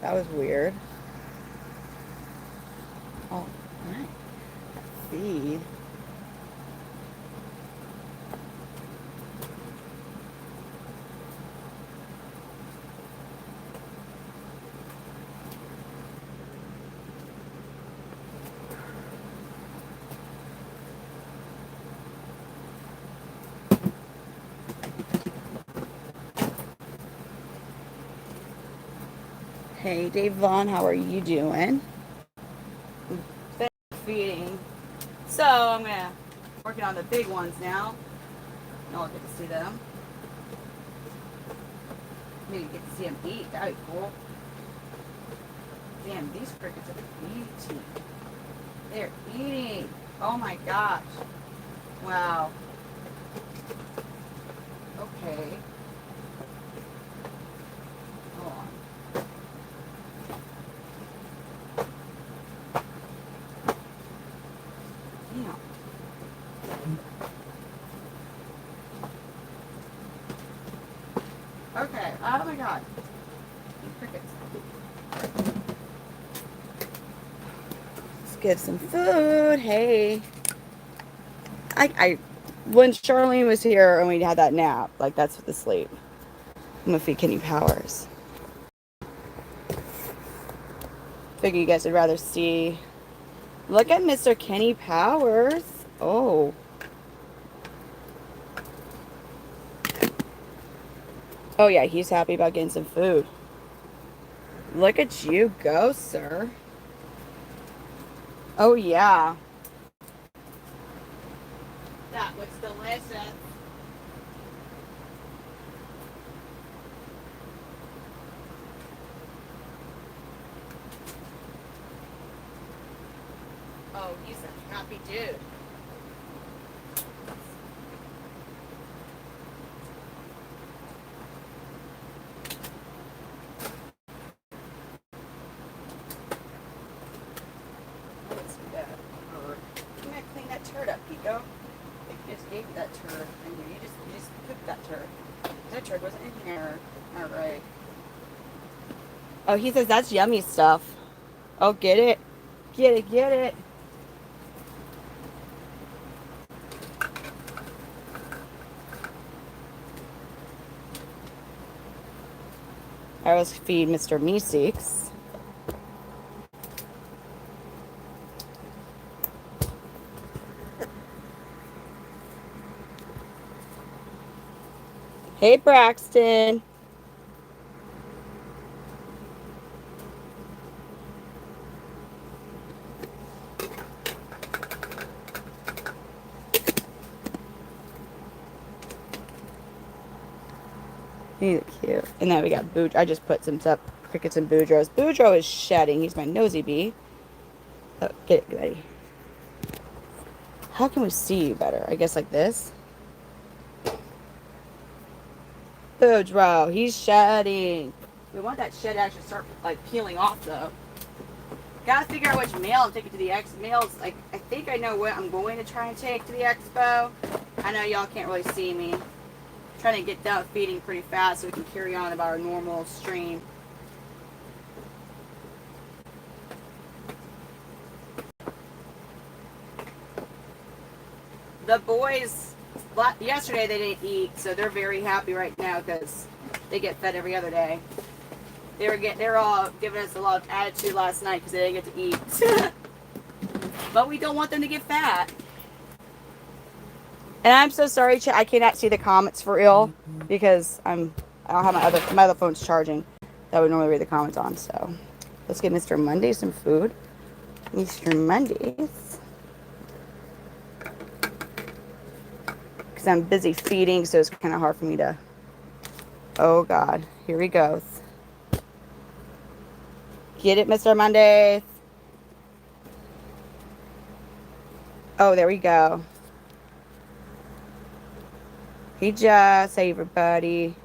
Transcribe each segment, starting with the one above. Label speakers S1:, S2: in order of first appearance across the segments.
S1: That was weird. Oh, right. Feed. Hey, Dave Vaughn, how are you doing? Been feeding. So I'm gonna working on the big ones now. No one get to see them. Maybe get to see them eat. That'd be cool. Damn, these crickets are eating. They're eating. Oh my gosh. Wow. Okay. Hold on. Damn. Okay. Oh my god. These crickets. Let's get some food. Hey. I when Charlene was here and we had that nap, like that's the sleep. I'm gonna feed Kenny Powers. Figure you guys would rather see. Look at Mr. Kenny Powers. Oh. Oh yeah, he's happy about getting some food. Look at you go, sir. Oh yeah. That looks delicious. Oh, he's a happy dude. Let's do that. I'm gonna clean that turd up, Pico. I just gave you that turd in here. You just cooked that turd. That turd wasn't in here. Alright. Oh, he says that's yummy stuff. Oh, get it. Get it, get it. I was feed Mr. Meeseeks. Hey, Braxton. He's cute. And then we got Boudreaux. I just put some stuff, crickets and Boudreaux. Boudreaux is shedding. He's my nosy bee. Oh, get it, buddy. How can we see you better? I guess like this. Boudreaux, he's shedding. We want that shed to actually start like peeling off though. Gotta figure out which male I'm taking to the expo. Males, like I think I know what I'm going to try and take to the expo. I know y'all can't really see me. I'm trying to get done feeding pretty fast so we can carry on about our normal stream. The boys, yesterday they didn't eat, so they're very happy right now because they get fed every other day. They were all giving us a lot of attitude last night because they didn't get to eat. But we don't want them to get fat. And I'm so sorry, I cannot see the comments for real because I don't have my other phone's charging. That would normally read the comments on. So let's get Mr. Monday some food. Mr. Mondays. Because I'm busy feeding, so it's kind of hard for me to. Oh God, here he goes. Get it, Mr. Mondays. Oh, there we go. Hey, Jess. Hey, everybody.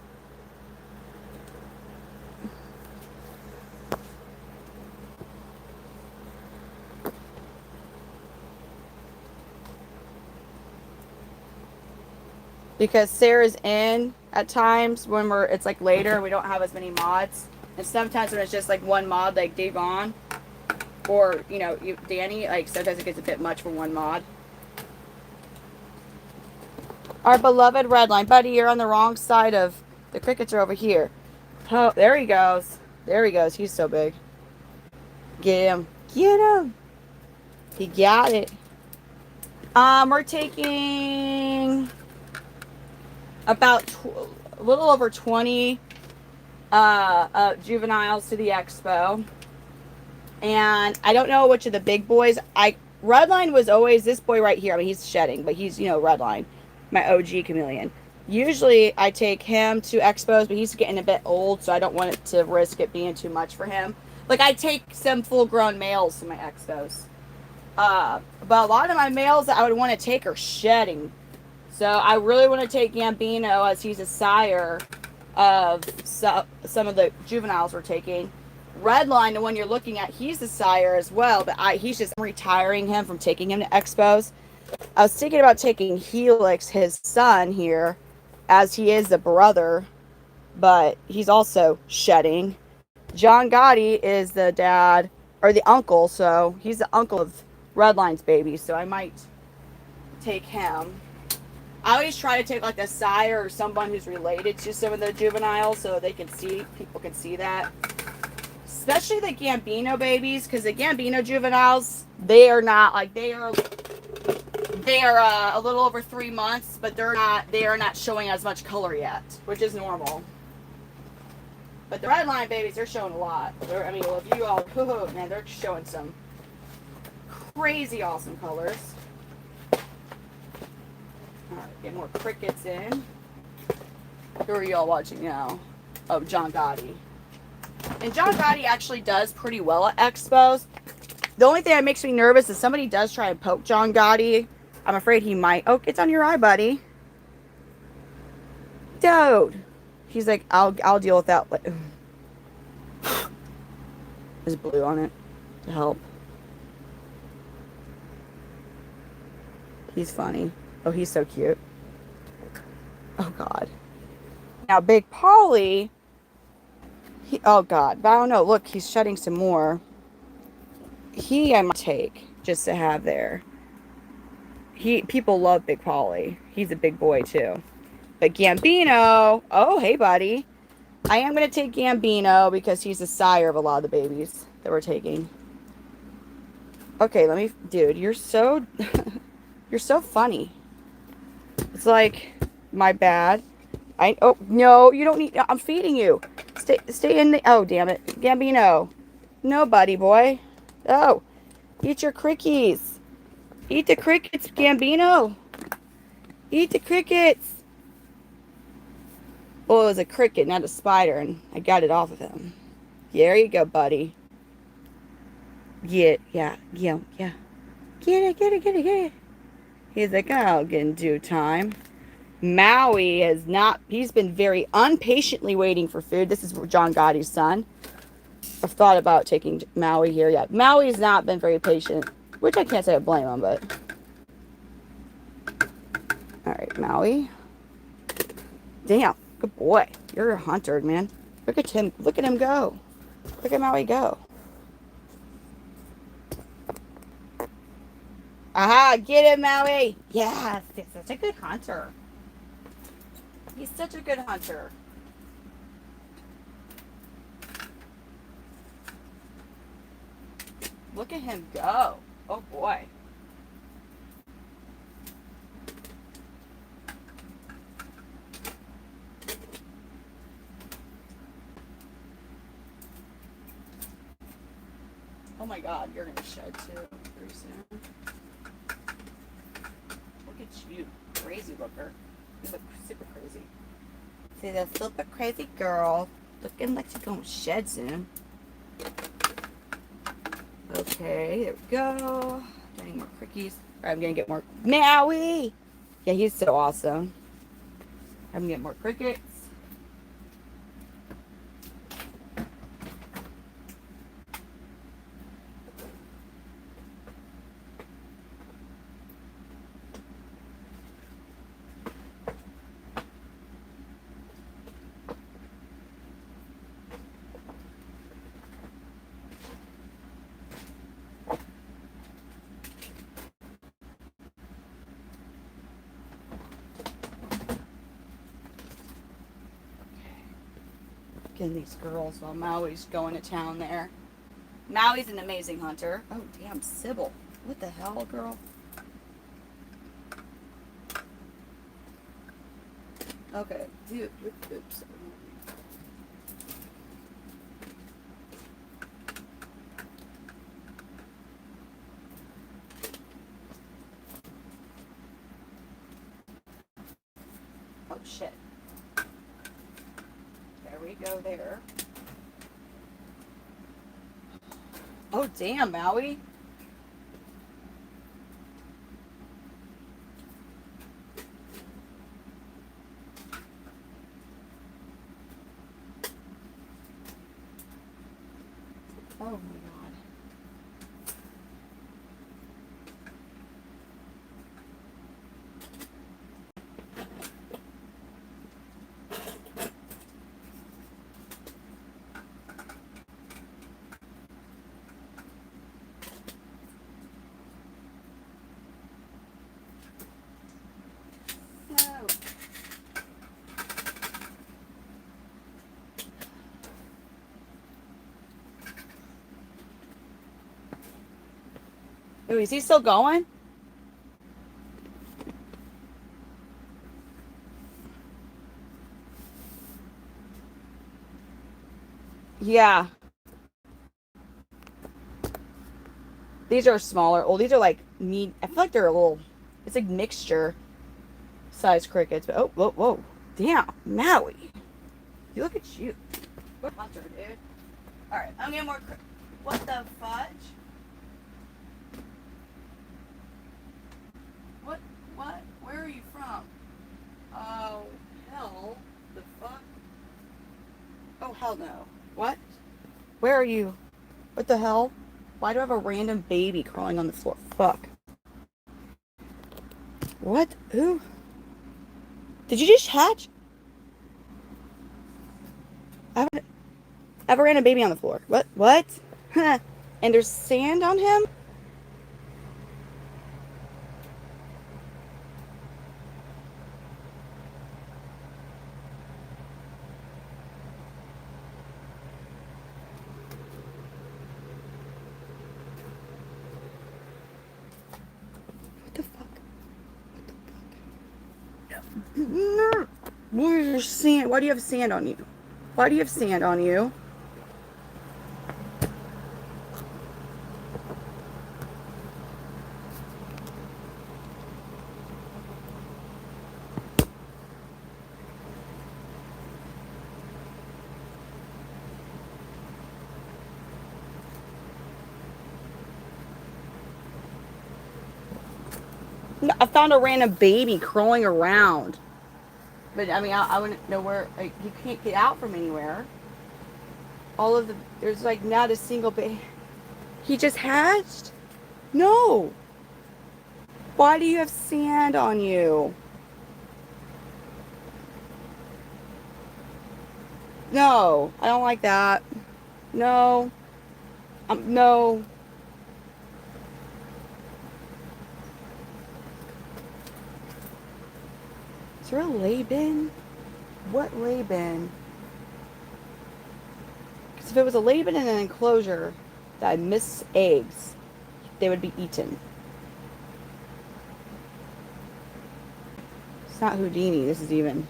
S1: Because Sarah's in at times when it's like later and we don't have as many mods. And sometimes when it's just like one mod, like Devon, or, you know, Danny, like sometimes it gets a bit much for one mod. Our beloved Redline. Buddy, you're on the wrong side of... The crickets are over here. Oh, there he goes. There he goes. He's so big. Get him. Get him. He got it. We're taking about a little over 20 juveniles to the expo. And I don't know which of the big boys. Redline was always this boy right here. I mean, he's shedding, but he's, you know, Redline, my OG chameleon. Usually I take him to expos, but he's getting a bit old, so I don't want it to risk it being too much for him. Like, I take some full-grown males to my expos. But a lot of my males that I would want to take are shedding. So I really want to take Gambino, as he's a sire of some of the juveniles we're taking. Redline, the one you're looking at, he's a sire as well, but he's just retiring him from taking him to expos. I was thinking about taking Helix, his son, here, as he is the brother, but he's also shedding. John Gotti is the dad, or the uncle, so he's the uncle of Redline's baby, so I might take him. I always try to take like a sire or someone who's related to some of the juveniles so they can see, people can see that. Especially the Gambino babies, because the Gambino juveniles, they are not like, they are a little over 3 months, but they are not showing as much color yet, which is normal. But the Redline babies, they're showing a lot. I mean, well, if you all, oh, man, they're showing some crazy awesome colors. Alright, get more crickets in. Who are y'all watching now? Oh, John Gotti. And John Gotti actually does pretty well at expos. The only thing that makes me nervous is somebody does try and poke John Gotti. I'm afraid he might. Oh, it's on your eye, buddy. Dude. He's like, I'll deal with that. There's blue on it to help. He's funny. Oh, he's so cute. Oh, God. Now, Big Polly... oh, God. But I don't know. Look, he's shedding some more. I might take just to have there. People love Big Polly. He's a big boy, too. But Gambino... oh, hey, buddy. I am going to take Gambino because he's the sire of a lot of the babies that we're taking. Okay, let me... dude, you're so... you're so funny. It's like, my bad. Oh, no, you don't need... I'm feeding you. Stay in the... oh, damn it. Gambino. No, buddy boy. Oh, eat your crickies. Eat the crickets, Gambino. Eat the crickets. Well, it was a cricket, not a spider, and I got it off of him. There you go, buddy. Yeah. Get it. He's like, oh, I'll get in due time. Maui has not... he's been very impatiently waiting for food. This is John Gotti's son. I've thought about taking Maui here yet. Maui's not been very patient, which I can't say I blame him, but... alright, Maui. Damn, good boy. You're a hunter, man. Look at him. Look at him go. Look at Maui go. Aha, get him, Maui. Yes, he's such a good hunter. He's such a good hunter. Look at him go. Oh, boy. Oh, my God. You're going to shed, too, pretty soon. Look at you. Crazy looker. You look super crazy. See that super crazy girl. Looking like she's going to shed soon. Okay, there we go. Getting more crickies. I'm gonna get more Maui. Yeah, he's so awesome. I'm gonna get more crickets. stalking these girls while Maui's going to town there. Maui's an amazing hunter. Oh, damn, Sybil. What the hell, girl? Okay, dude, oops. Oh, shit. There we go there. Oh, damn, Maui. Oh, my God. No. Oh, is he still going? Yeah. These are smaller. Oh, these are like meat. I feel like they're a little. It's like mixture size crickets. But oh, whoa, whoa, damn, Maui. You look at you. What hunter, dude? All right, I'm getting more. What the fudge? What? What? Where are you from? Oh hell, the fuck? Oh hell no. What? Where are you? What the hell? Why do I have a random baby crawling on the floor? Fuck. What? Who? Did you just hatch? I have a random baby on the floor. What? What? Huh. And there's sand on him? What the fuck? What the fuck? Why is there sand? Why do you have sand on you? Why do you have sand on you? I found a random baby crawling around. But I mean, I wouldn't know where. Like, you can't get out from anywhere. All of the. There's like not a single baby. He just hatched? No. Why do you have sand on you? No, I don't like that. No. No. Is there a lay bin? What lay bin? Because if it was a lay bin in an enclosure that I miss eggs, they would be eaten. It's not Houdini. This is even.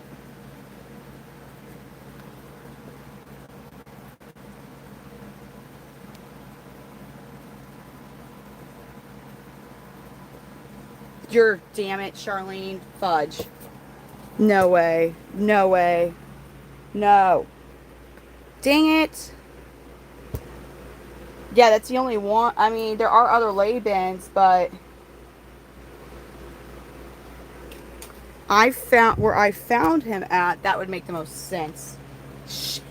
S1: You're, damn it, Charlene. Fudge. No way. No way. No. Dang it. Yeah, that's the only one. I mean, there are other lay bins, but I found where I found him at, that would make the most sense. Shit.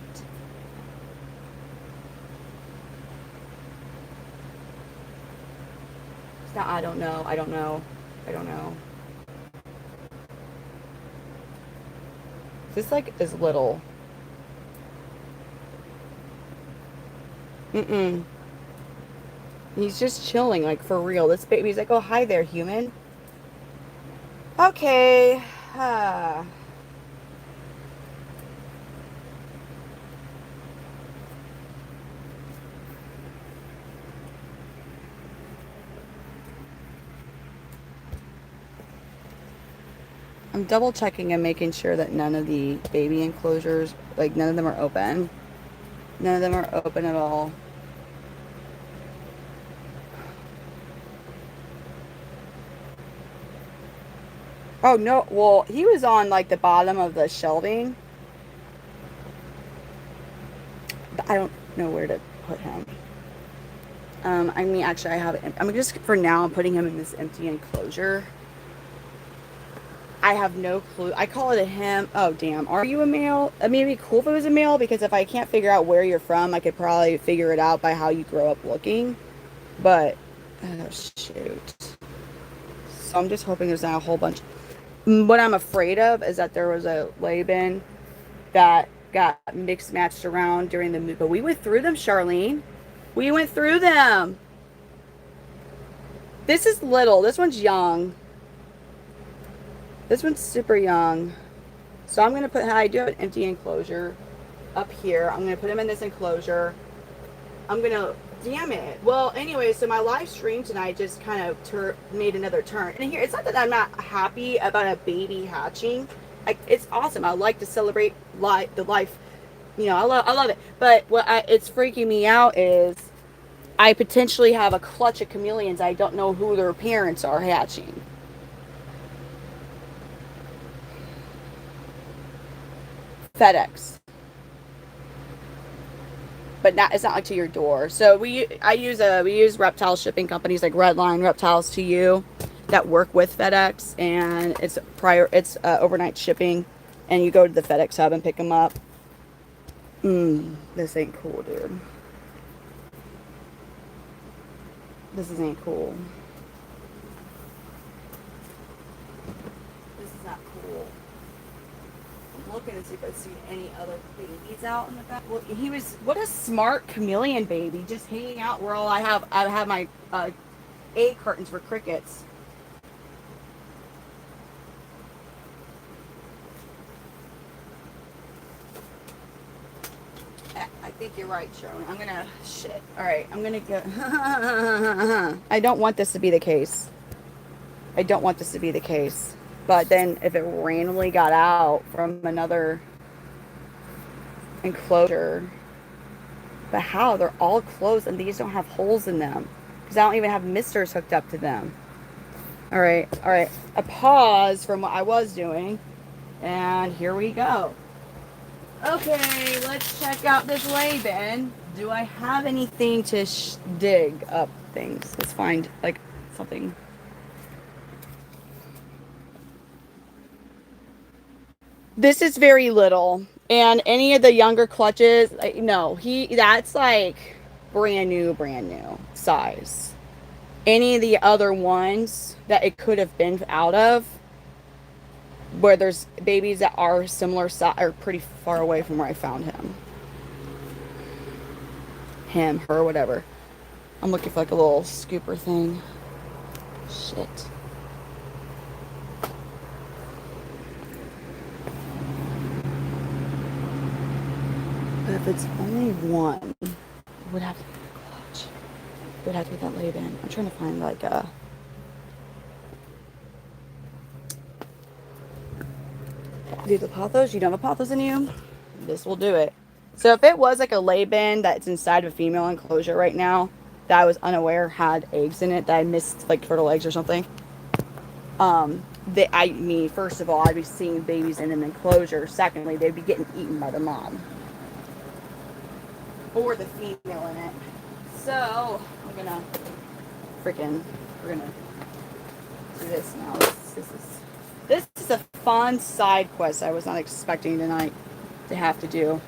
S1: It's not, I don't know. I don't know. I don't know. This like is little. Mm-mm. He's just chilling, like, for real. This baby's like, oh, hi there, human. Okay. I'm double checking and making sure that none of the baby enclosures, like none of them are open. None of them are open at all. Oh no, well, he was on like the bottom of the shelving. But I don't know where to put him. I mean, actually, I have it. I'm just for now. I'm putting him in this empty enclosure. I have no clue. I call it a him. Oh damn, are you a male? I mean, it'd be cool if it was a male because if I can't figure out where you're from, I could probably figure it out by how you grow up looking. But oh shoot. So I'm just hoping there's not a whole bunch. What I'm afraid of is that there was a Laban that got mixed matched around during the move. But we went through them, Charlene. We went through them. This is little. This one's young. This one's super young. So I'm going to put, I do have an empty enclosure up here. I'm going to put him in this enclosure. I'm going to, damn it. Well, anyway, so my live stream tonight just kind of made another turn. And here, it's not that I'm not happy about a baby hatching. It's awesome. I like to celebrate the life. You know, I love it. But it's freaking me out is I potentially have a clutch of chameleons. I don't know who their parents are hatching. FedEx. But it's not like to your door. So we use reptile shipping companies like Redline, Reptiles to You, that work with FedEx, and it's overnight shipping, and you go to the FedEx hub and pick them up. This ain't cool, dude. This ain't cool. This is not cool. I'm looking to see if I see any other babies out in the back. Well, what a smart chameleon baby, just hanging out where I have my egg curtains for crickets. I think you're right, Sharon. I'm gonna shit. All right, I'm gonna go. I don't want this to be the case. I don't want this to be the case. But then if it randomly got out from another enclosure, but how? They're all closed and these don't have holes in them because I don't even have misters hooked up to them. All right. A pause from what I was doing, and here we go. Okay, let's check out this Laban. Do I have anything to dig up things? Let's find like something. This is very little, and any of the younger clutches, no, that's like brand new size. Any of the other ones that it could have been out of, where there's babies that are similar size, are pretty far away from where I found him, her, whatever. I'm looking for like a little scooper thing. Shit. But if it's only one, it would have to be a clutch. It would have to be that Laban. I'm trying to find like a. Do the pothos? You don't have a pothos in you? This will do it. So if it was like a Laban that's inside of a female enclosure right now, that I was unaware had eggs in it, that I missed like fertile eggs or something. First of all, I'd be seeing babies in an enclosure. Secondly, they'd be getting eaten by the mom. Or the female in it. So, we're gonna do this now. This is a fun side quest I was not expecting tonight to have to do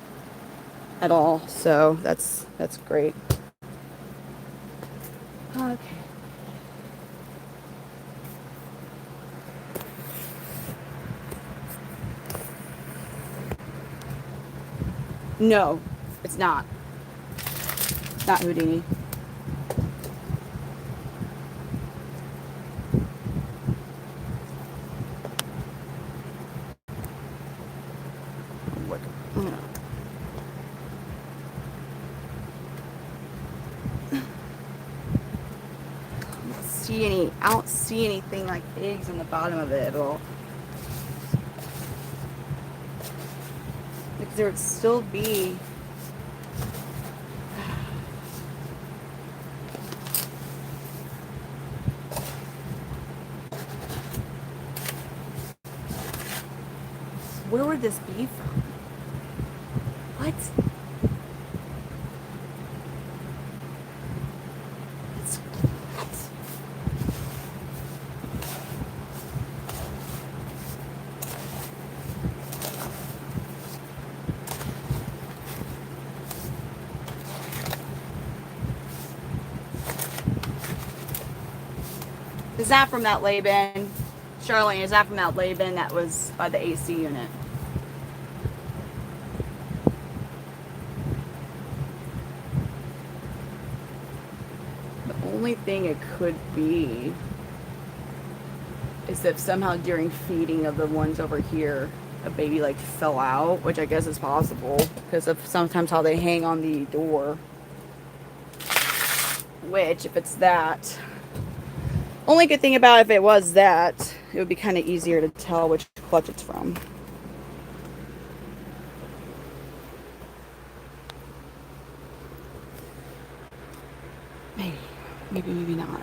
S1: at all. So that's great. Okay. No, it's not. It's not Houdini. I don't see anything like eggs on the bottom of it at all. Because there would still be... Where would this be from? What? Is that from that lay-bin? Charlene, is that from that lay-bin that was by the AC unit? The only thing it could be is if somehow during feeding of the ones over here, a baby like fell out, which I guess is possible because of sometimes how they hang on the door. Which, if it's that, only good thing about if it was that, it would be kind of easier to tell which clutch it's from. Maybe not.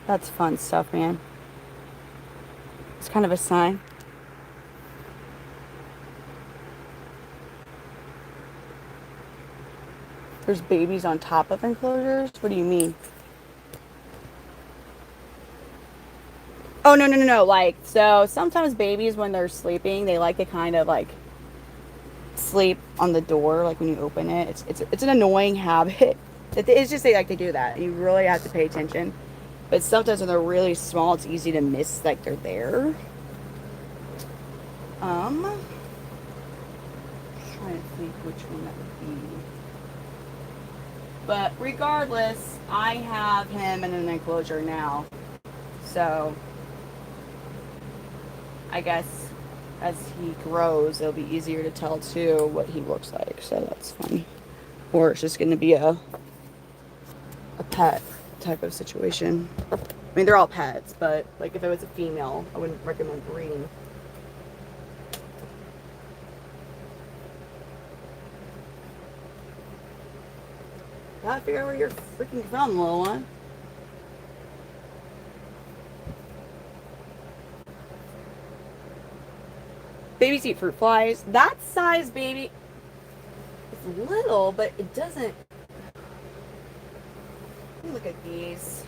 S1: That's fun stuff, man. It's kind of a sign. There's babies on top of enclosures? What do you mean? Oh, no. Like, so sometimes babies, when they're sleeping, they like to kind of like sleep on the door, like when you open it. It's an annoying habit. It's just they like to do that. You really have to pay attention. But sometimes when they're really small, it's easy to miss like they're there. Trying to think which one that would be. But regardless, I have him in an enclosure now. So I guess as he grows, it'll be easier to tell too what he looks like. So that's fun. Or it's just going to be a pet type of situation. I mean, they're all pets, but like if it was a female, I wouldn't recommend breeding. Gotta figure out where you're freaking from, little one. Babies eat fruit flies. That size baby is little, but it doesn't. Let me look at these.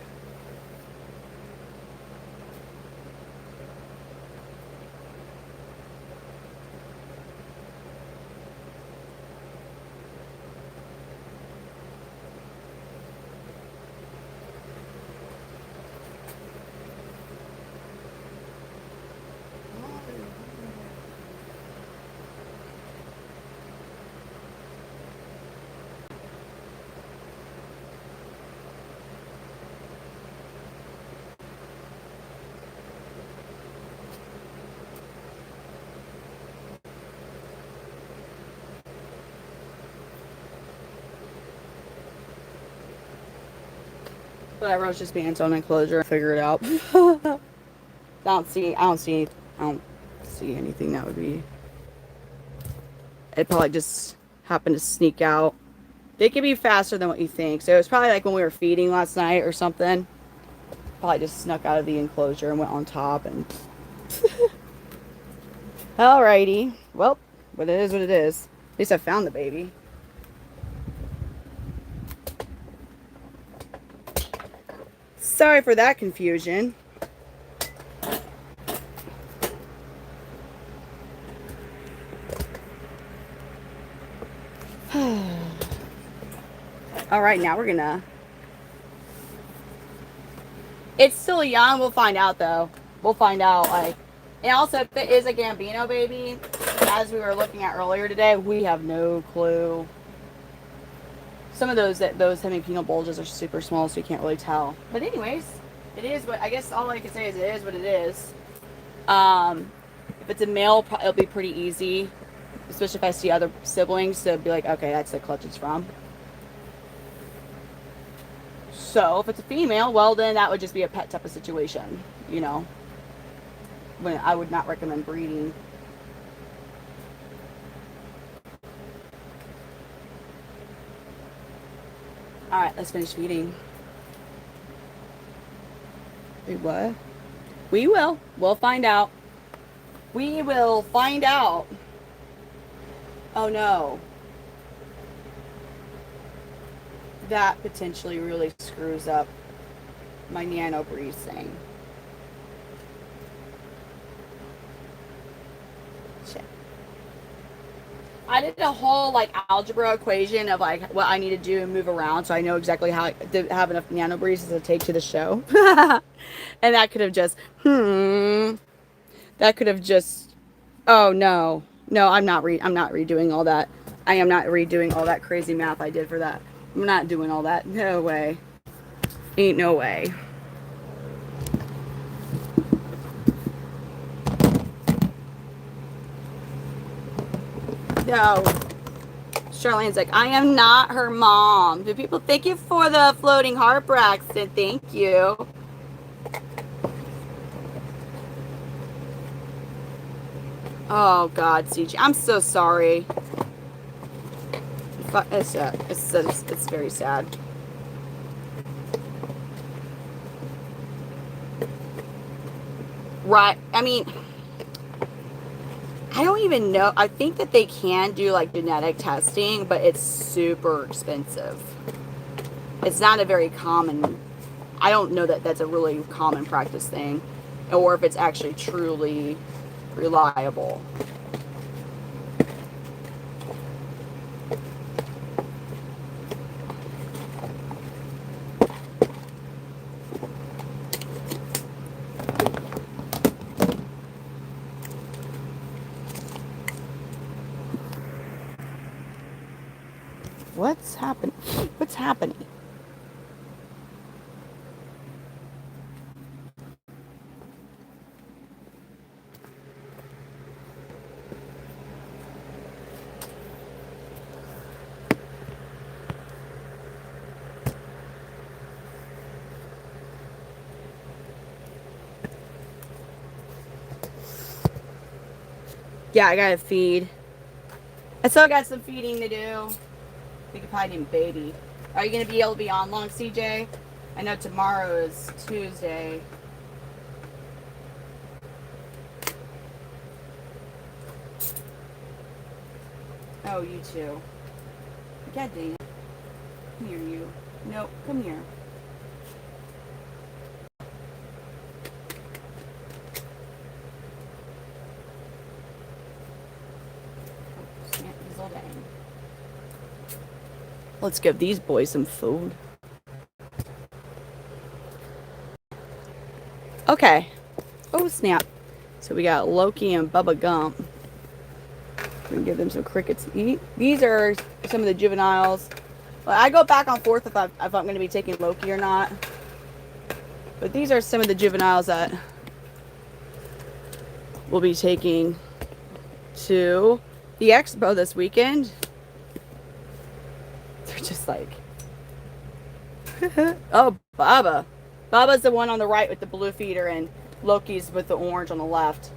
S1: Whatever, I was just being its own enclosure. Figure it out. I don't see anything that would be. It probably just happened to sneak out. They can be faster than what you think. So it was probably like when we were feeding last night or something. Probably just snuck out of the enclosure and went on top and. Alrighty. Well, but it is what it is. At least I found the baby. Sorry for that confusion. All right, now we're gonna. It's still young. We'll find out though. We'll find out. Like, and also if it is a Gambino baby, as we were looking at earlier today, we have no clue. Some of those hemipenal bulges are super small, so you can't really tell. But anyways, it is what I guess all I can say is it is what it is. If it's a male, it'll be pretty easy, especially if I see other siblings to be like, okay, that's the clutch it's from. So if it's a female, well, then that would just be a pet type of situation, you know. When I would not recommend breeding. All right, let's finish feeding. Wait, what? We will. We'll find out. We will find out. Oh no. That potentially really screws up my nano breeze thing. Shit. I did a whole like algebra equation of like what I need to do and move around so I know exactly how to have enough nano breezes to take to the show. And that could have just that could have just oh no. No, I'm not redoing all that. I am not redoing all that crazy math I did for that. I'm not doing all that. No way. Ain't no way. No. Charlene's like, I am not her mom. Do people thank you for the floating heart, Braxton? Thank you. Oh God, CG, I'm so sorry. It's very sad. Right. I mean, I don't even know. I think that they can do like genetic testing, but it's super expensive. It's not a very common, I don't know that that's a really common practice thing, or if it's actually truly reliable. What's happening? What's happening? Yeah, I gotta feed. I still got some feeding to do. We could probably need baby. Are you gonna be able to be on long, CJ? I know tomorrow is Tuesday. Oh, you too. God dang it. Come here, you. Nope, come here. Let's give these boys some food. Okay. Oh, snap. So we got Loki and Bubba Gump. We can give them some crickets to eat. These are some of the juveniles. Well, I go back and forth if I'm going to be taking Loki or not. But these are some of the juveniles that we'll be taking to the expo this weekend. They're just like, oh, Baba. Baba's the one on the right with the blue feeder, and Loki's with the orange on the left.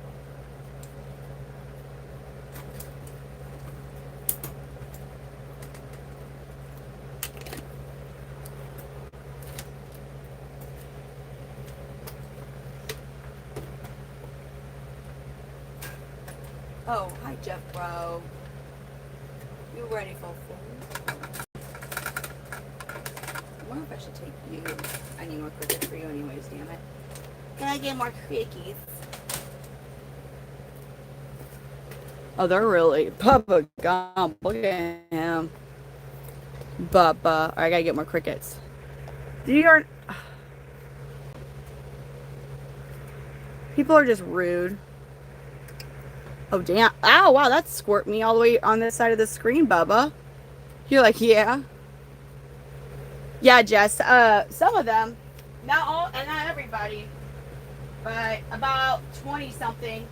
S1: Oh, hi, Jeff Bro. You ready for food? I wonder if I should take you. I need more crickets for you anyways, damn it. Can I get more crickets? Oh, they're really... Bubba Gump. Look at him. Bubba. I gotta get more crickets. These are... People are just rude. Oh, damn. Ow, wow, that squirt me all the way on this side of the screen, Bubba. You're like, yeah. Yeah, Jess. Some of them. Not all, and not everybody. But about 20-something.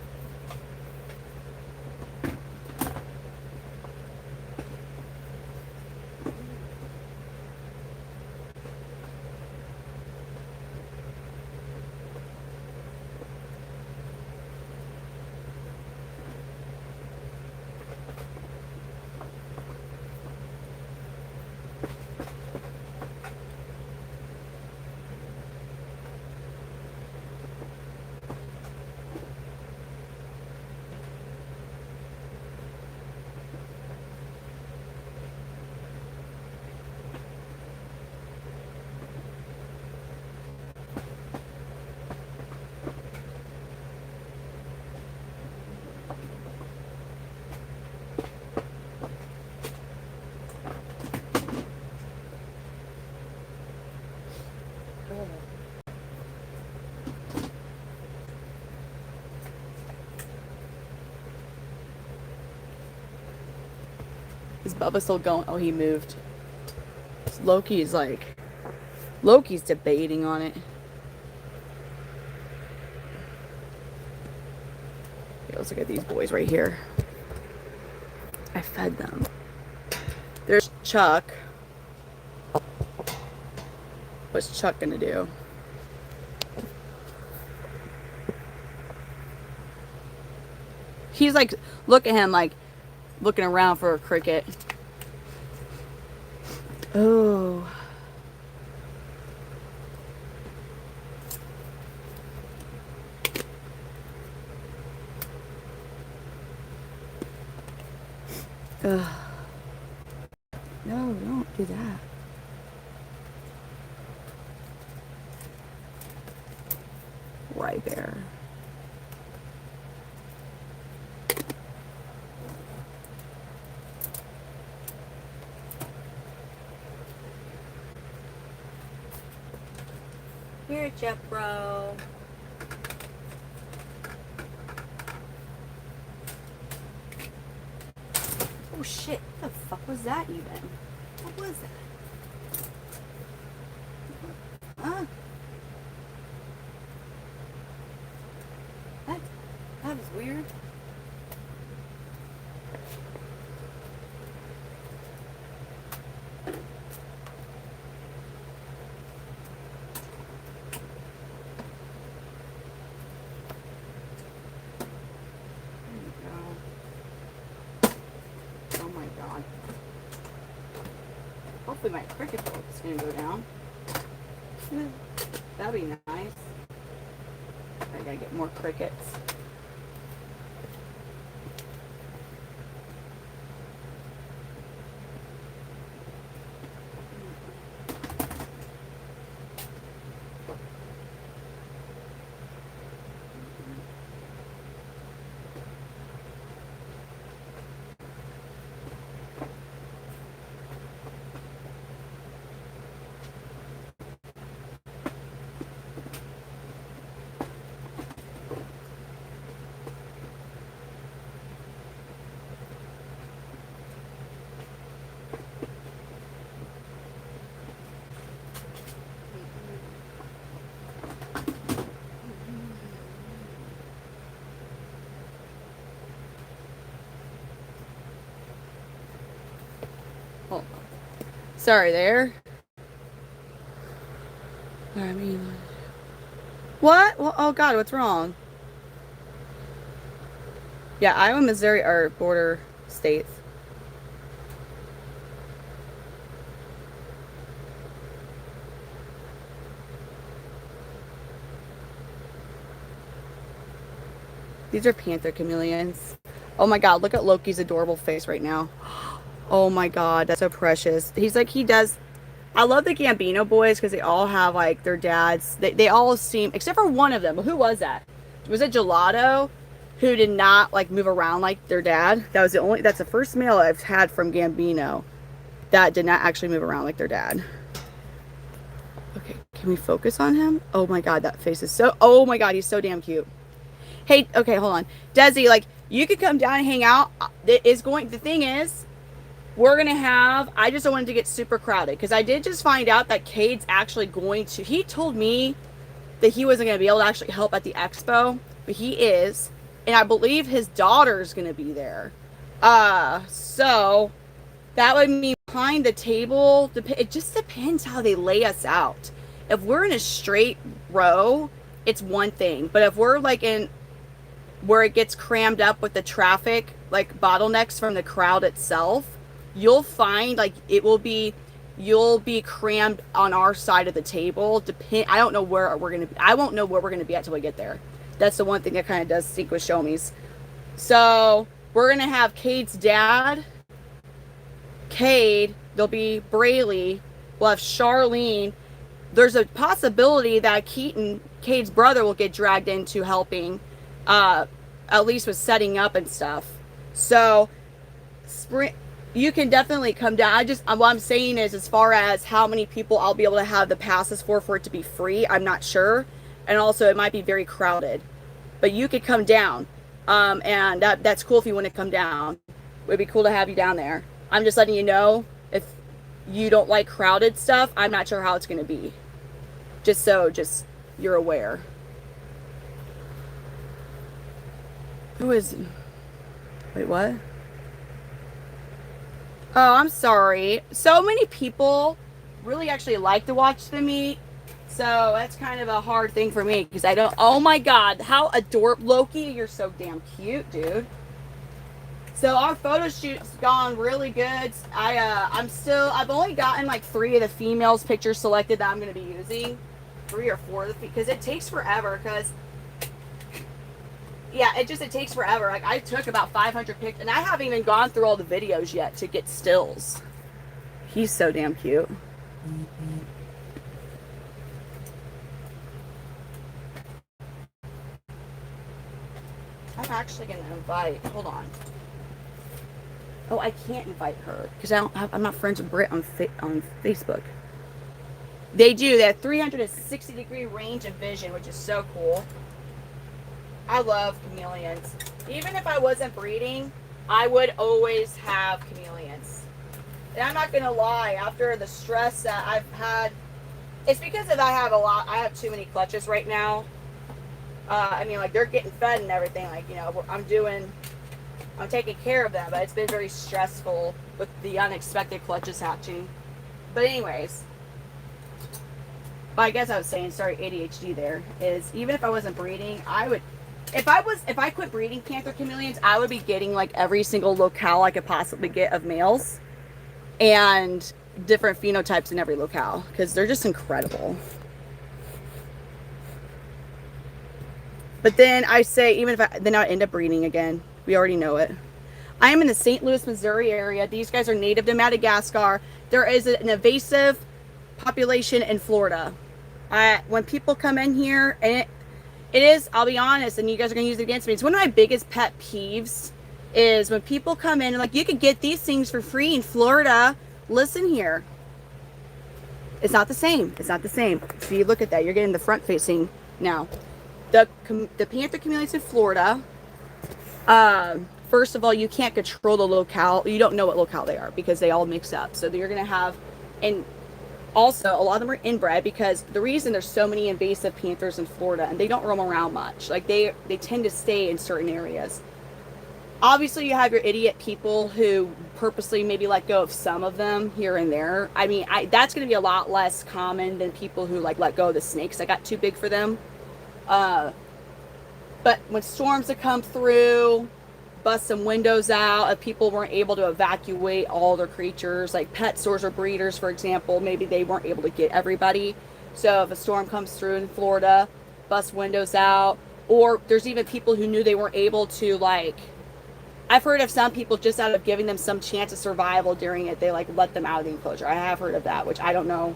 S1: Bubba's still going. Oh, he moved. Loki's debating on it. Okay, let's look at these boys right here. I fed them. There's Chuck. What's Chuck gonna do? He's like, look at him, like looking around for a cricket. Oh. Ugh. No, don't do that. Right there. Here, Jeff, bro. Oh shit, what the fuck was that even? What was that? Huh? That was weird. Hopefully my cricket book is going to go down. That'd be nice. I gotta get more crickets. Oh, sorry there. I mean, what? Well, oh God, what's wrong? Yeah, Iowa, Missouri are border states. These are Panther Chameleons. Oh my God, look at Loki's adorable face right now. Oh my God, that's so precious. He's like, he does. I love the Gambino boys because they all have like their dads. They all seem, except for one of them. Who was that? Was it Gelato? Who did not like move around like their dad? That's the first male I've had from Gambino that did not actually move around like their dad. Okay, can we focus on him? Oh my God, that face is so, oh my God, he's so damn cute. Hey, okay, hold on. Desi, like, you could come down and hang out. The thing is, we're going to have, I just don't want it to get super crowded because I did just find out that Cade's actually going to, he told me that he wasn't going to be able to actually help at the expo, but he is. And I believe his daughter's going to be there. So that would mean behind the table, it just depends how they lay us out. If we're in a straight row, it's one thing. But if we're like in where it gets crammed up with the traffic, like bottlenecks from the crowd itself, you'll find like you'll be crammed on our side of the table. I don't know where we're going to be. I won't know where we're going to be at till we get there. That's the one thing that kind of does stink with show me's. So we're going to have Cade's dad, Cade, there'll be Braylee, we'll have Charlene. There's a possibility that Cade's brother, will get dragged into helping, at least with setting up and stuff. So you can definitely come down. What I'm saying is, as far as how many people I'll be able to have the passes for it to be free, I'm not sure. And also it might be very crowded, but you could come down. And that's cool if you want to come down. It would be cool to have you down there. I'm just letting you know, if you don't like crowded stuff, I'm not sure how it's going to be. Just you're aware. Who is... Wait, what? Oh, I'm sorry. So many people really actually like to watch the meet. So that's kind of a hard thing for me because I don't... Oh my God, how adorable. Loki, you're so damn cute, dude. So our photo shoot's gone really good. I've only gotten like 3 of the females pictures selected that I'm going to be using. 3 or 4 of the, because it takes forever. Because yeah, it takes forever. Like I took about 500 pictures, and I haven't even gone through all the videos yet to get stills. He's so damn cute. I'm actually going to invite. Hold on. Oh, I can't invite her because I'm not friends with Britt on Facebook. They do. They have 360-degree range of vision, which is so cool. I love chameleons. Even if I wasn't breeding, I would always have chameleons. And I'm not gonna lie, after the stress that I've had, it's because I have too many clutches right now. I mean, like, they're getting fed and everything. Like, you know, I'm taking care of them, but it's been very stressful with the unexpected clutches hatching. But anyways, but I guess I was saying, sorry, ADHD there, is even if I wasn't breeding, I would, if I quit breeding Panther Chameleons, I would be getting like every single locale I could possibly get of males and different phenotypes in every locale because they're just incredible. But then I say, even if then I end up breeding again. We already know it. I am in the St. Louis, Missouri area. These guys are native to Madagascar. There is an invasive population in Florida. When people come in here, and it is, I'll be honest, and you guys are going to use it against me, it's one of my biggest pet peeves is when people come in and like, you could get these things for free in Florida. Listen here. It's not the same. It's not the same. So you look at that. You're getting the front facing now. The Panther Chameleons in Florida, first of all, you can't control the locale. You don't know what locale they are because they all mix up. So you're going to have, and also a lot of them are inbred because the reason there's so many invasive panthers in Florida, and they don't roam around much. Like they tend to stay in certain areas. Obviously, you have your idiot people who purposely maybe let go of some of them here and there. I mean, that's going to be a lot less common than people who like let go of the snakes that got too big for them. But when storms have come through, bust some windows out, if people weren't able to evacuate all their creatures, like pet stores or breeders, for example, maybe they weren't able to get everybody. So if a storm comes through in Florida, bust windows out, or there's even people who knew they weren't able to, like, I've heard of some people just out of giving them some chance of survival during it, they like let them out of the enclosure. I have heard of that, which I don't know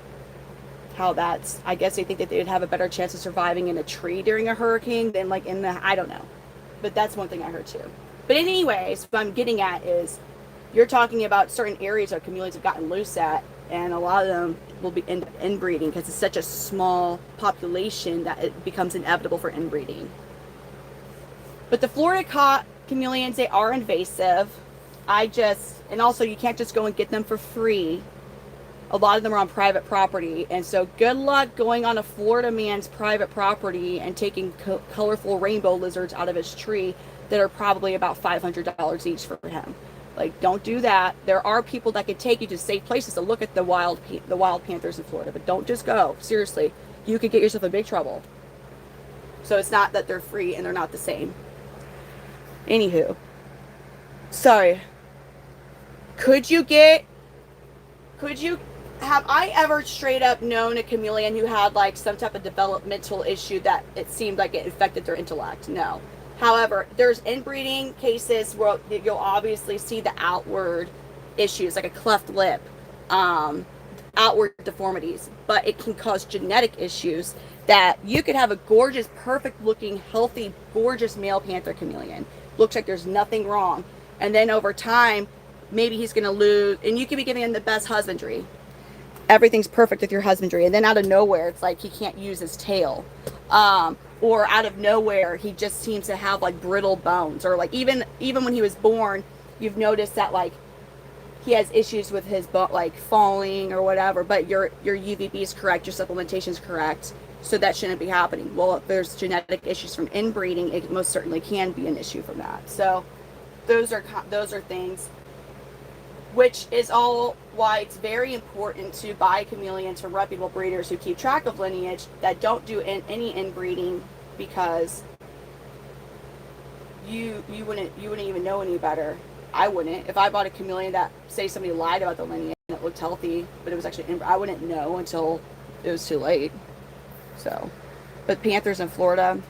S1: how that's, I guess they think that they would have a better chance of surviving in a tree during a hurricane than like in the, I don't know. But that's one thing I heard too. But anyways, what I'm getting at is you're talking about certain areas that chameleons have gotten loose at, and a lot of them will be inbreeding because it's such a small population that it becomes inevitable for inbreeding. But the Florida chameleons, they are invasive. And also you can't just go and get them for free. A lot of them are on private property, and so good luck going on a Florida man's private property and taking colorful rainbow lizards out of his tree that are probably about $500 each for him. Like, don't do that. There are people that can take you to safe places to look at the wild panthers in Florida, but don't just go. Seriously, you could get yourself in big trouble. So it's not that they're free and they're not the same. Anywho, sorry. Have I ever straight up known a chameleon who had like some type of developmental issue that it seemed like it affected their intellect? No. However, there's inbreeding cases where you'll obviously see the outward issues, like a cleft lip, outward deformities, but it can cause genetic issues that you could have a gorgeous, perfect looking, healthy, gorgeous male panther chameleon. Looks like there's nothing wrong. And then over time, maybe he's going to lose, and you could be giving him the best husbandry. Everything's perfect with your husbandry. And then out of nowhere, it's like he can't use his tail. Or out of nowhere, he just seems to have like brittle bones. Or like even when he was born, you've noticed that like he has issues with his like falling or whatever, but your UVB is correct, your supplementation is correct, so that shouldn't be happening. Well, if there's genetic issues from inbreeding, it most certainly can be an issue from that. So those are things, which is all why it's very important to buy chameleons from reputable breeders who keep track of lineage, that don't do any inbreeding, because you wouldn't even know any better. I wouldn't. If I bought a chameleon that, say, somebody lied about the lineage and it looked healthy, but it was actually I wouldn't know until it was too late. So, but panthers in Florida,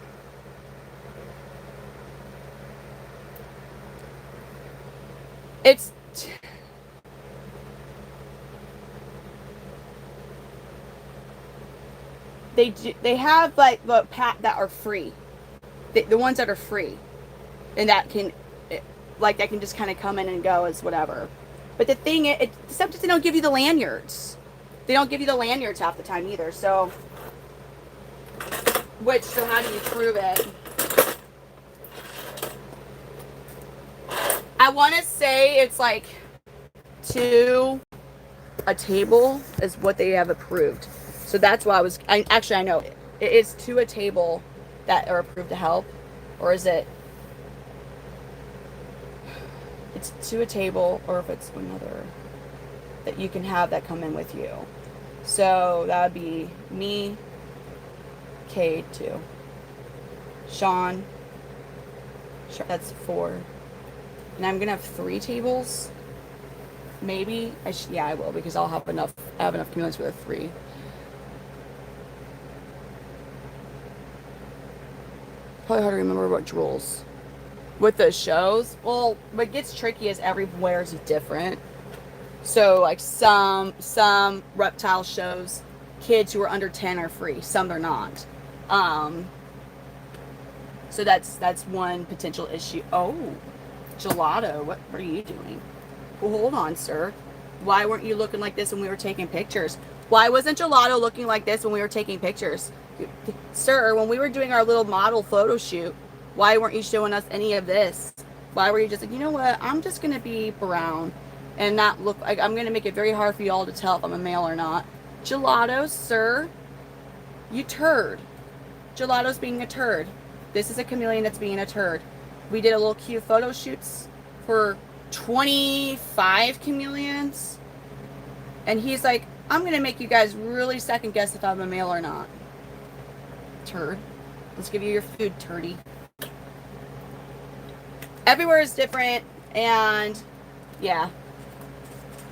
S1: it's they have like the pat that are free, the ones that are free, and that can that can just kind of come in and go as whatever. But the thing is, sometimes they don't give you the lanyards. They don't give you the lanyards half the time either. So, so how do you prove it? I want to say it's like 2 a table is what they have approved. So that's why I know it is 2 a table that are approved to help, or is it? It's 2 a table, or if it's another that you can have that come in with you. So that would be me, Cade 2, Sean. That's 4, and I'm gonna have 3 tables. Maybe yeah, I will, because I'll have enough. I have enough chameleons for the 3. Probably hard to remember what rules with the shows. Well, what gets tricky is everywhere is different. So like some reptile shows, kids who are under 10 are free. Some they're not. So that's one potential issue. Oh, Gelato, what are you doing? Well, hold on, sir. Why weren't you looking like this when we were taking pictures? Why wasn't Gelato looking like this when we were taking pictures? Sir, when we were doing our little model photo shoot, why weren't you showing us any of this? Why were you just like, you know what, I'm just going to be brown and not look like, I'm going to make it very hard for you all to tell if I'm a male or not. Gelato, sir, you turd. Gelato's being a turd. This is a chameleon that's being a turd. We did a little cute photo shoots for 25 chameleons. And he's like, I'm going to make you guys really second guess if I'm a male or not. Turd. Let's give you your food, turdy. Everywhere is different, and yeah.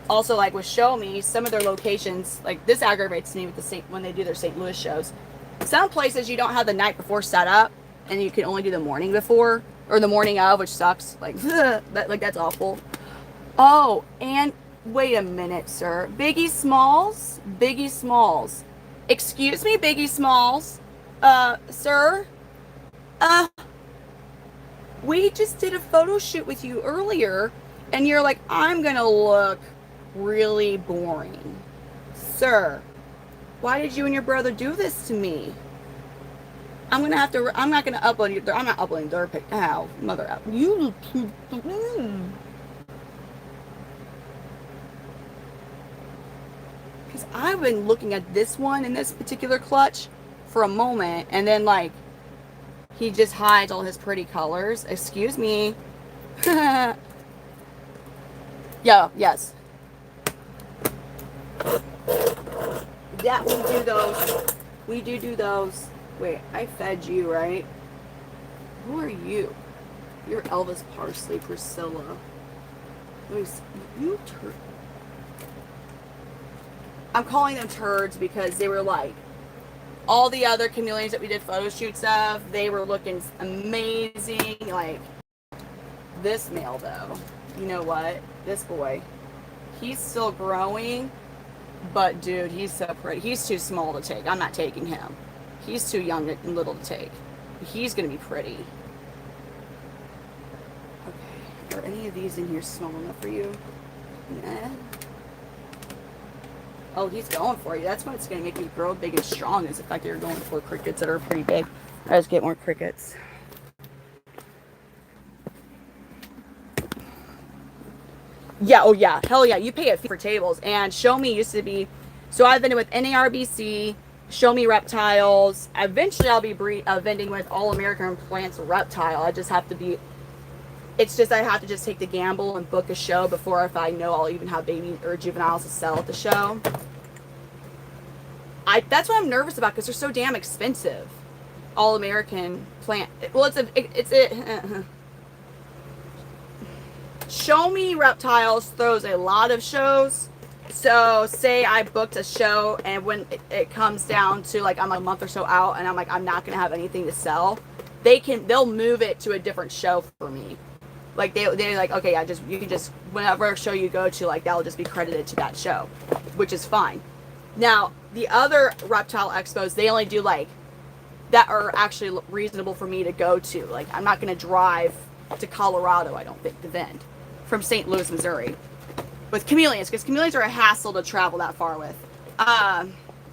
S1: Also, like with Show Me, some of their locations, like this aggravates me with when they do their St. Louis shows. Some places you don't have the night before set up, and you can only do the morning before, or the morning of, which sucks. Like, that's awful. Oh, and wait a minute, sir. Biggie Smalls? Biggie Smalls. Excuse me, Biggie Smalls. Sir? We just did a photo shoot with you earlier, and you're like, I'm gonna look really boring. Sir, why did you and your brother do this to me? I'm not gonna upload I'm not uploading their pic. Ow, mother out. You. Because I've been looking at this one in this particular clutch for a moment, and then like, he just hides all his pretty colors. Excuse me. Yeah, yes. Yeah, we do those. We do those. Wait, I fed you, right? Who are you? You're Elvis Parsley, Priscilla. Let me see. You turd. I'm calling them turds because they were like, all the other chameleons that we did photo shoots of, they were looking amazing. Like, this male, though, you know what? This boy, he's still growing, but dude, he's so pretty. He's too small to take. I'm not taking him. He's too young and little to take. He's going to be pretty. Okay, are any of these in here small enough for you? Nah. Oh, he's going for you. That's what's going to make you grow big and strong, is the fact that you're going for crickets that are pretty big. I just get more crickets. Yeah, oh yeah, hell yeah. You pay a fee for tables. And Show Me used to be, so I've vended with NARBC, Show Me Reptiles. Eventually I'll be vending with All American Plants Reptile. I just have to be, it's just I have to just take the gamble and book a show before if I know I'll even have babies or juveniles to sell at the show. That's what I'm nervous about because they're so damn expensive. All American Plant, well Show Me Reptiles throws a lot of shows. So say I booked a show and when it comes down to like I'm a month or so out and I'm like I'm not gonna have anything to sell, they'll move it to a different show for me. Like they're like, okay, yeah, you can just whenever show you go to, like that'll just be credited to that show, which is fine. Now the other reptile expos, they only do like that are actually reasonable for me to go to. Like I'm not gonna drive to Colorado, I don't think, to vend from St. Louis, Missouri with chameleons, because chameleons are a hassle to travel that far with,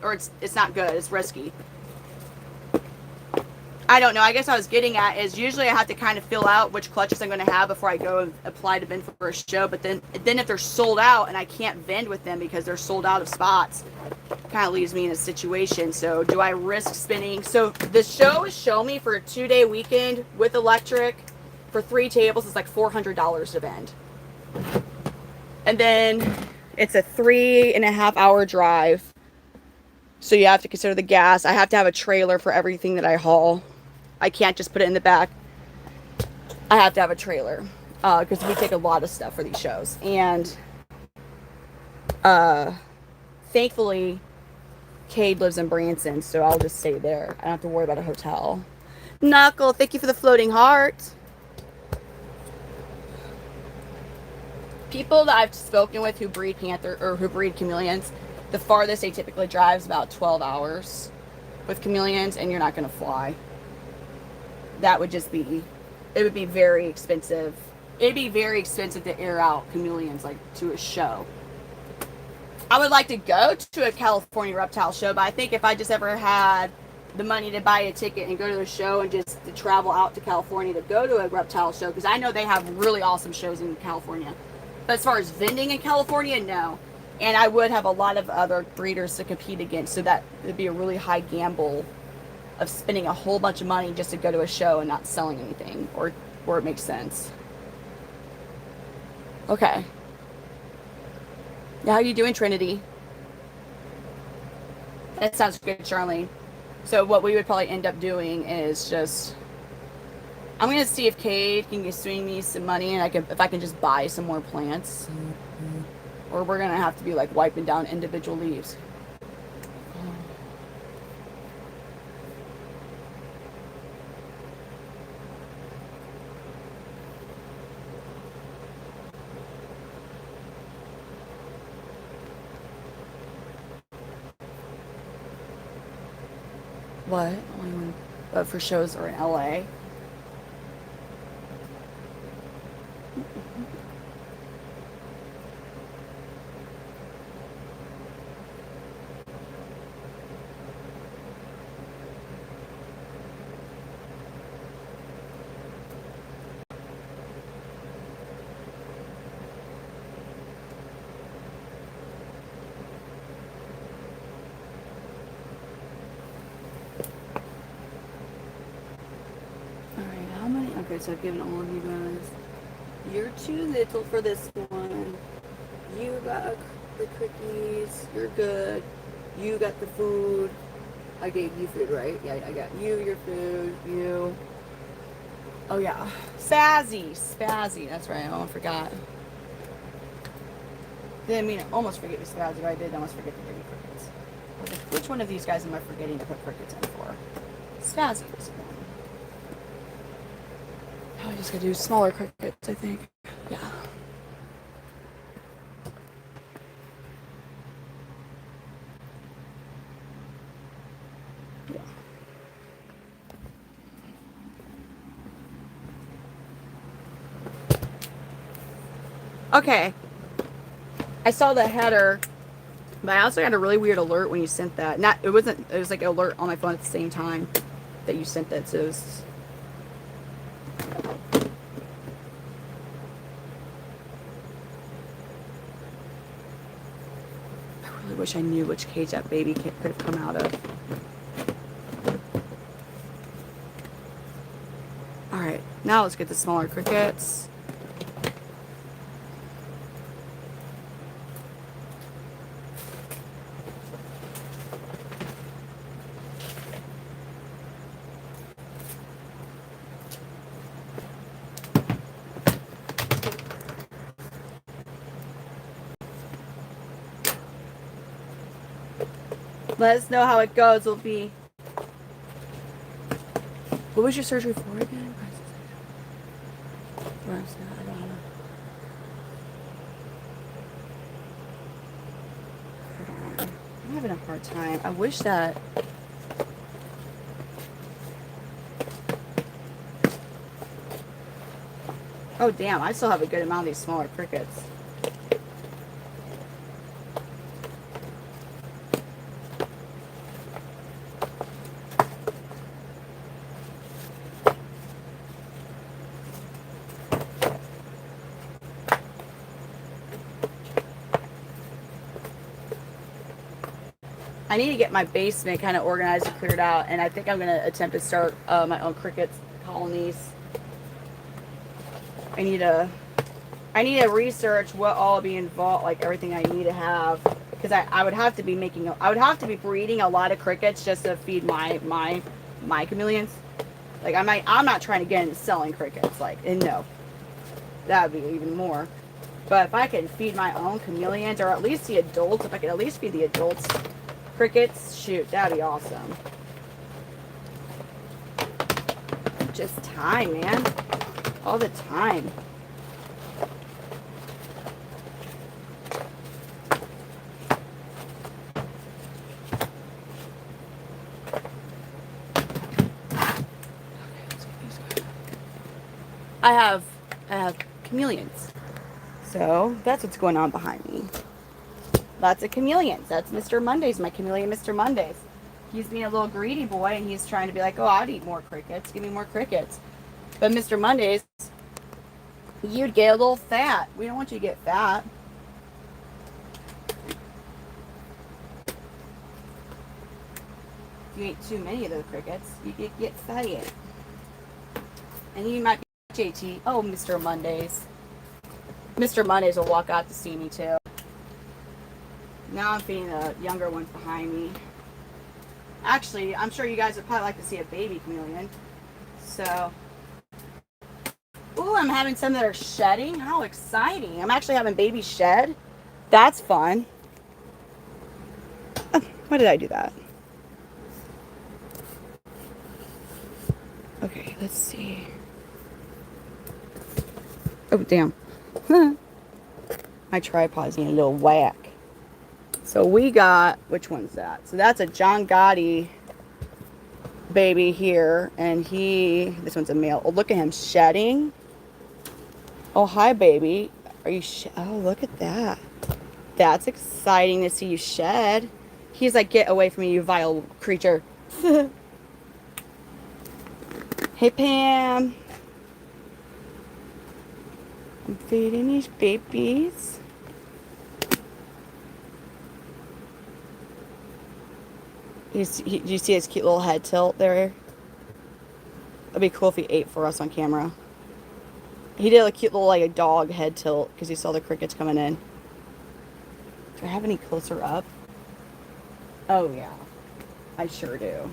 S1: or it's not good, it's risky. I don't know. I guess I was getting at is usually I have to kind of fill out which clutches I'm going to have before I go and apply to vend for a show. But then if they're sold out and I can't vend with them because they're sold out of spots, it kind of leaves me in a situation. So do I risk spending? So the show is Show Me for a 2-day weekend with electric for 3 tables. It's like $400 to vend. And then it's a 3.5 hour drive. So you have to consider the gas. I have to have a trailer for everything that I haul. I can't just put it in the back. I have to have a trailer because we take a lot of stuff for these shows. And thankfully, Cade lives in Branson, so I'll just stay there. I don't have to worry about a hotel. Knuckle, thank you for the floating heart. People that I've spoken with who breed panther or who breed chameleons, the farthest they typically drive is about 12 hours with chameleons, and you're not going to fly. That would just be, it would be very expensive. It'd be very expensive to air out chameleons like to a show. I would like to go to a California reptile show, but I think if I just ever had the money to buy a ticket and go to a show and just to travel out to California to go to a reptile show, because I know they have really awesome shows in California. But as far as vending in California, no. And I would have a lot of other breeders to compete against, so that would be a really high gamble of spending a whole bunch of money just to go to a show and not selling anything, or it makes sense. Okay. How are you doing, Trinity? That sounds good, Charlene. So what we would probably end up doing is just, I'm gonna see if Cade can swing me some money, and if I can just buy some more plants, or we're gonna have to be like wiping down individual leaves. What? Only one, but for shows or in LA. Okay, so I've given all of you guys. You're too little for this one. You got the cookies. You're good. You got the food. I gave you food, right? Yeah, I got you your food. You. Oh, yeah. Spazzy. That's right. I almost forgot. Didn't mean to almost forget you, Spazzy, but I did almost forget to give you crickets. Which one of these guys am I forgetting to put crickets in for? Spazzy was one. I just gotta do smaller crickets, I think. Yeah. Yeah. Okay. I saw the header, but I also got a really weird alert when you sent that. It was like an alert on my phone at the same time that you sent that, so it was. really wish I knew which cage that baby could have come out of. Alright, now let's get the smaller crickets. Let us know how it goes. It'll be... What was your surgery for again? I don't know. I'm having a hard time. I wish that... Oh, damn. I still have a good amount of these smaller crickets. I need to get my basement kind of organized and cleared out, and I think I'm going to attempt to start my own cricket colonies. I need to research what all be involved, like everything I need to have, because I would have to be breeding a lot of crickets just to feed my chameleons. Like I'm not trying to get into selling crickets, like, and no, that would be even more. But if I can feed my own chameleons, or at least the adults, if I could at least feed the adults crickets, shoot, that'd be awesome. Just time, man. All the time. I have chameleons. So that's what's going on behind me. Lots of chameleons. That's Mr. Mondays, my chameleon Mr. Mondays. He's being a little greedy boy, and he's trying to be like, oh, I'd eat more crickets. Give me more crickets. But Mr. Mondays, you'd get a little fat. We don't want you to get fat. If you eat too many of those crickets, you could get fatty. And he might be JT. Oh, Mr. Mondays. Mr. Mondays will walk out to see me too. Now I'm feeding the younger ones behind me. Actually, I'm sure you guys would probably like to see a baby chameleon. So, ooh, I'm having some that are shedding. How exciting. I'm actually having babies shed. That's fun. Why did I do that? Okay, let's see. Oh, damn. My tripod's getting a little whack. So we got, which one's that? So that's a John Gotti baby here. And this one's a male. Oh, look at him shedding. Oh, hi, baby. Are you oh, look at that. That's exciting to see you shed. He's like, get away from me, you vile creature. Hey, Pam. I'm feeding these babies. Do you see his cute little head tilt there? It'd be cool if he ate for us on camera. He did a cute little, like, a dog head tilt because he saw the crickets coming in. Do I have any closer up? Oh, yeah. I sure do.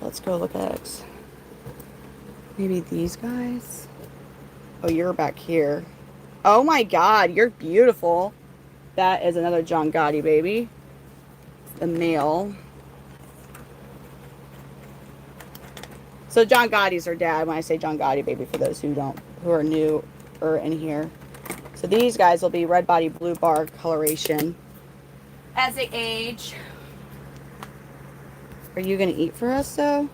S1: Let's go look at maybe these guys. Oh, you're back here. Oh, my God. You're beautiful. That is another John Gotti baby. The male. So John Gotti's her dad when I say John Gotti baby, for those who are new or in here. So these guys will be red body, blue bar coloration as they age. Are you going to eat for us, though?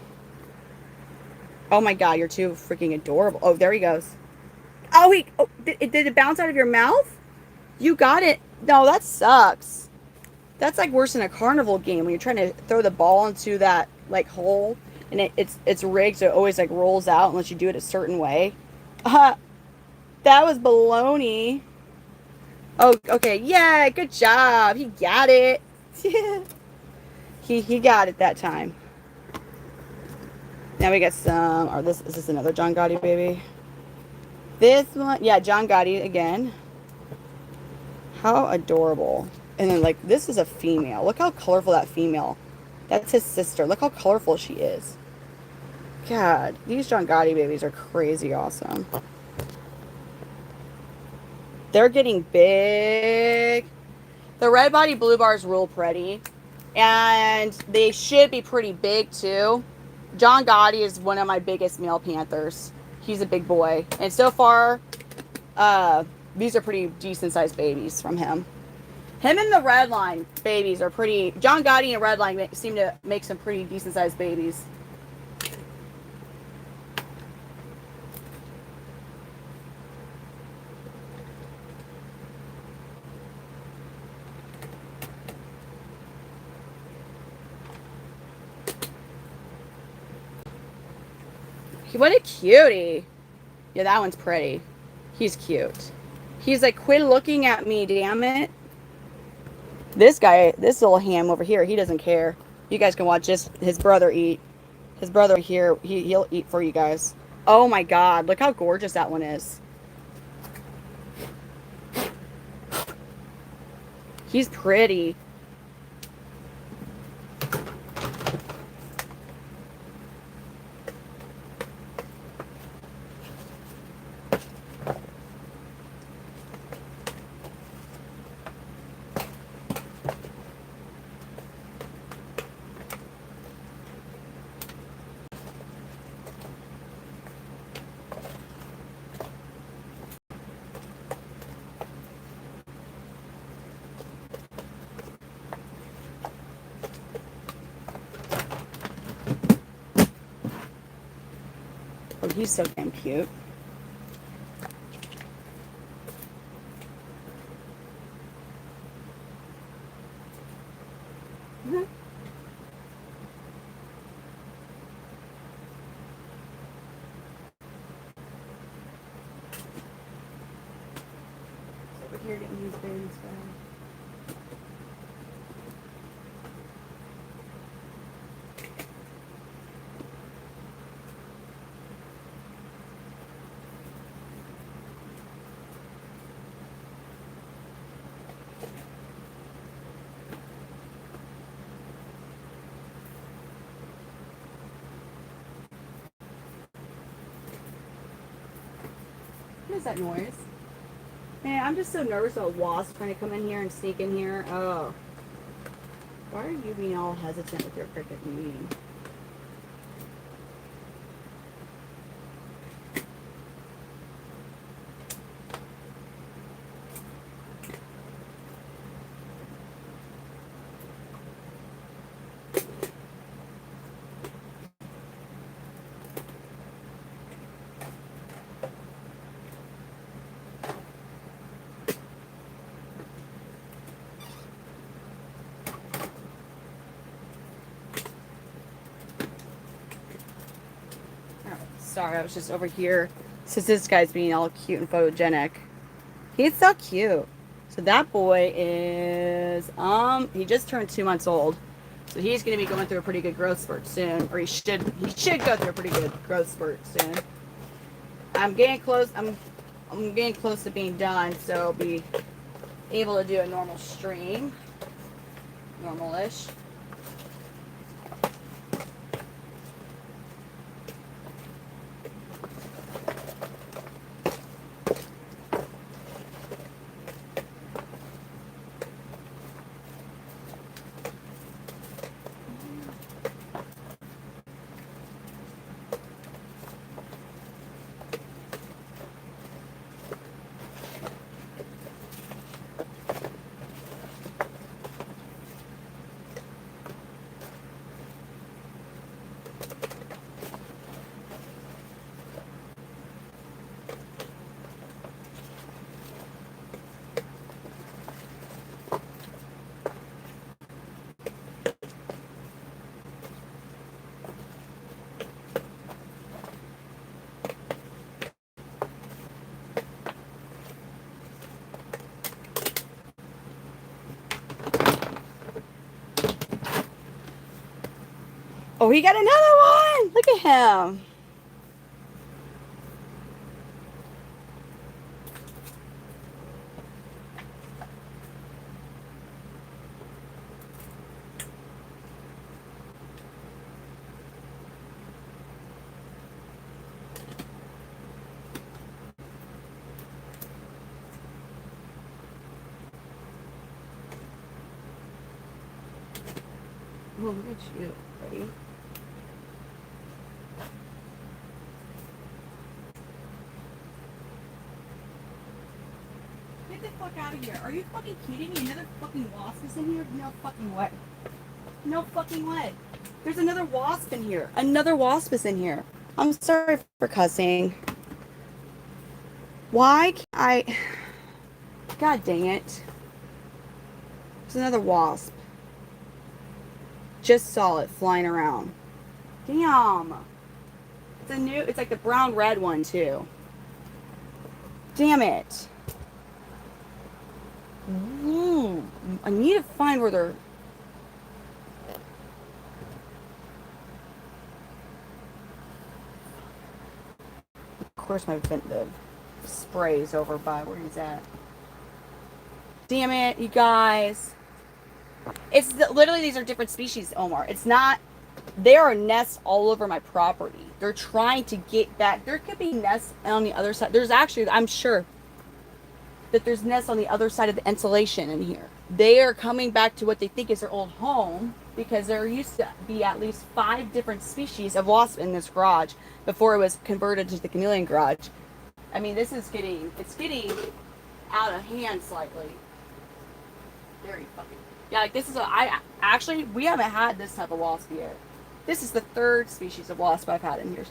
S1: Oh, my God. You're too freaking adorable. Oh, there he goes. Oh, did it bounce out of your mouth? You got it. No, that sucks. That's like worse than a carnival game when you're trying to throw the ball into that, like, hole. And it's rigged, so it always, like, rolls out unless you do it a certain way. That was baloney. Oh, okay. Yeah, good job. He got it. he got it that time. Now we got some. Or this is this another John Gotti baby? This one, yeah, John Gotti again. How adorable. And then like this is a female. Look how colorful that female. That's his sister. Look how colorful she is. God, these John Gotti babies are crazy awesome. They're getting big. The red body blue bars rule pretty. And they should be pretty big too. John Gotti is one of my biggest male panthers. He's a big boy. And so far, these are pretty decent sized babies from him. Him and the red line babies are pretty. John Gotti and red line seem to make some pretty decent sized babies. What a cutie. Yeah, that one's pretty. He's cute. He's like, quit looking at me, damn it. This guy, this little ham over here, he doesn't care. You guys can watch his brother eat. His brother here, he'll eat for you guys. Oh my God, look how gorgeous that one is. He's pretty. Oh, he's so damn cute. Mm-hmm. Over here getting these babies back. What is that noise? Man, I'm just so nervous about wasps trying to come in here and sneak in here. Oh. Why are you being all hesitant with your cricket meeting? Sorry, I was just over here. Since this guy's being all cute and photogenic. He's so cute. So that boy is, he just turned 2 months old. So he's going to be going through a pretty good growth spurt soon. Or he should go through a pretty good growth spurt soon. I'm getting close, I'm getting close to being done. So I'll be able to do a normal stream. Normal-ish. Oh, he got another one. Look at him. Oh, look at you, buddy. Get the fuck out of here. Are you fucking kidding me? Another fucking wasp is in here? No fucking way. No fucking way. There's another wasp in here. Another wasp is in here. I'm sorry for cussing. Why can't I... God dang it. There's another wasp. Just saw it flying around. Damn. It's like the brown red one too. Damn it. Ooh, I need to find where they're... Of course the spray's over by where he's at. Damn it, you guys. Literally, these are different species, Omar. It's not... There are nests all over my property. They're trying to get back. There could be nests on the other side. There's actually, I'm sure, that there's nests on the other side of the insulation in here. They are coming back to what they think is their old home because there used to be at least 5 different species of wasp in this garage before it was converted to the chameleon garage. I mean, it's getting out of hand slightly. Very fucking... Yeah, like this is we haven't had this type of wasp yet. This is the 3rd species of wasp I've had in here.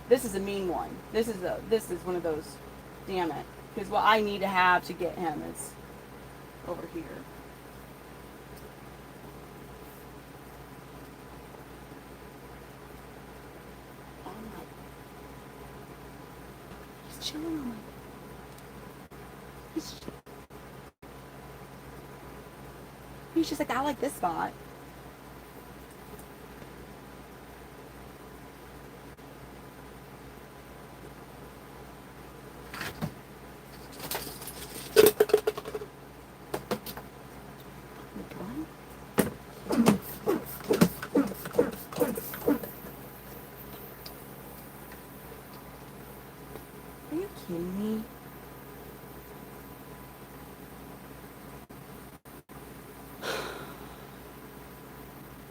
S1: This is a mean one. This is one of those, damn it. Because what I need to have to get him is over here. Oh my. He's chilling on my... He's just like, I like this spot. Are you kidding me?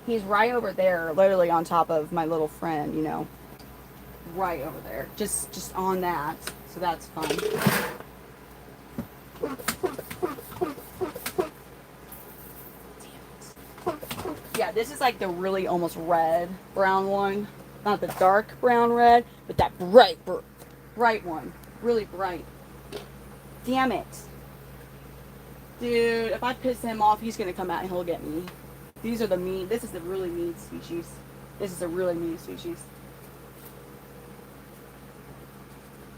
S1: He's right over there, literally on top of my little friend, you know. Right over there. Just on that. So that's fun. Yeah, this is like the really almost red brown one. Not the dark brown red, but that bright one. Really bright. Damn it. Dude, if I piss him off, he's gonna come out and he'll get me. This is the really mean species. This is a really mean species.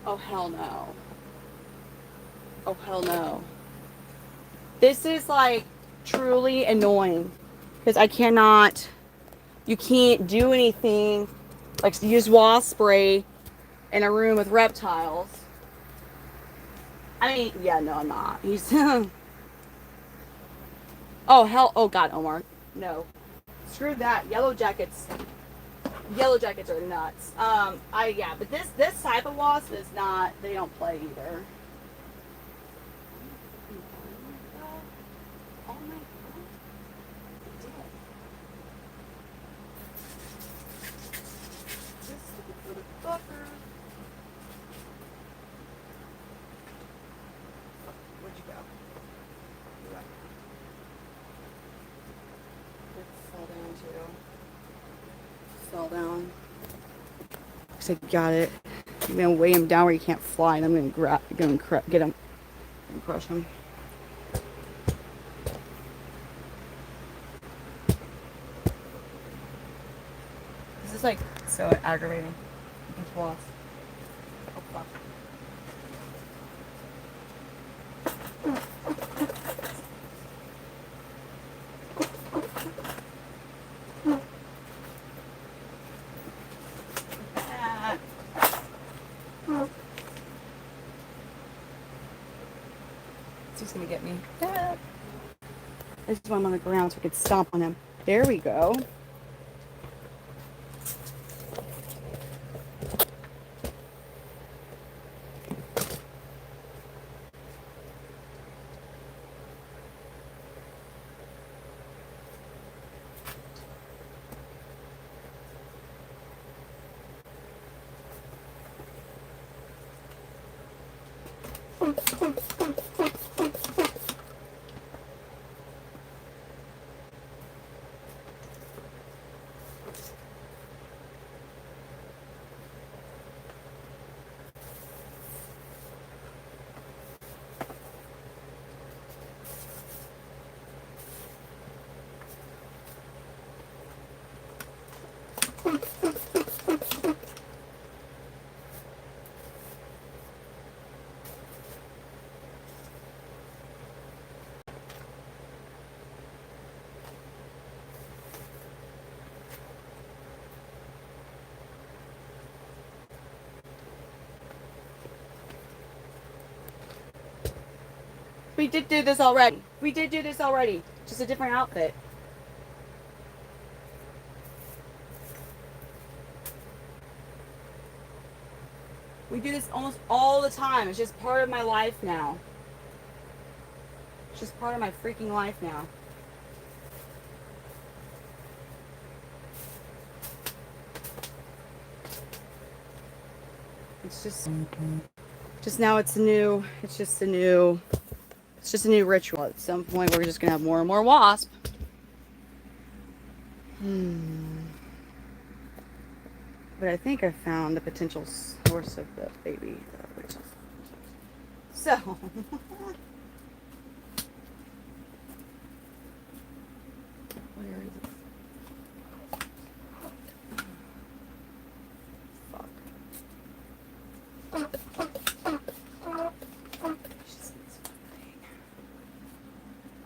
S1: Oh, hell no. Oh, hell no. This is like truly annoying. Because you can't do anything. Like use wasp spray in a room with reptiles. I mean, yeah, no, I'm not. He's... Oh, hell. Oh, God, Omar. No. Screw that. Yellow jackets are nuts. Yeah, but this type of wasp is not, they don't play either. Oh my God. This stupid little fucker. Where'd you go? Fell down. Looks like got it. I'm gonna weigh him down where he can't fly, and I'm gonna get him and crush him. This is like so aggravating. These wasps. Oh fuck. He's gonna get me. I just want him on the ground so I could stomp on him. There we go. We did do this already. We did do this already. Just a different outfit. We do this almost all the time. It's just part of my life now. It's just part of my freaking life now. It's just now it's new. It's just a new ritual. At some point we're just gonna have more and more wasp. But I think I found the potential source of the baby, which is so. Where is it?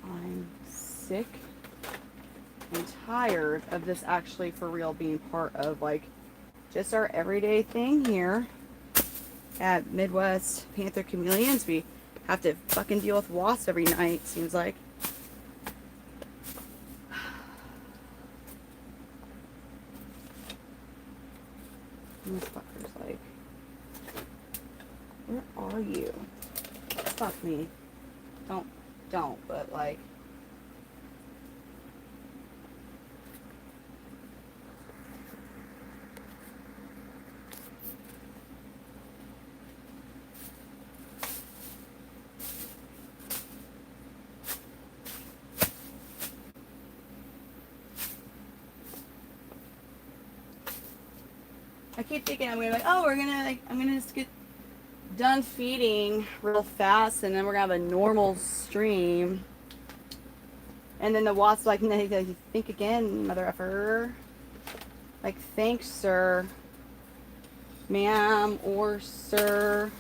S1: I'm sick and tired of this actually for real being part of like just our everyday thing here at Midwest Panther Chameleons. We have to fucking deal with wasps every night, seems like. And this fucker's like, where are you? Fuck me. Don't, but like. I keep thinking I'm gonna be like, oh, I'm gonna just get done feeding real fast, and then we're gonna have a normal stream. And then the wasp like, think again, mother effer. Like, thanks, sir, ma'am, or sir,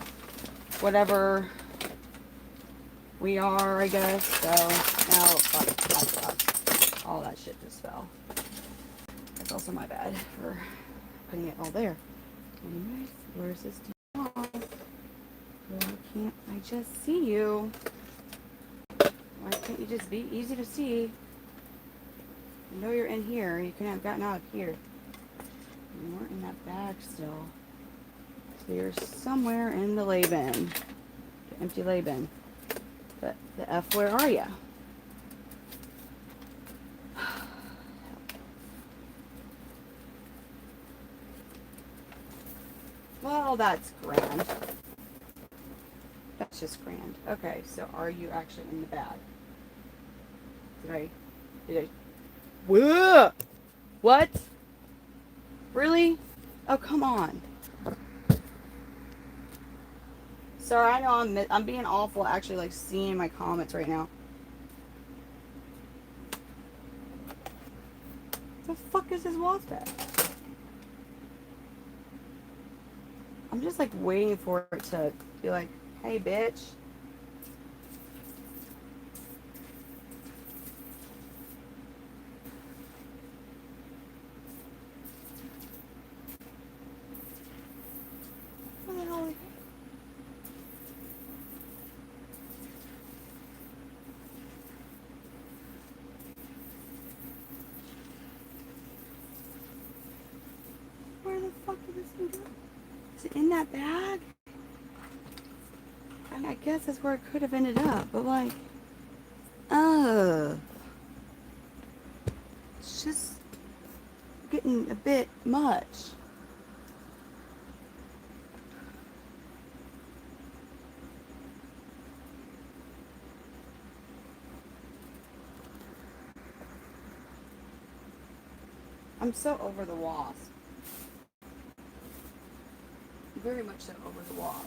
S1: whatever we are, I guess. So now, fuck, all that shit just fell. That's also my bad for putting it all there. Anyways, where's this why can't I just see you? Why can't you just be easy to see? You know you're in here. You couldn't have gotten out of here. You weren't in that bag still. So you're somewhere in the lay bin. The empty lay bin. But the F, where are you? Well, that's grand. That's just grand. Okay, so are you actually in the bag? Did I? Whoa! What? Really? Oh, come on. Sorry, I know I'm being awful actually like seeing my comments right now. The fuck is this wasp at? I'm just like waiting for it to be like, hey bitch. What the hell? that bag? I guess that's where it could have ended up, but like, it's just getting a bit much. I'm so over the wasp. Very much so over the wasp.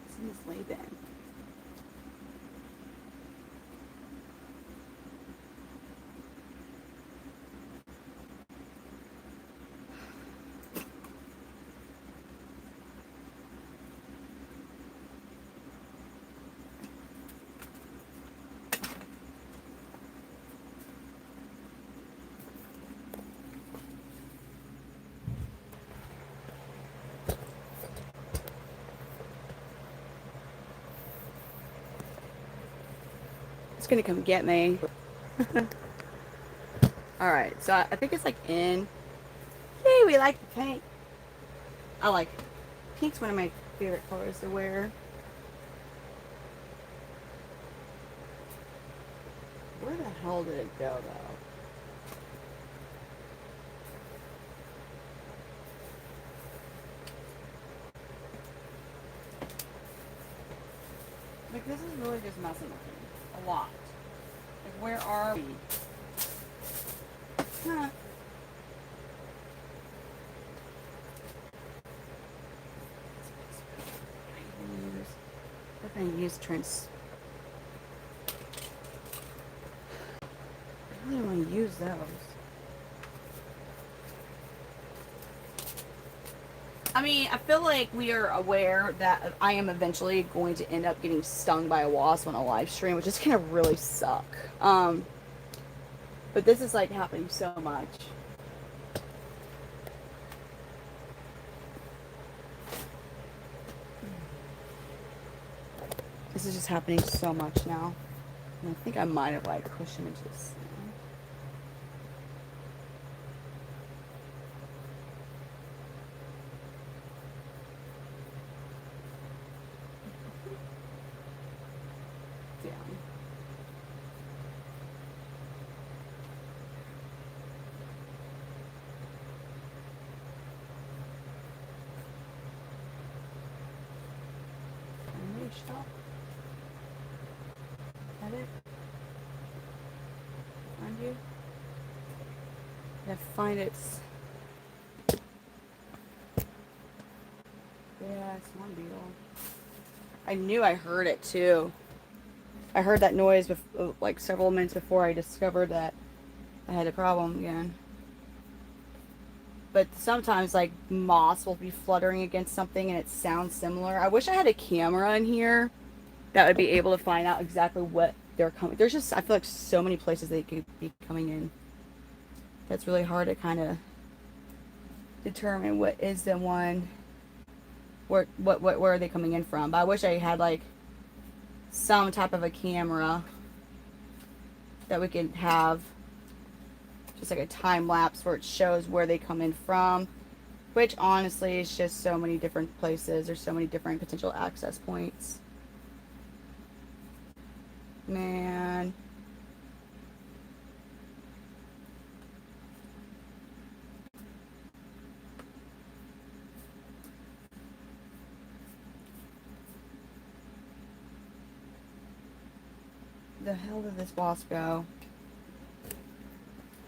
S1: It's in this lay bin. It's gonna come get me. Alright, so I think it's like in. Yay, we like the pink. I like it. Pink's one of my favorite colors to wear. Where the hell did it go though? Like, this is really just messing with me a lot. Like, where are we? Huh. What can I use trans? I really want to use those. I mean, I feel like we are aware that I am eventually going to end up getting stung by a wasp on a live stream, which is gonna really suck. But this is like happening so much. This is just happening so much now. And I think I might have like pushed him into this. Stop. Is that it? Find you? I have to find it. Yeah, it's one beetle. I knew I heard it too. I heard that noise like several minutes before I discovered that I had a problem again. But sometimes like moths will be fluttering against something and it sounds similar. I wish I had a camera in here that would be able to find out exactly what they're coming. There's just, I feel like so many places they could be coming in. That's really hard to kind of determine what is the one, where are they coming in from. But I wish I had like some type of a camera that we could have just like a time lapse where it shows where they come in from, which honestly is just so many different places. There's so many different potential access points. Man. The hell did this wasp go?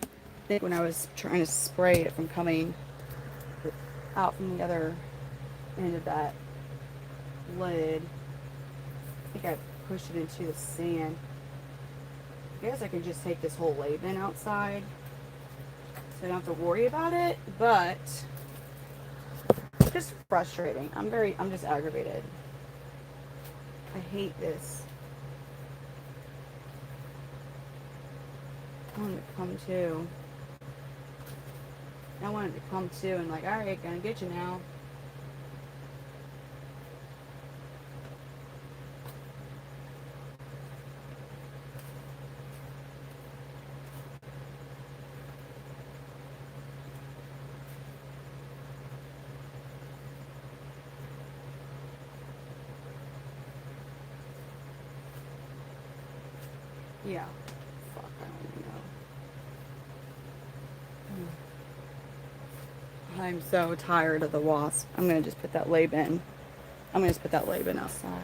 S1: I think when I was trying to spray it from coming out from the other end of that lid, I think I pushed it into the sand. I guess I can just take this whole lay bin outside so I don't have to worry about it, but it's just frustrating. I'm just aggravated. I hate this. I wanted to come too. I wanted to come too and like, alright, gonna get you now. Yeah. Fuck, I don't even know. I'm so tired of the wasp. I'm gonna just put that lab in. I'm gonna just put that lab in outside.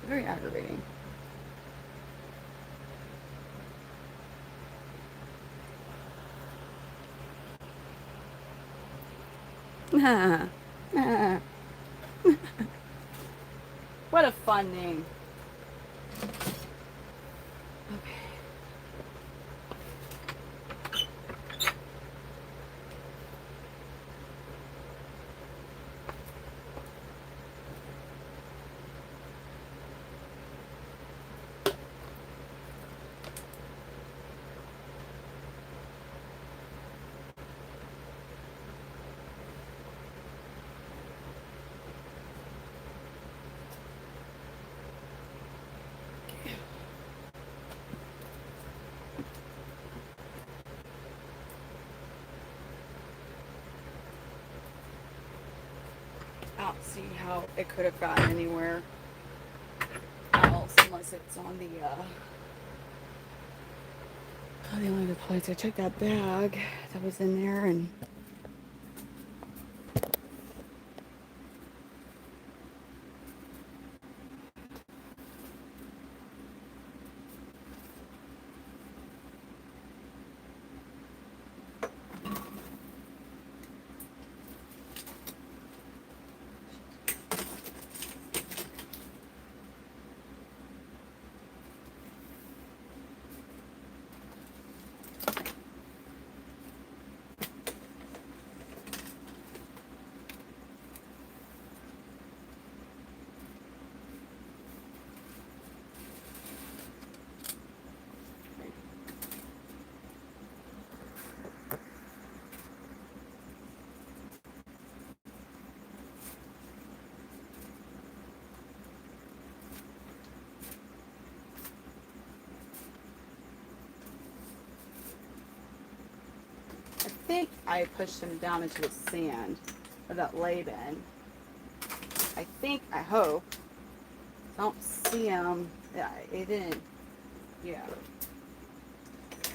S1: Very aggravating. What a fun name. Okay. I don't see how it could have gotten anywhere else unless it's on the only other place I checked that bag that was in there and I think I pushed him down into the sand of that lay-bin. I hope. I don't see him. Yeah, it didn't. Yeah.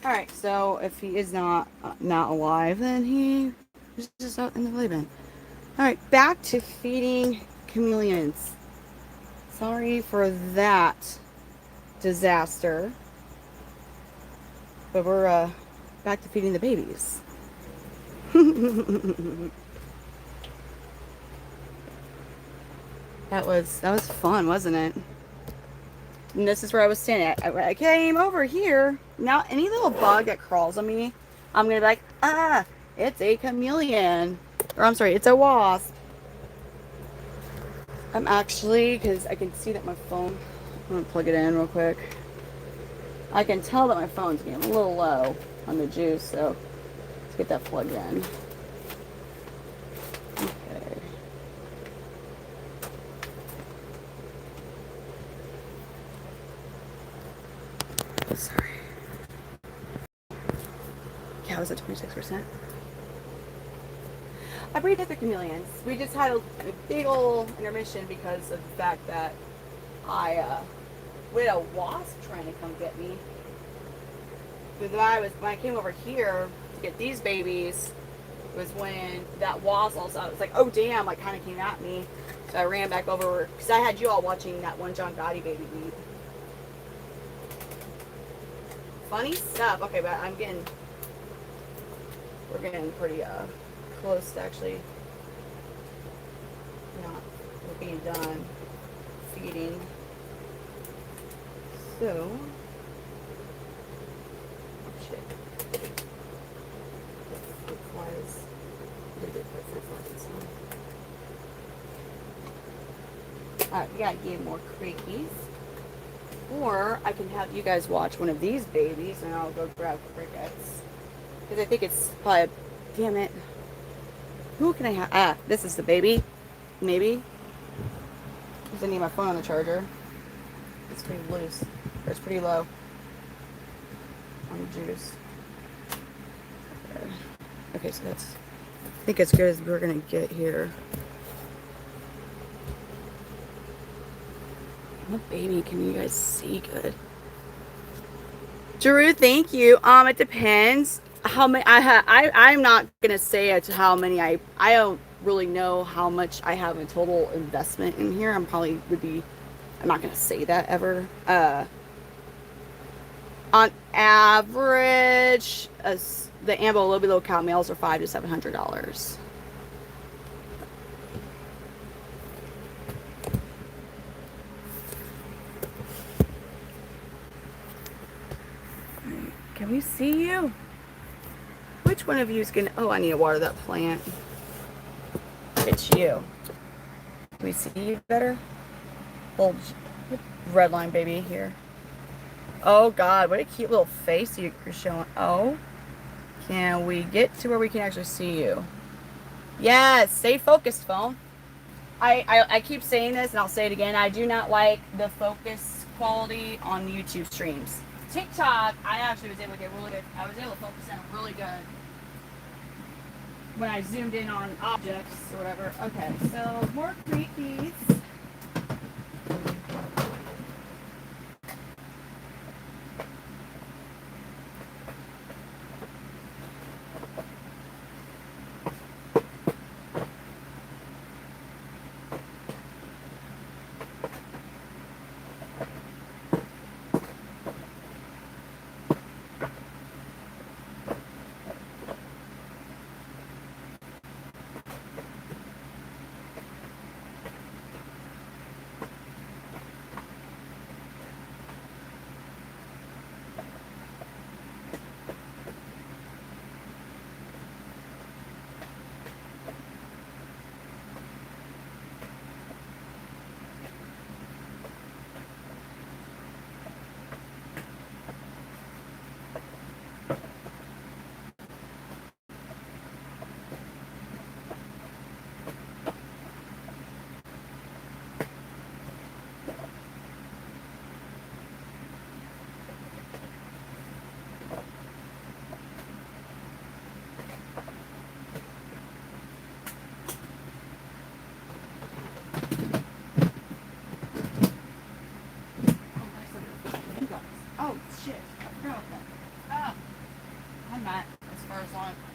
S1: Alright, so if he is not alive, then he is just out in the lay-bin. Alright, back to feeding chameleons. Sorry for that disaster. But we're back to feeding the babies. That was fun, wasn't it? And this is where I was standing. I came over here. Now, any little bug that crawls on me, I'm gonna be like, ah, it's a chameleon. Or I'm sorry, it's a wasp. I'm actually, because I can see that my phone, I'm gonna plug it in real quick. I can tell that my phone's getting a little low on the juice, so let's get that plugged in. Okay. Oh, sorry. Yeah, I was at 26%. I breathed at the chameleons. We just had a big old intermission because of the fact that we had a wasp trying to come get me. Because when I came over here to get these babies, was when that wasp also, I was like, oh damn, like kind of came at me. So I ran back over, because I had you all watching that one John Gotti baby eat. Funny stuff. Okay, but we're getting pretty close to actually being done feeding. So, shit. Fruit flies. Did it put fruit flies on? Alright, we gotta give more crickies. Or I can have you guys watch one of these babies and I'll go grab crickets. Because I think it's probably, damn it. Who can I have? Ah, this is the baby. Maybe. Because I need my phone on the charger. It's pretty loose. Or it's pretty low on the juice. Okay, so that's, I think as good as we're going to get here. What baby can you guys see good? Drew, thank you. It depends how many I'm not gonna say it to how many I don't really know how much I have in total investment in here. I'm not gonna say that ever. On average, the Ambo low below cow males are $500 to $700. Can we see you? Which one of you is gonna? Oh, I need to water that plant. It's you. Can we see you better? Hold red line baby here. Oh God, what a cute little face you're showing. Oh, can we get to where we can actually see you? Yes, stay focused, phone. I keep saying this and I'll say it again. I do not like the focus quality on YouTube streams. TikTok, I actually was able to get really good. I was able to focus in really good when I zoomed in on objects or whatever. Okay, so more creepies.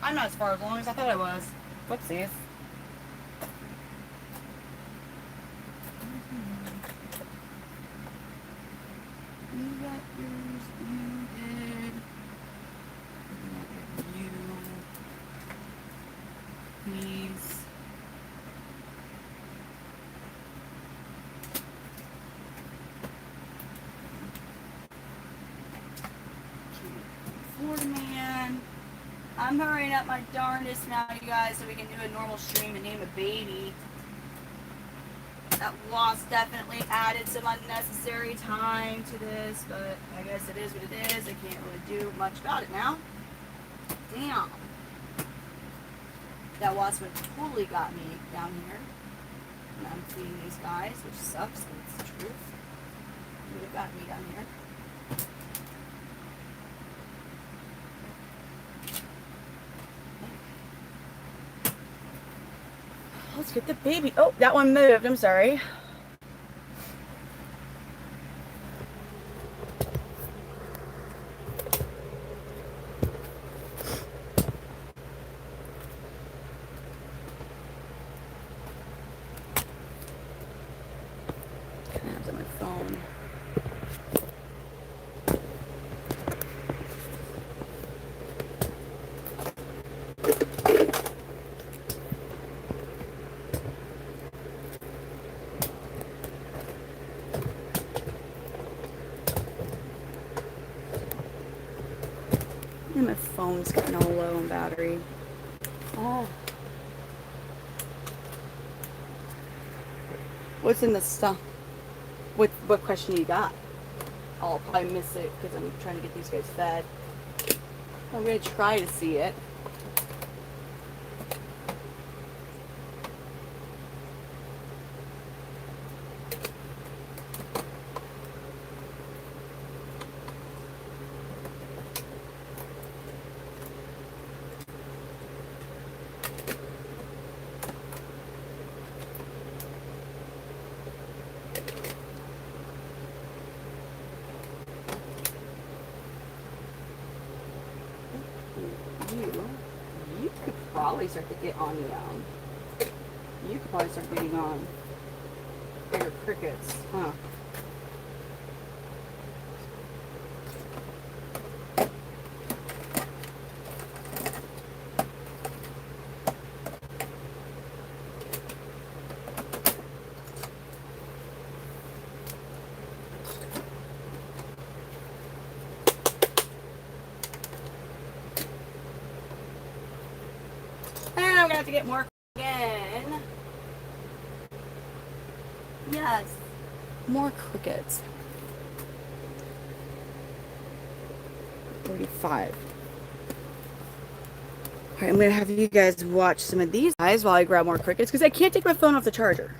S1: I'm not as far along as I thought I was. Whoopsies. You got yours muted. You. Please. Florida man. I'm hurrying up my darndest now, you guys, so we can do a normal stream and name a baby. That loss definitely added some unnecessary time to this, but I guess it is what it is. I can't really do much about it now. Damn. That wasp totally got me down here. And I'm feeding these guys, which sucks, but it's the truth. It would have got me down here. Let's get the baby. Oh, that one moved. I'm sorry. Can I have that on my phone? And my phone's getting all low on battery. Oh. What's in the stuff? What question you got? I'll probably miss it because I'm trying to get these guys fed. I'm going to try to see it. You could probably start to get on the you could probably start getting on bigger crickets, huh? And I'm gonna have to get more again. Yes, more crickets. 45. Alright, I'm gonna have you guys watch some of these guys while I grab more crickets because I can't take my phone off the charger.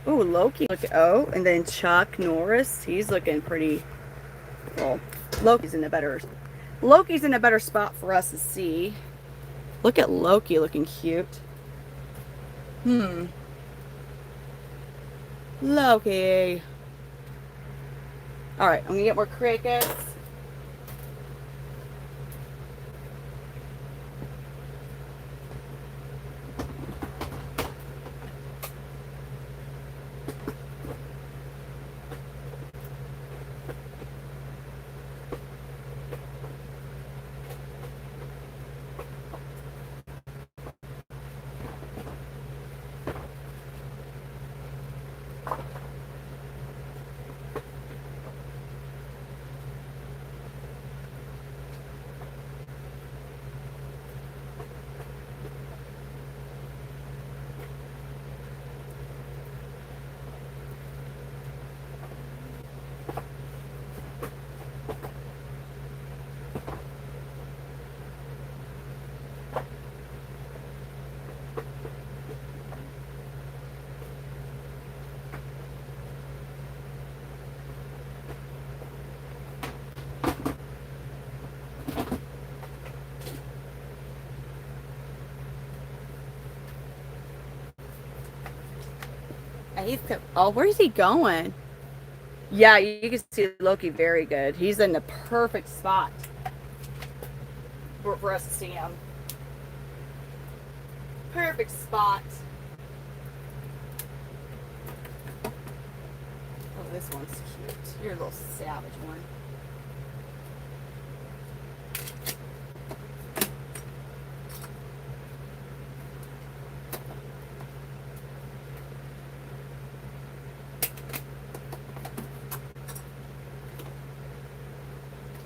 S1: Oh, Loki. Look, oh, and then Chuck Norris. He's looking pretty. Well, Loki's in a better spot for us to see. Look at Loki looking cute. Loki. Alright, I'm gonna get more crickets. Oh, where's he going? Yeah, you can see Loki very good. He's in the perfect spot for us to see him. Perfect spot. Oh, this one's cute. You're a little savage one.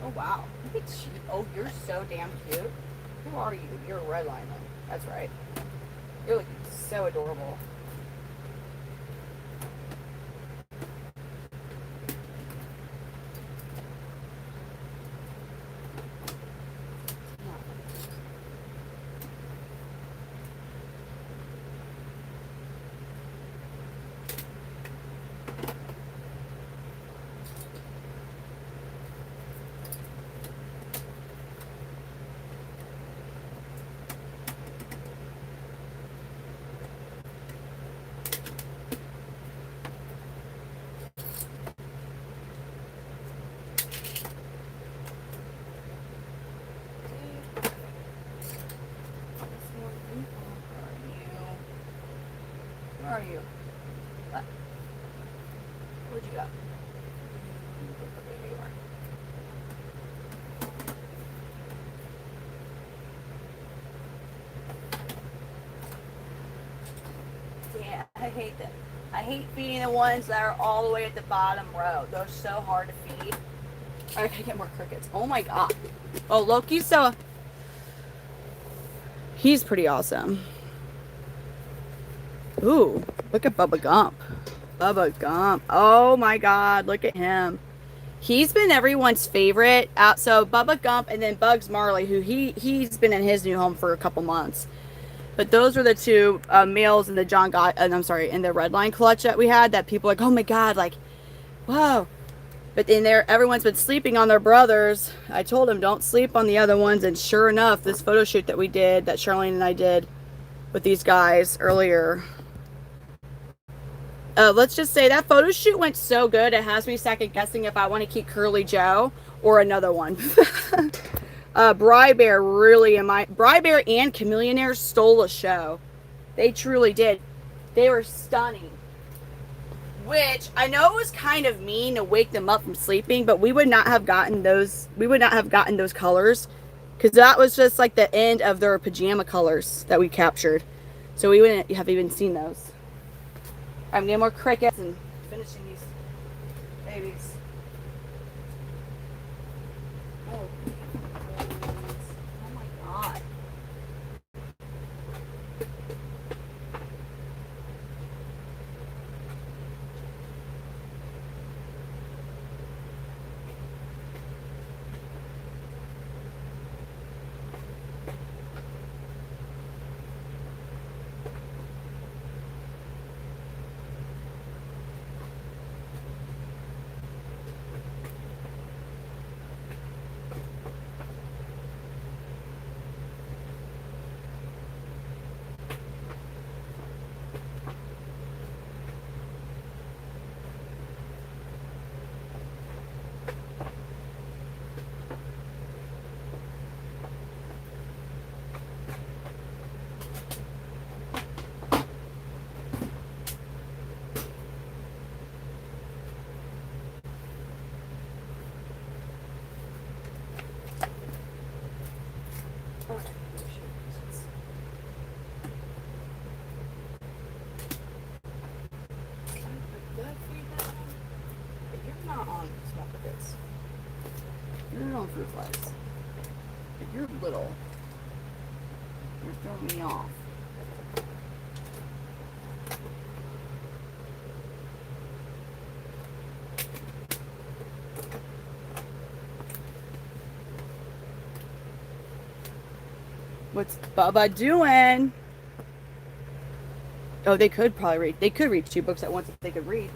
S1: Oh, wow. Look at you. Oh, you're so damn cute. Who are you? You're a red line. That's right. You're looking so adorable. Where are you? What? Where'd you go? There you are. Yeah, I hate them. I hate feeding the ones that are all the way at the bottom row. They're so hard to feed. I gotta get more crickets. Oh my god. Oh, Loki's so... He's pretty awesome. Ooh, look at Bubba Gump. Bubba Gump. Oh my god, look at him. He's been everyone's favorite. So Bubba Gump and then Bugs Marley, who he's been in his new home for a couple months. But those were the two males in the I'm sorry, in the red line clutch that we had. That people are like, oh my god, like, whoa. But in there, everyone's been sleeping on their brothers. I told him don't sleep on the other ones, and sure enough, this photo shoot that we did, that Charlene and I did with these guys earlier. Let's just say that photo shoot went so good, it has me second guessing if I want to keep Curly Joe or another one. Bri Bear Bri Bear and Chameleonaire stole a show. They truly did. They were stunning. Which I know it was kind of mean to wake them up from sleeping, but we would not have gotten those. We would not have gotten those colors, because that was just like the end of their pajama colors that we captured. So we wouldn't have even seen those. I'm getting more crickets and finishing these babies. Oh, oh my god. You're on fruit flies. If you're little, you're throwing me off. What's Bubba doing? Oh, they could probably read. They could read 2 books at once if they could read.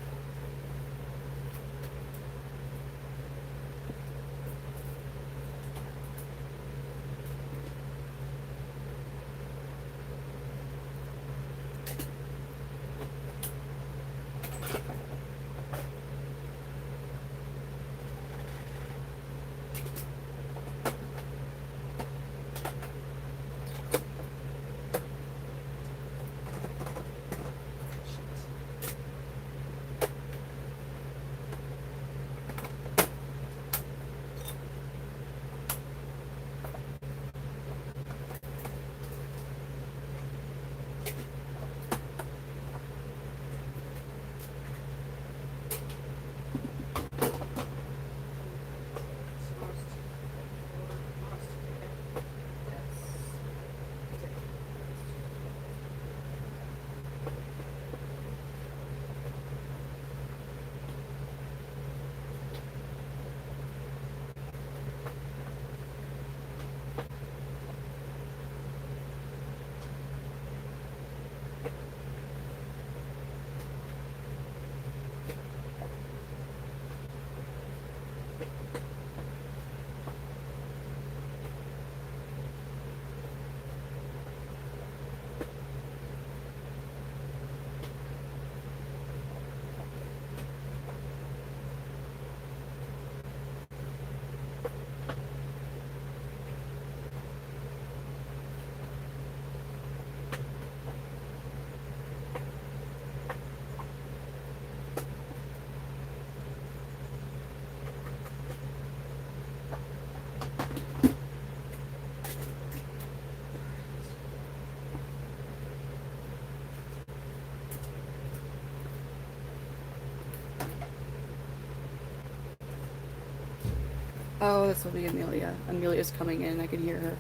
S1: Oh, this will be Amelia. Amelia's coming in. I can hear her.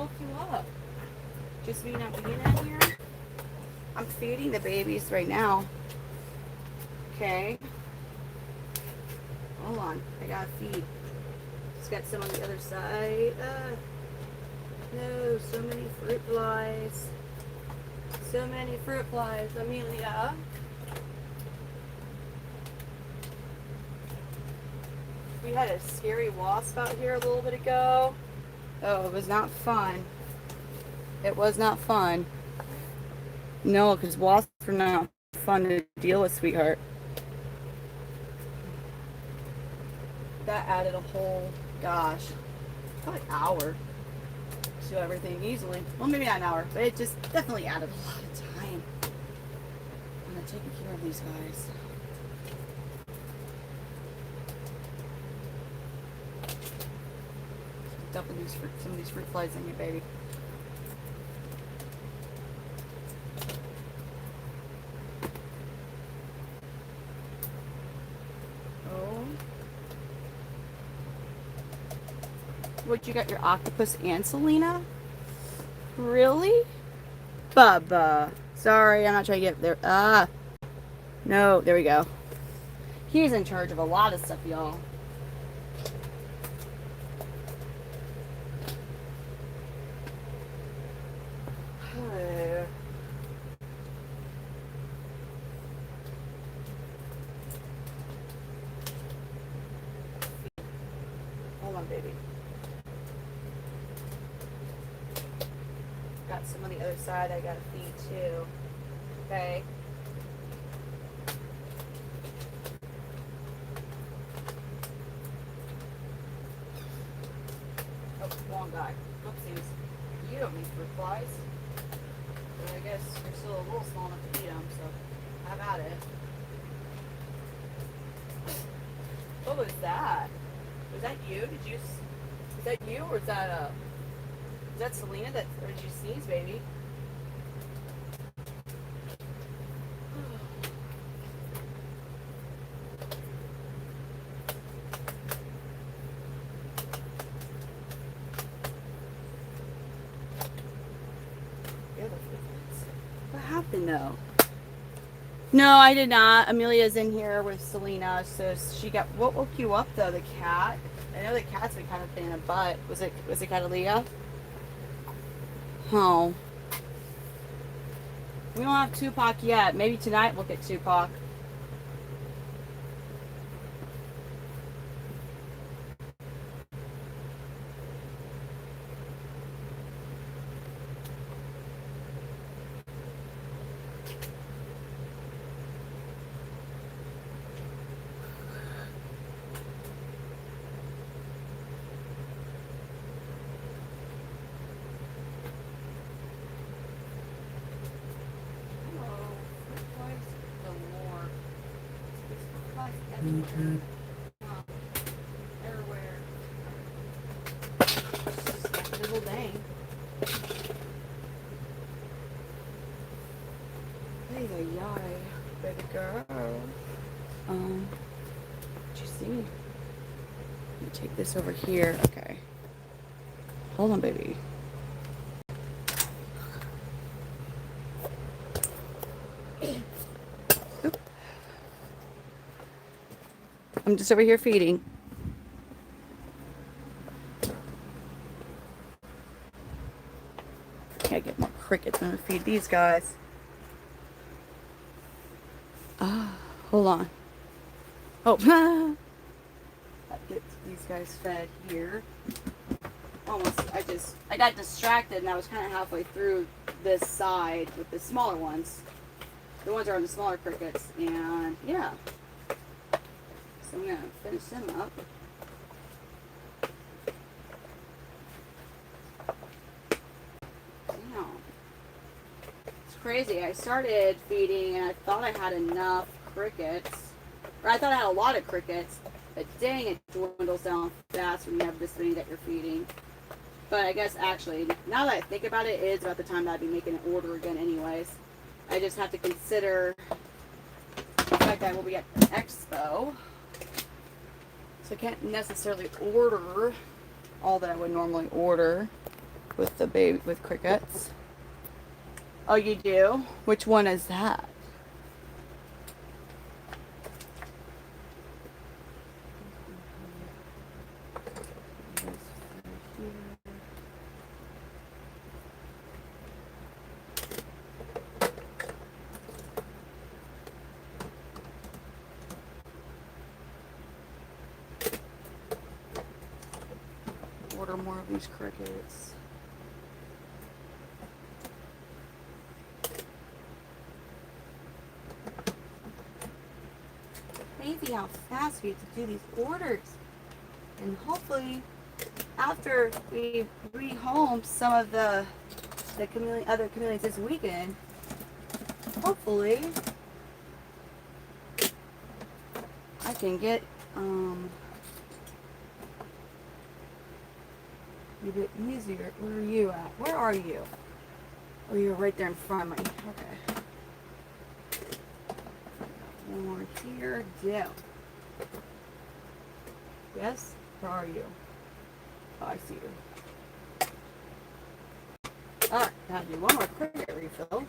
S1: woke you up? Just me not being in here? I'm feeding the babies right now. Okay. Hold on. I gotta feed. Just got some on the other side. No, so many fruit flies. So many fruit flies, Amelia. We had a scary wasp out here a little bit ago. Oh, it was not fun. It was not fun. No, because wasps are not fun to deal with, sweetheart. That added a whole, gosh, probably an hour to everything easily. Well, maybe not an hour, but it just definitely added a lot of time. I'm not taking care of these guys. Dumping some of these fruit flies in you, baby. Oh. What, you got your octopus and Selena? Really? Bubba. Sorry, I'm not trying to get there. No, there we go. He's in charge of a lot of stuff, y'all. Hold on, baby. Got some on the other side I gotta feed too. Okay. Oh, wrong guy. Oopsies. You don't need fruit flies. But I guess you're still a little small enough to eat them, so have at it. What was that? Was that you? Is that you, or is that Selena? Or did you sneeze, baby? What happened though? No, I did not. Amelia's in here with Selena, so she got. What woke you up though? The cat. I know the cat's been kind of in a butt. Was it Catalina? Oh. We don't have Tupac yet. Maybe tonight we'll get Tupac. Everywhere. Just like the whole day. Hey, baby girl. What'd you see? Let me take this over here. Okay. Hold on, baby. Oop. I'm just over here feeding. Gotta get more crickets. I'm gonna feed these guys. Hold on. Oh, that gets these guys fed here. Almost, I got distracted and I was kind of halfway through this side with the smaller ones. The ones are on the smaller crickets, and yeah. So I'm gonna finish them up. Wow. It's crazy. I started feeding and I thought I had enough crickets. Or I thought I had a lot of crickets. But dang, it dwindles down fast when you have this many that you're feeding. But I guess actually, now that I think about it, it is about the time that I'd be making an order again anyways. I just have to consider the fact that I will be at the expo. So I can't necessarily order all that I would normally order with the baby with crickets. Oh, you do? Which one is that? Order more of these crickets. Crazy how fast we have to do these orders. And hopefully after we rehome some of the other chameleons this weekend, hopefully I can get a bit easier. Where are you at? Where are you? Oh, you're right there in front of me. Okay. One more here. Down. Yes? Where are you? Oh, I see you. Alright, now do one more cricket refill.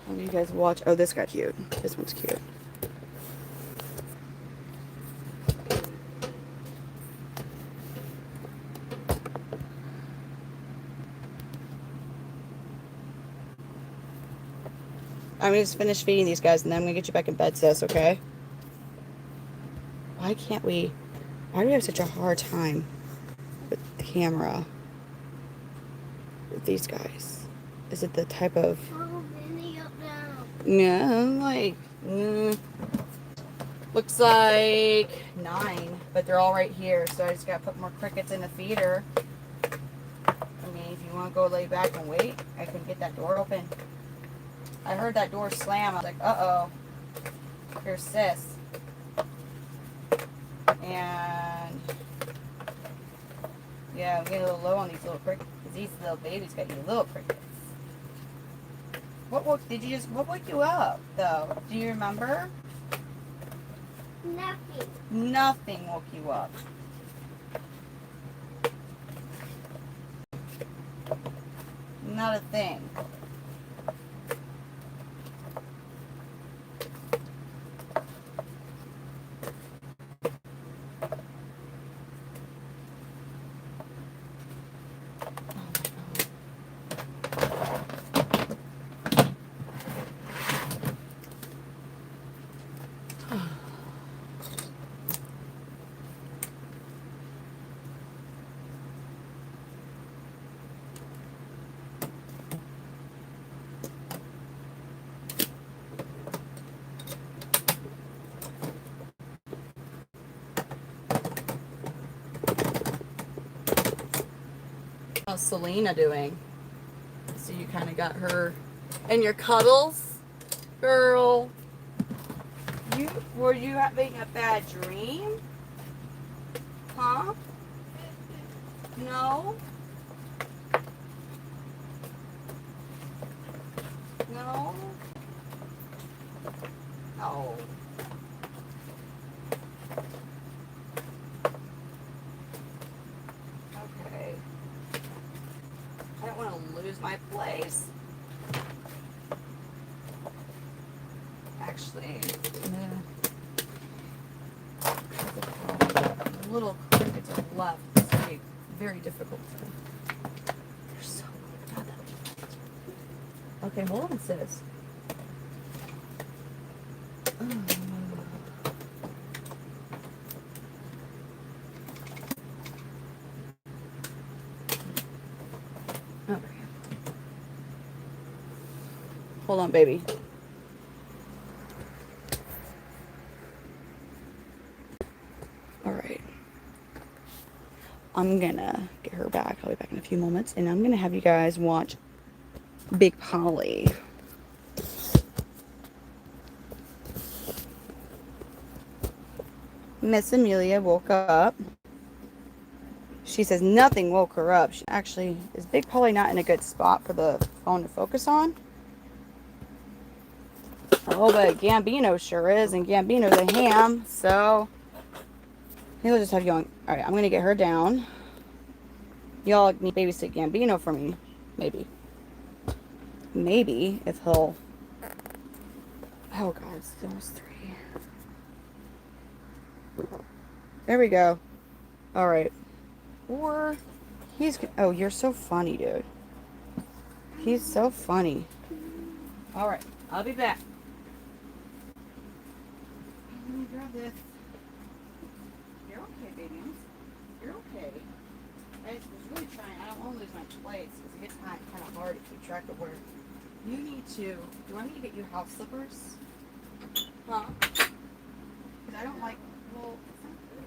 S1: How do you guys watch? Oh, this got cute. This one's cute. I'm gonna just finish feeding these guys and then I'm gonna get you back in bed, sis, okay? Why can't we? Why do we have such a hard time with the camera with these guys? Is it the type of... Yeah, like... looks like 9, but they're all right here, so I just gotta put more crickets in the feeder. I mean, if you want to go lay back and wait, I can get that door open. I heard that door slam. I was like, uh-oh. Here's sis. And yeah, I'm getting a little low on these little crickets because these little babies got you little crickets. What woke you up though? Do you remember?
S2: Nothing.
S1: Nothing woke you up. Not a thing. How's Selena doing? So you kind of got her in your cuddles, girl. Were you having a bad dream? Huh? No? No? Oh. Okay. I don't want to lose my place. Actually, little crickets are left. It's going to be very difficult. They're so good. Okay, hold on, sis. Okay. Hold on, baby. All right. I'm gonna get her back. I'll be back in a few moments, and I'm gonna have you guys watch Big Polly. Miss Amelia woke up. She says nothing woke her up. She actually, is Big Polly not in a good spot for the phone to focus on? Oh, but Gambino sure is, and Gambino's a ham, so maybe we'll just have you on. All right, I'm going to get her down. Y'all need to babysit Gambino for me. Maybe. Maybe if he'll. Oh God, it's almost 3. There we go. All right. Or he's. Oh, you're so funny, dude. He's so funny. All right, I'll be back. Let me grab this. You're okay, baby. You're okay. I was really trying. I don't want to lose my plates because it gets kind of hard to keep track of where. You need to. Do you want me to get you house slippers? Huh? Because I don't like. Well, it's not good.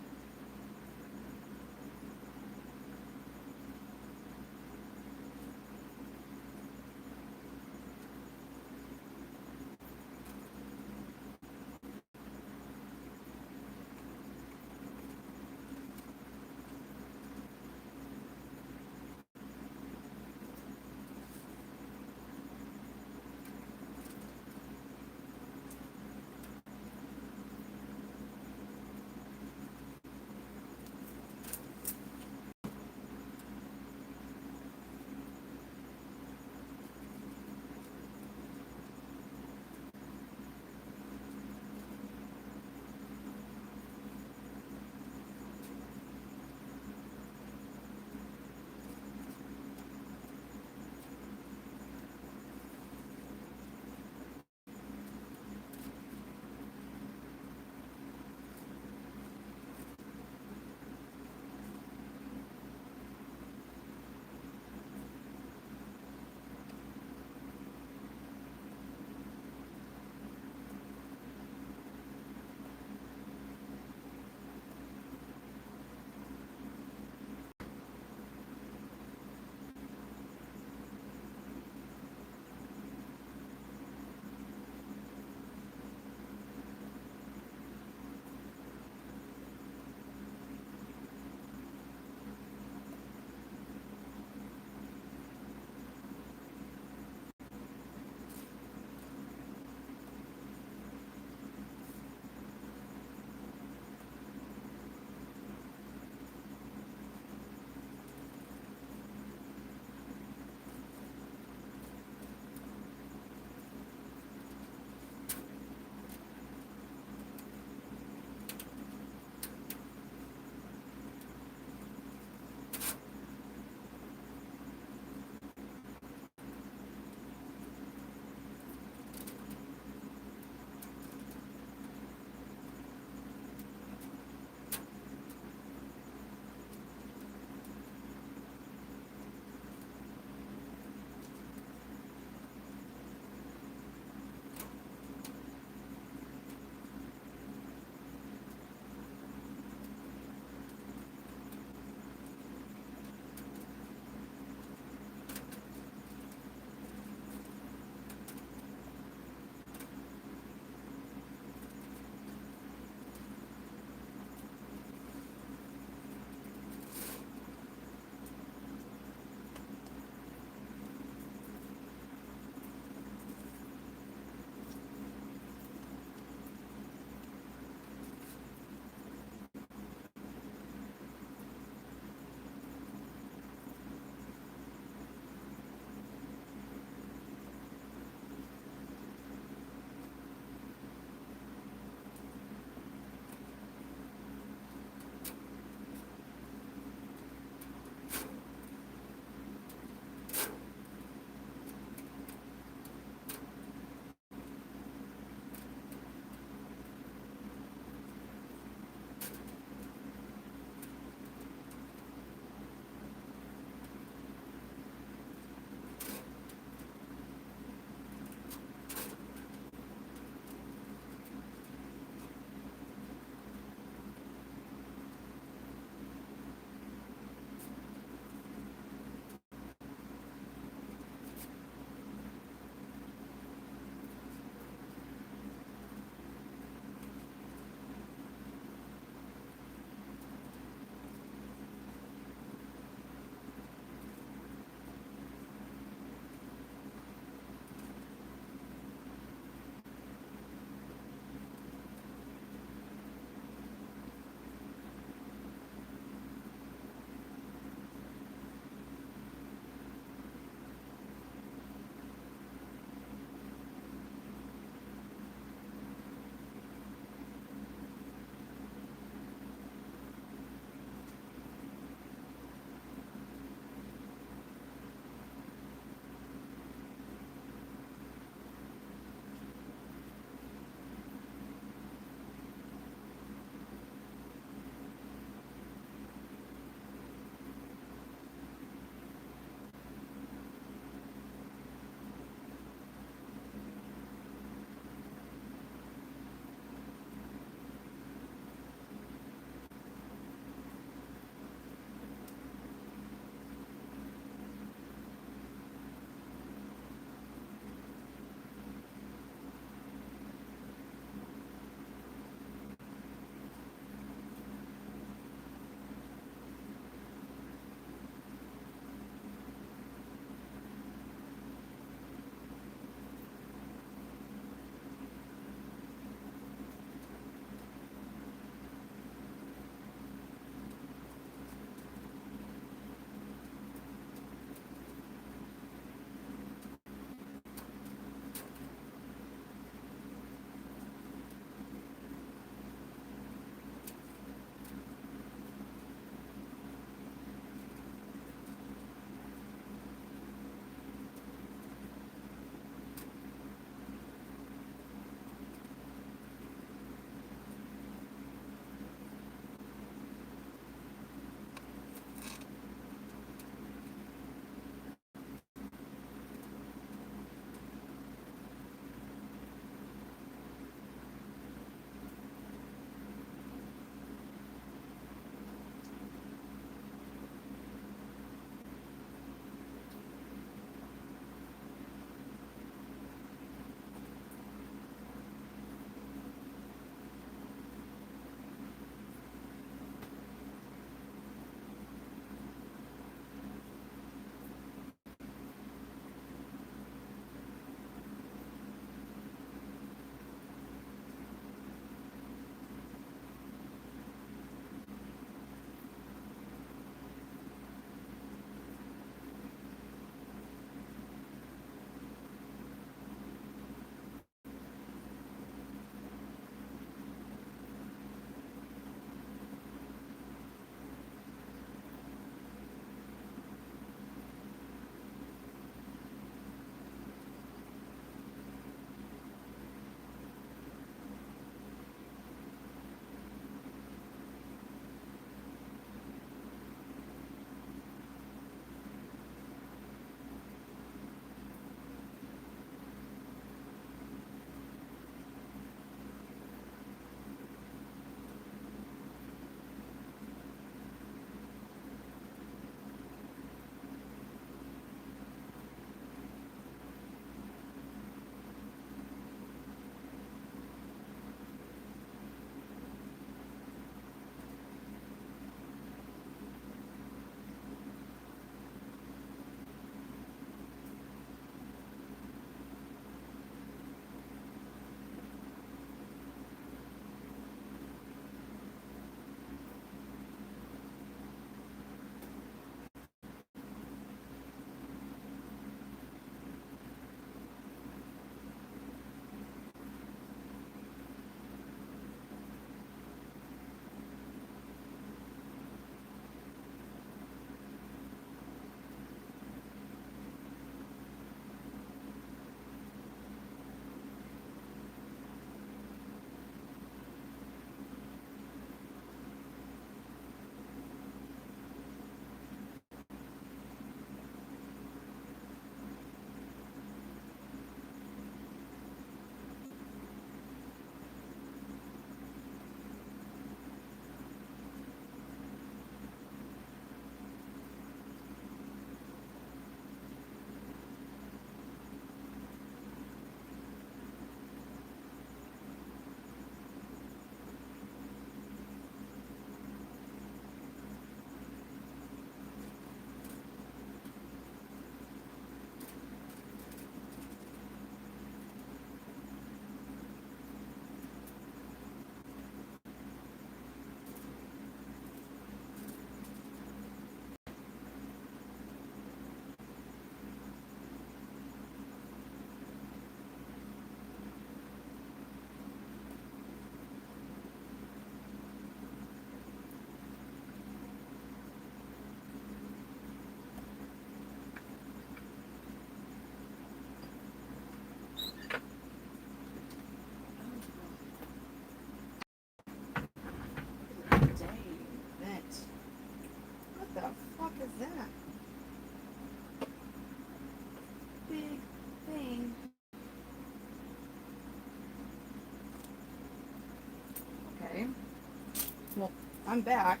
S1: I'm back.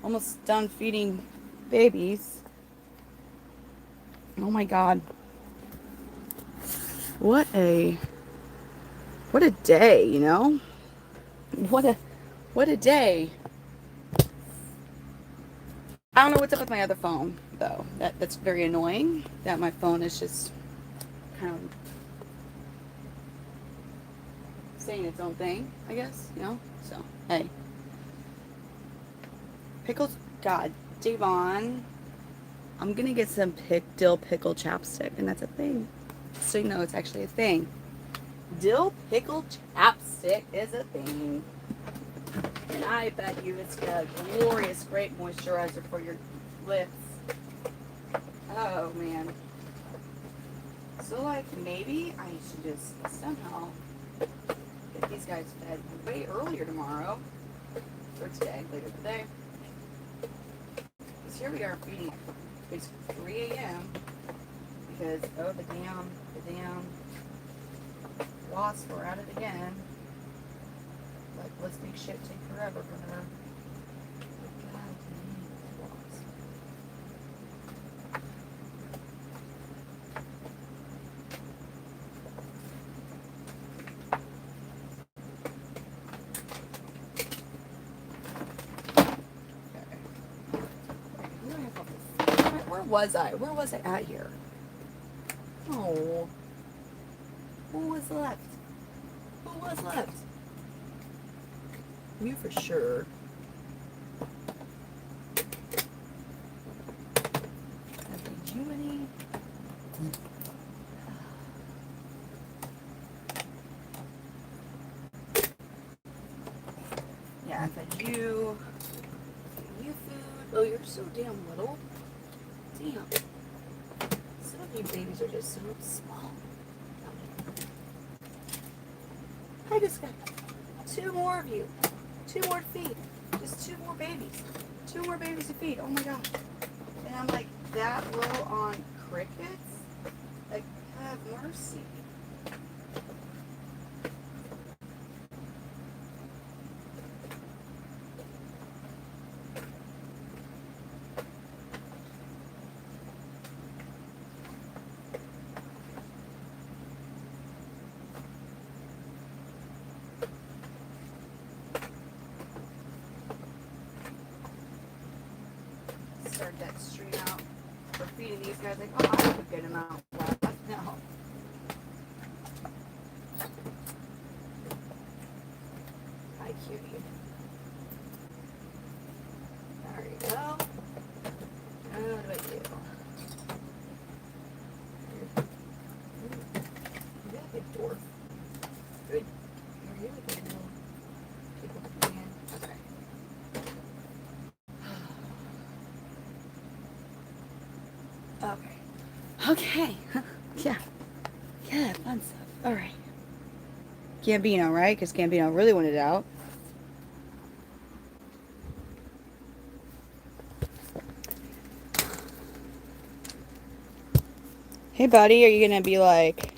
S1: Almost done feeding babies. Oh my god. What a day, you know? What a day. I don't know what's up with my other phone though. That's very annoying. That my phone is just kind of saying its own thing, I guess, you know? So, hey. Pickles, God, Devon. I'm gonna get some dill pickle chapstick, and that's a thing. So you know it's actually a thing. Dill pickle chapstick is a thing. And I bet you it's a glorious, great moisturizer for your lips. Oh, man. So, like, maybe I should just somehow get these guys fed way earlier tomorrow. Or today, later today. Because here we are feeding. It's 3 a.m. Because, oh, the damn wasps were at it again. Like, let's make shit take forever for her. God damn, wasps. Where was I? Where was I at here? Oh. Who was left? Who was left? You for sure. Have you any? Yeah, I fed you. You food. Oh, you're so damn little. Damn. Some of you babies are just so small. I just got 2 more of you. 2 more to feed. Just 2 more babies. 2 more babies to feed. Oh my god. And I'm like that low on crickets? Like, have mercy. Start that stream out for feeding these guys. Like, oh, I have a good amount left. No. Hi, cutie. There you go. And what about you? You're a big dwarf. Good. You're really good little people man. Okay. Okay. Yeah. Yeah, fun stuff. All right. Gambino, right? Because Gambino really wanted it out. Hey, buddy, are you gonna be like?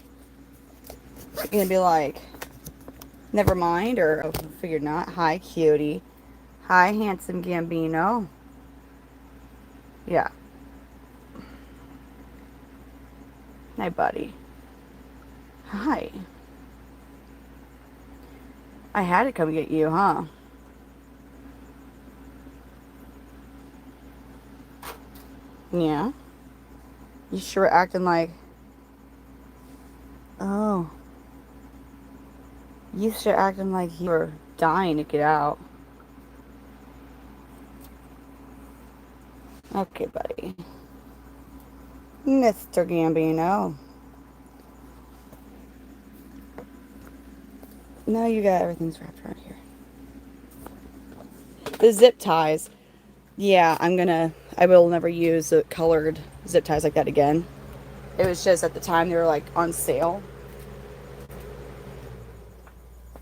S1: You're gonna be like, never mind, or oh, figured not. Hi, cutie. Hi, handsome Gambino. Yeah. Hi, buddy. Hi. I had to come get you, huh? Yeah. You sure acting like... Oh. You sure acting like you were dying to get out. Okay, buddy. Mr. Gambino. No, you got everything's wrapped around here. The zip ties. Yeah, I will never use the colored zip ties like that again. It was just at the time they were like on sale.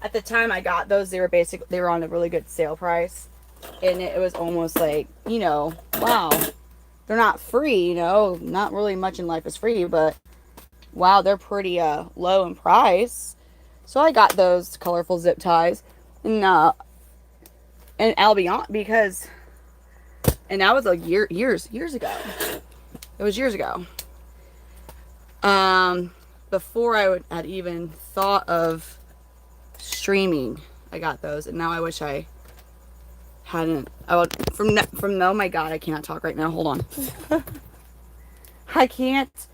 S1: At the time I got those, they were on a really good sale price. And it was almost like, you know, wow. They're not free, you know, not really much in life is free, but wow, they're pretty low in price. So I got those colorful zip ties. And And I'll be on because, and that was like years ago. It was years ago. Um, Before had even thought of streaming, I got those, and now I wish I hadn't. I would from oh my god, I cannot talk right now. Hold on. I can't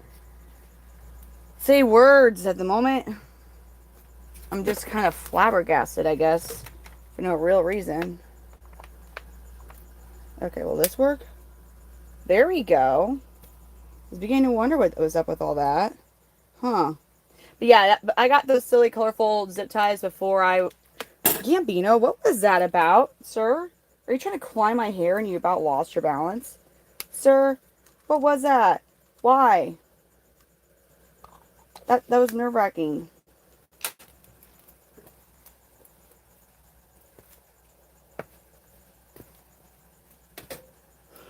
S1: say words at the moment. I'm just kind of flabbergasted, I guess, for no real reason. Okay, will this work? There we go. I was beginning to wonder what was up with all that. Huh. But yeah, I got those silly, colorful zip ties before I... Gambino, what was that about, sir? Are you trying to climb my hair and you about lost your balance? Sir, what was that? Why? That was nerve-wracking.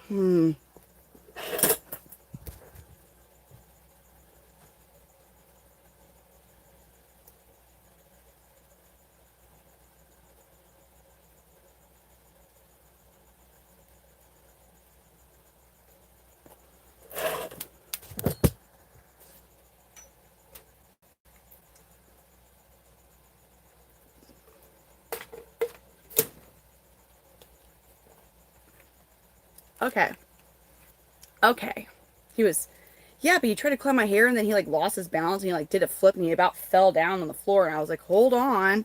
S1: Hmm. Okay. Okay. He was... Yeah, but he tried to climb my hair and then he like lost his balance and he like did a flip and he about fell down on the floor and I was like, hold on.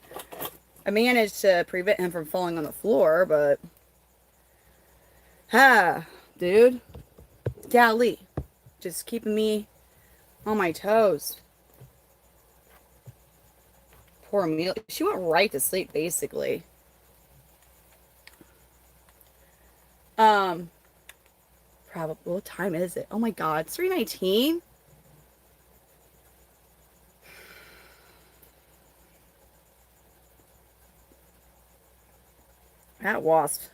S1: I managed to prevent him from falling on the floor, but... Dude. Golly. Just keeping me on my toes. Poor Amelia. She went right to sleep, basically. Probably. What time is it? Oh my god, it's 3:19. That wasp.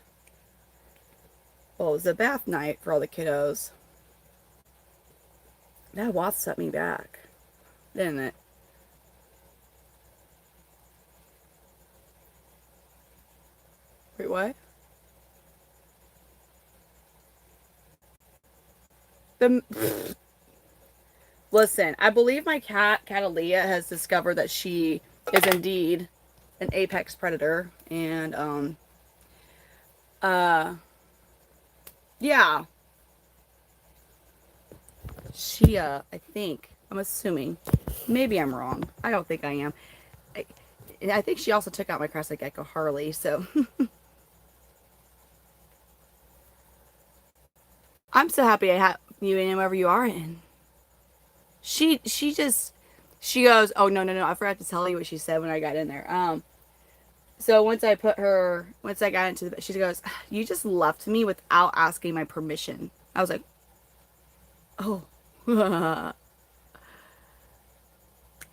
S1: Well, it was a bath night for all the kiddos. That wasp set me back, didn't it? Wait, what? The Listen, I believe my cat, Catalia, has discovered that she is indeed an apex predator, and uh, yeah, she I think I'm assuming, maybe I'm wrong. I don't think I am. I, I think she also took out my crested gecko Harley, so I'm so happy I have you in wherever you are in. She just she goes, oh no, I forgot to tell you what she said when I got in there. So once I got into the, she goes, you just left me without asking my permission. I was like, oh. I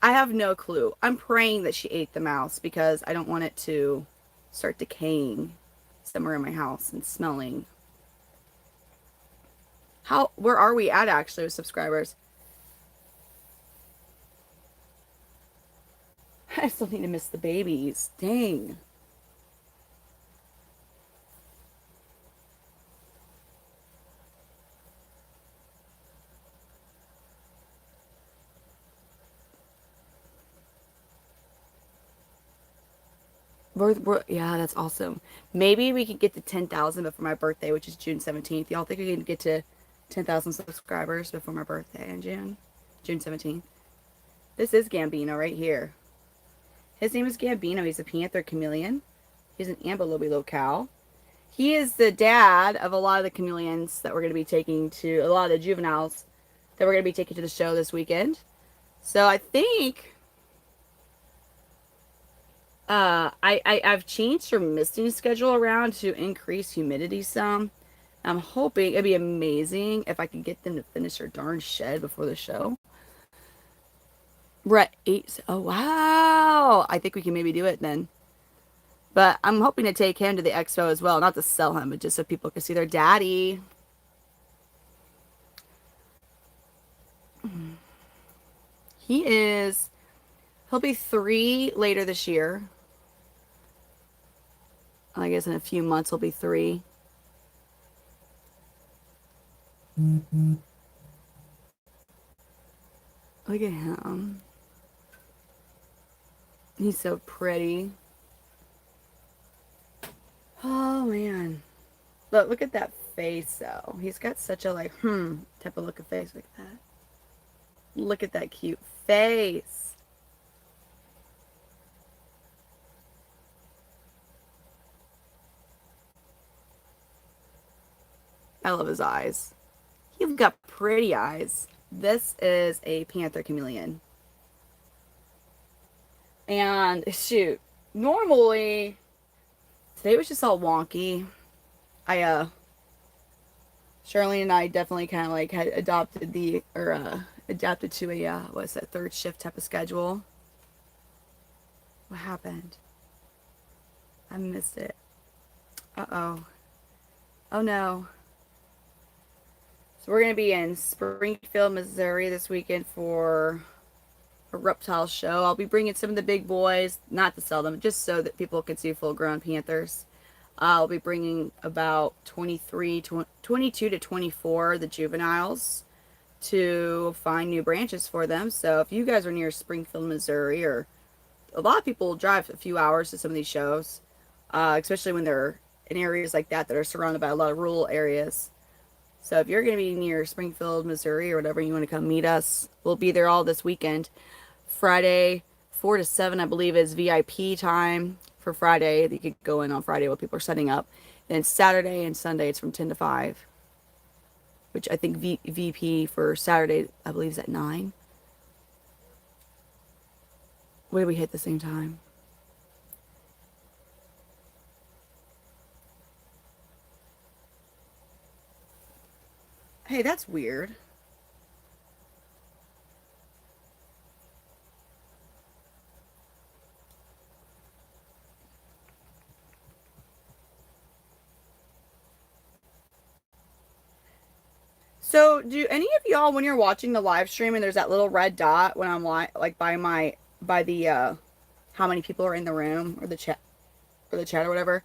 S1: have no clue. I'm praying that she ate the mouse because I don't want it to start decaying somewhere in my house and smelling. Where are we at actually with subscribers? I still need to miss the babies. Dang. Yeah, that's awesome. Maybe we could get to 10,000 before my birthday, which is June 17th. Y'all think we can get to 10,000 subscribers before my birthday in June 17th? This is Gambino right here. His name is Gambino. He's a Panther Chameleon. He's an Amber locale. He is the dad of a lot of the chameleons that we're going to be taking to, a lot of the juveniles that we're going to be taking to the show this weekend. So I think I've changed her misting schedule around to increase humidity some. I'm hoping it'd be amazing if I could get them to finish their darn shed before the show. We're at 8. Oh, wow. I think we can maybe do it then. But I'm hoping to take him to the expo as well. Not to sell him, but just so people can see their daddy. He'll be 3 later this year. I guess in a few months he'll be 3. Look at him. He's so pretty. Oh man. Look at that face though. He's got such a like type of look of face like that. Look at that cute face. I love his eyes. You've got pretty eyes. This is a Panther Chameleon. And shoot, normally today was just all wonky. I Shirley and I definitely kind of like had adopted adapted to a what's that, third shift type of schedule. What happened? I missed it. Uh-oh. Oh no. So we're going to be in Springfield, Missouri this weekend for a reptile show. I'll be bringing some of the big boys, not to sell them, just so that people can see full-grown panthers. I'll be bringing about 22 to 24, the juveniles, to find new branches for them. So if you guys are near Springfield, Missouri, or a lot of people drive a few hours to some of these shows, especially when they're in areas like that are surrounded by a lot of rural areas. So if you're going to be near Springfield, Missouri, or whatever, you want to come meet us, we'll be there all this weekend. Friday, 4 to 7, I believe, is VIP time for Friday. You could go in on Friday while people are setting up. And Saturday and Sunday, it's from 10 to 5, which I think VP for Saturday, I believe, is at 9. What did we hit at the same time? Hey, that's weird. So, do any of y'all, when you're watching the live stream and there's that little red dot when I'm like by the how many people are in the room, or the chat or whatever,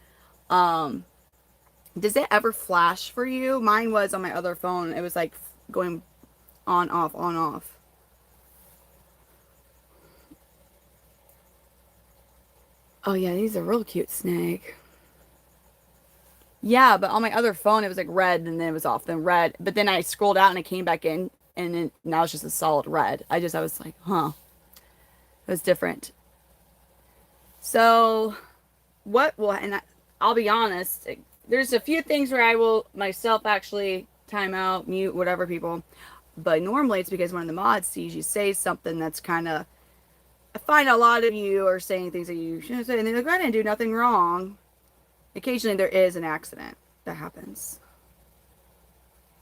S1: um does it ever flash for you? Mine was on my other phone. It was like going on off on off. Oh yeah, he's a real cute snake. Yeah, but on my other phone it was like red and then it was off, then red. But then I scrolled out and it came back in and then now it's just a solid red. I was like, huh. It was different. So what will and I'll be honest, there's a few things where I will myself actually time out, mute, whatever people. But normally it's because one of the mods sees you say something that's kind of. I find a lot of you are saying things that you shouldn't say, and they're like, I didn't do nothing wrong. Occasionally there is an accident that happens.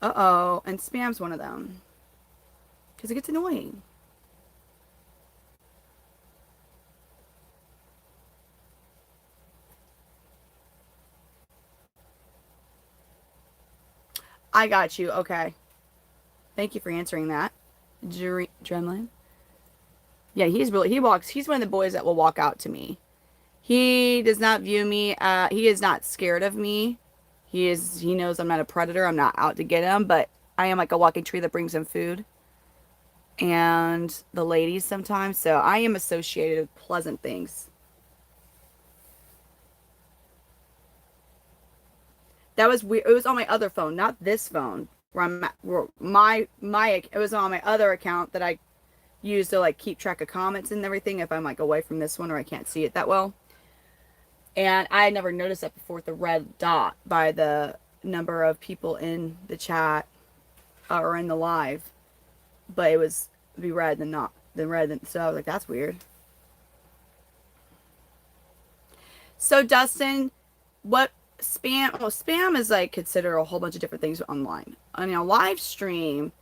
S1: Uh-oh, and spam's one of them. Because it gets annoying. I got you. Okay. Thank you for answering that. Dremlin. Yeah, he's one of the boys that will walk out to me. He does not view me, he is not scared of me. He knows I'm not a predator. I'm not out to get him, but I am like a walking tree that brings him food. And the ladies sometimes. So I am associated with pleasant things. That was weird. It was on my other phone, not this phone. It was on my other account that I use to like keep track of comments and everything if I'm like away from this one or I can't see it that well. And I had never noticed that before with the red dot by the number of people in the chat or in the live, but it was be red than not than red. So I was like, that's weird. So Dustin, what spam? Well, spam is like consider a whole bunch of different things online. On a live stream,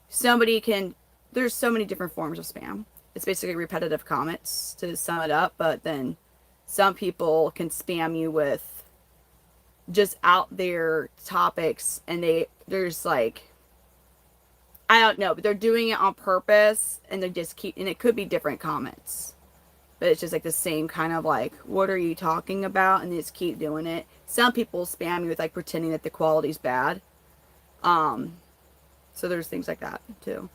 S1: there's so many different forms of spam. It's basically repetitive comments to sum it up, but then some people can spam you with just out there topics and there's like I don't know, but they're doing it on purpose and they just and it could be different comments. but it's just like the same kind of like, what are you talking about? And they just keep doing it. Some people spam you with like pretending that the quality's bad. Um, so there's things like that too.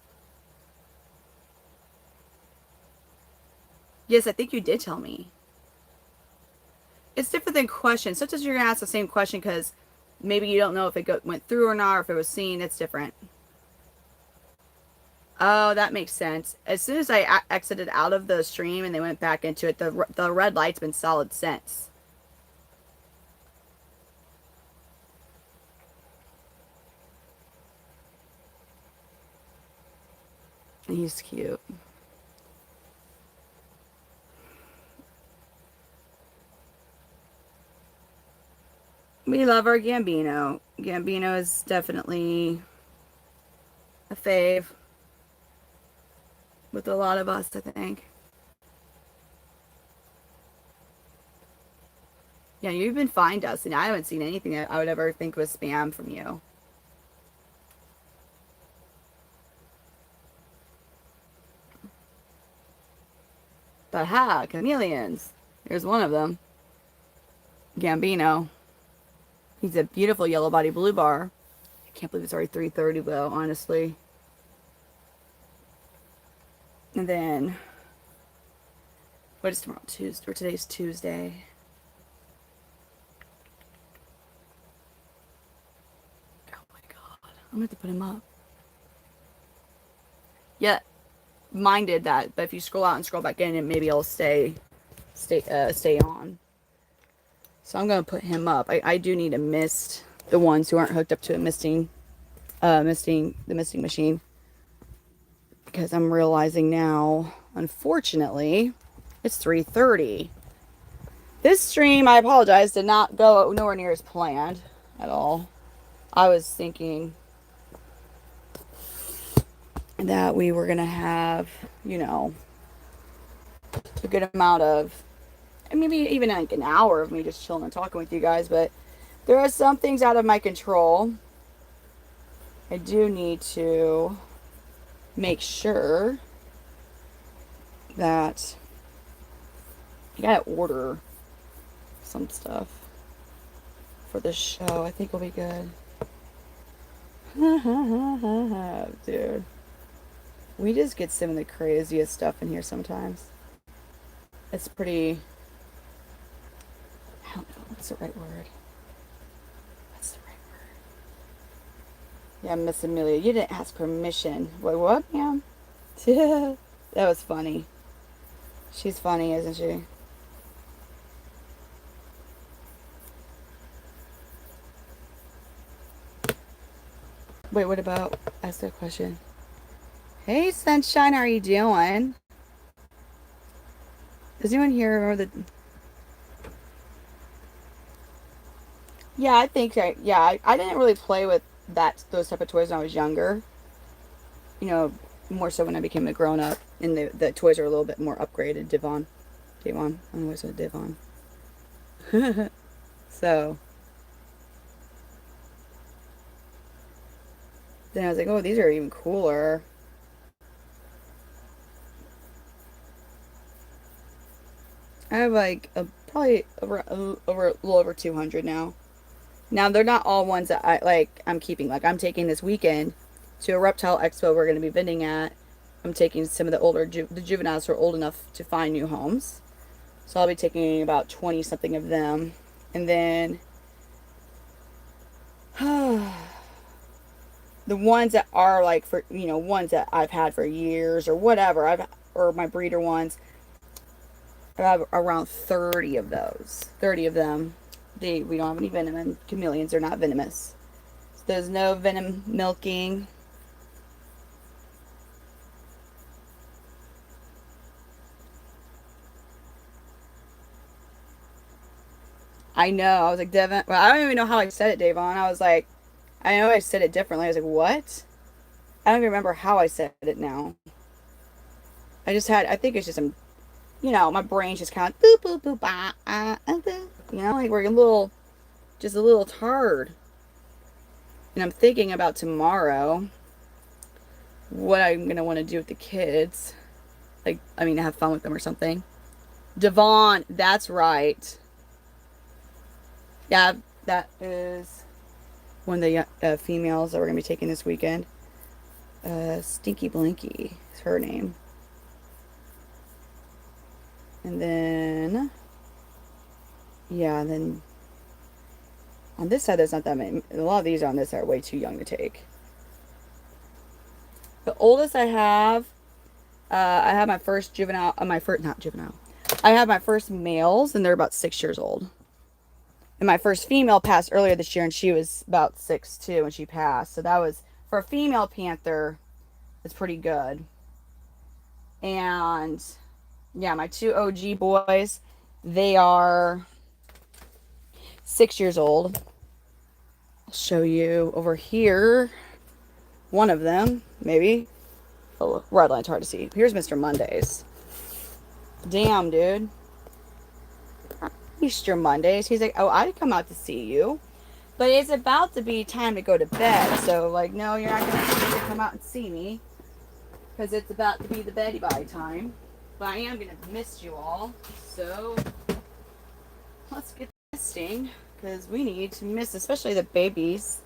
S1: Yes, I think you did tell me. It's different than questions. Sometimes you're gonna ask the same question because maybe you don't know if went through or not, or if it was seen. It's different. Oh, that makes sense. As soon as I exited out of the stream and they went back into it, the red light's been solid since. He's cute. We love our Gambino. Gambino is definitely a fave with a lot of us, I think. Yeah, you've been fine, Dustin. I haven't seen anything that I would ever think was spam from you. But ha, chameleons. Here's one of them. Gambino. He's a beautiful yellow body blue bar. I can't believe it's already 3:30 though, honestly. And then, what is tomorrow? Tuesday, or today's Tuesday. Oh my god. I'm gonna have to put him up. Yeah, mine did that, but if you scroll out and scroll back in, it maybe it'll stay on. So I'm gonna put him up. I do need to mist the ones who aren't hooked up to a misting the misting machine, because I'm realizing now, unfortunately, it's 3:30. This stream, I apologize, did not go nowhere near as planned at all. I was thinking that we were gonna have, you know, a good amount of, maybe even like an hour of me just chilling and talking with you guys, but there are some things out of my control. I do need to make sure that I gotta order some stuff for this show. I think it'll be good. Dude, we just get some of the craziest stuff in here sometimes. It's pretty, I don't know, what's the right word? What's the right word? Yeah, Miss Amelia, you didn't ask permission. Wait, what, ma'am? That was funny. She's funny, isn't she? Wait, what about, ask that question. Hey, Sunshine, how are you doing? Does anyone here remember the... Yeah, I think, I didn't really play with those type of toys when I was younger. You know, more so when I became a grown-up, and the toys are a little bit more upgraded. Devon. I always said Devon. So, then I was like, oh, these are even cooler. I have like probably a little over 200 now. Now they're not all ones that I'm keeping. Like, I'm taking this weekend to a reptile expo we're going to be vending at. I'm taking some of the older the juveniles who are old enough to find new homes. So I'll be taking about 20 something of them. And then the ones that are like, for, you know, ones that I've had for years or whatever, or my breeder ones, I have around 30 of those. 30 of them. We don't have any venom, and chameleons are not venomous. So there's no venom milking. I know. I was like, Devon. Well, I don't even know how I said it, Davon. I was like, I know I said it differently. I was like, what? I don't even remember how I said it now. I think it's just some, you know, my brain's just kind of boop, boop, boop, boop. You know, like we're just a little tired. And I'm thinking about tomorrow, what I'm going to want to do with the kids. Like, I mean, have fun with them or something. Devon, that's right. Yeah, that is one of the females that we're going to be taking this weekend. Stinky Blinky is her name. And then, yeah, and then on this side, there's not that many. A lot of these on this side are way too young to take. The oldest I have my first juvenile, not juvenile. I have my first males, and they're about 6 years old. And my first female passed earlier this year, and she was about 6 too when she passed. So that was, for a female panther, it's pretty good. And yeah, my two OG boys, they are 6 years old. I'll show you over here. One of them, maybe. Oh, red line's hard to see. Here's Mr. Mondays. Damn, dude. Easter Mondays. He's like, oh, I'd come out to see you. But it's about to be time to go to bed. So, like, no, you're not going to come out and see me. Because it's about to be the beddy bye time. But I am going to miss you all. So, let's get misting. Because we need to miss, especially the babies.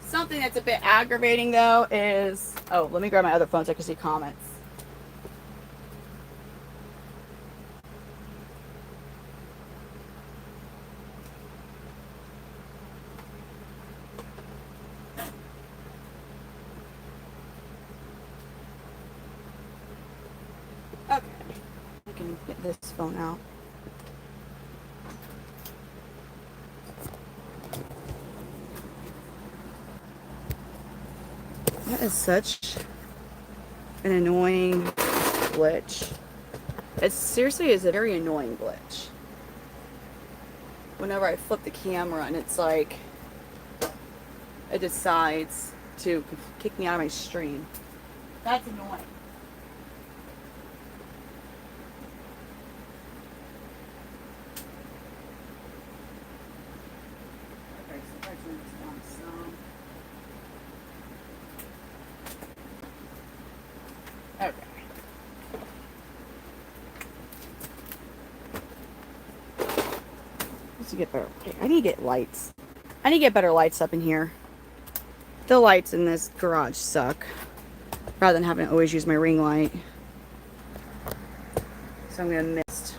S1: Something that's a bit aggravating though is, oh, let me grab my other phone so I can see comments. Okay, I can get this phone out. That is such an annoying glitch. It seriously is a very annoying glitch. Whenever I flip the camera and it's like, it decides to kick me out of my stream. That's annoying. Okay, so if I turn this down some. Okay. Let's get better. Okay, I need to get lights. I need to get better lights up in here. The lights in this garage suck. Rather than having to always use my ring light. So I'm gonna mist.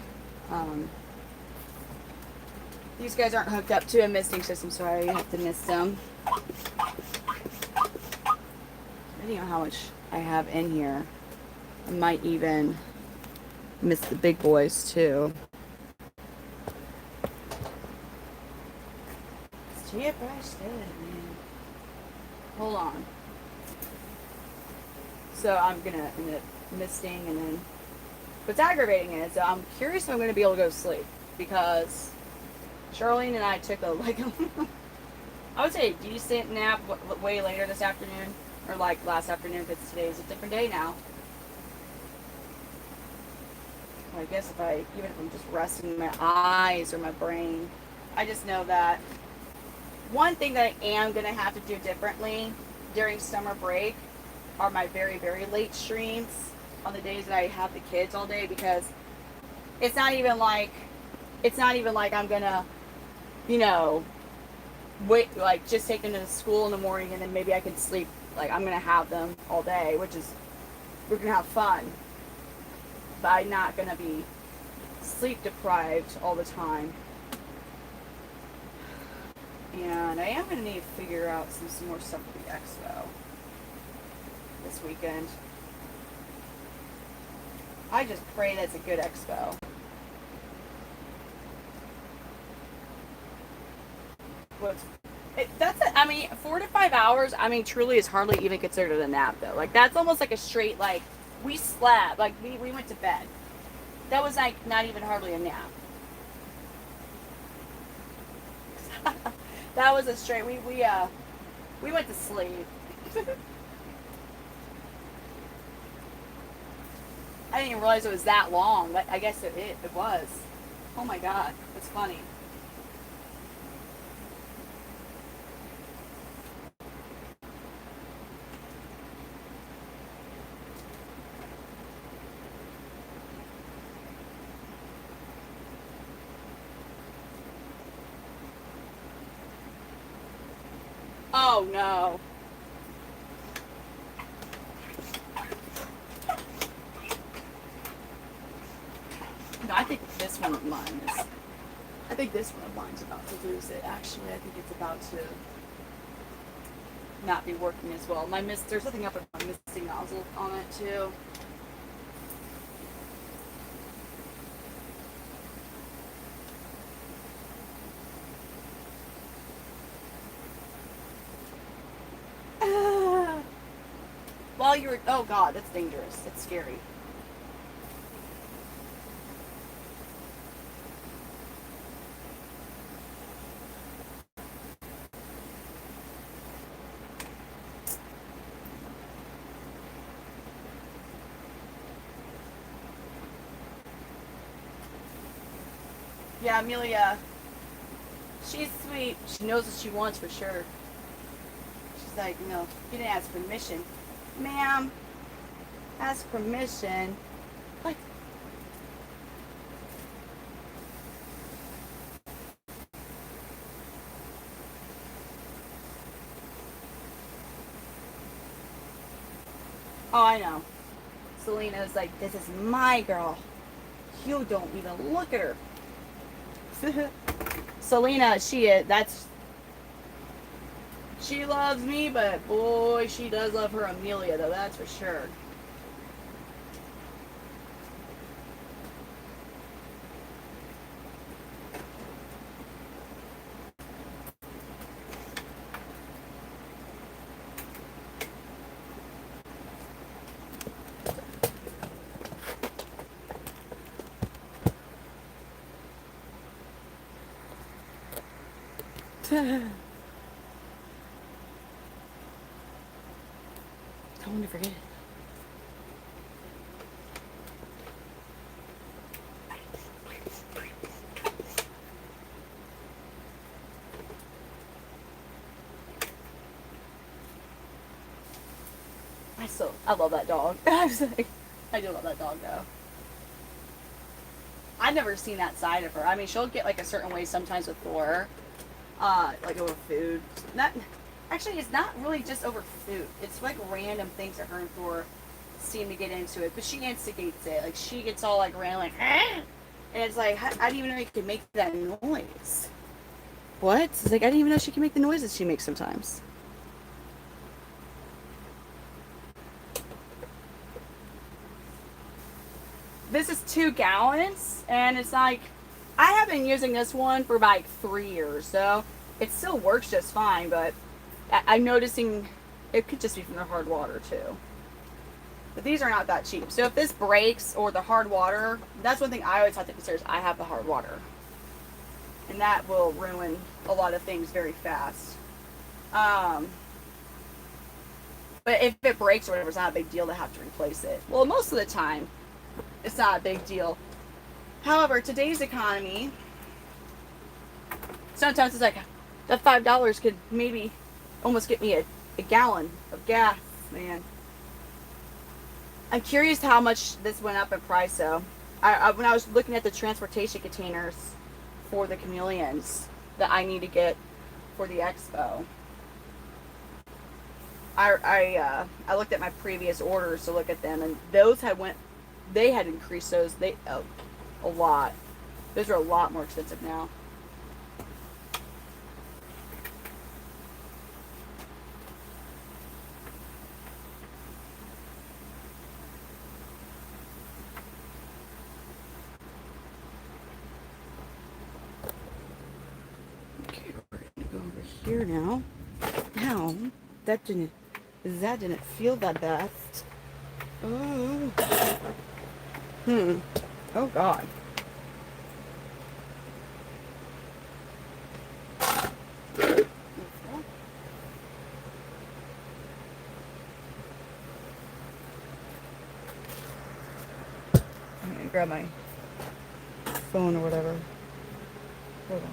S1: These guys aren't hooked up to a misting system, so I have to mist them. I don't know how much I have in here. I might even miss the big boys too. Step by step, man. Hold on. So I'm gonna end up misting, and then what's aggravating is I'm curious if I'm gonna be able to go to sleep, because Charlene and I took a I would say a decent nap way later this afternoon, or like last afternoon, because today is a different day now. I guess even if I'm just resting my eyes or my brain, I just know that one thing that I am going to have to do differently during summer break are my very, very late streams on the days that I have the kids all day, because it's not even like I'm going to, wait, like just take them to school in the morning and then maybe I can sleep. Like, I'm going to have them all day, we're going to have fun. But I'm not going to be sleep deprived all the time. And I am going to need to figure out some more stuff for the expo this weekend. I just pray that's a good expo. What's That's it. I mean, 4 to 5 hours. I mean, truly is hardly even considered a nap though. Like that's almost like a straight like we slept. Like we went to bed. That was like not even hardly a nap. That was a straight. We went to sleep. I didn't even realize it was that long, but I guess it was. Oh my god, that's funny. Oh no. No, I think this one of mine is. I think this one of mine's about to lose it. Actually, I think it's about to not be working as well. There's something up with my misting nozzle on it too. While you were, oh god, that's dangerous. It's scary. Yeah, Amelia, she's sweet. She knows what she wants for sure. She's like, you didn't ask permission. Ma'am, ask permission. What? Oh, I know. Selena's like, this is my girl. You don't even look at her. Selena, she loves me, but boy, she does love her Amelia, though, that's for sure. Don't want to forget. I love that dog. I do love that dog though. I've never seen that side of her. I mean, she'll get like a certain way sometimes with Thor, like over food. Not actually, it's not really just over food. It's like random things that her and Thor seem to get into it. But she instigates it. Like she gets all like random, like, ah! And it's like I didn't even know you could make that noise. What? It's like I didn't even know she can make the noises she makes sometimes. This is 2 gallons, and it's like I have been using this one for like 3 years, so it still works just fine. But I'm noticing it could just be from the hard water too. But these are not that cheap. So if this breaks or the hard water, that's one thing I always have to consider. Is I have the hard water, and that will ruin a lot of things very fast. But if it breaks or whatever, it's not a big deal to have to replace it. Well, most of the time, it's not a big deal. However, today's economy, sometimes it's like that $5 could maybe almost get me a gallon of gas, man. I'm curious how much this went up in price though. When I was looking at the transportation containers for the chameleons that I need to get for the expo, I looked at my previous orders to look at them, and those they had increased those a lot. Those are a lot more expensive now. Okay, we're gonna go over here now. Ow, that didn't feel that best. Oh. Oh God. I'm gonna grab my phone or whatever. Hold on.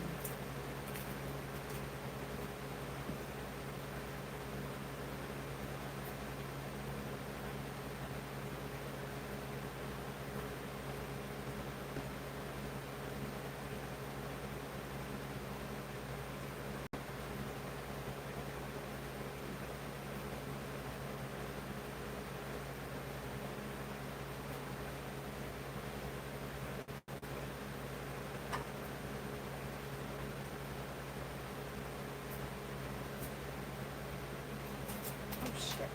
S1: Oh shit.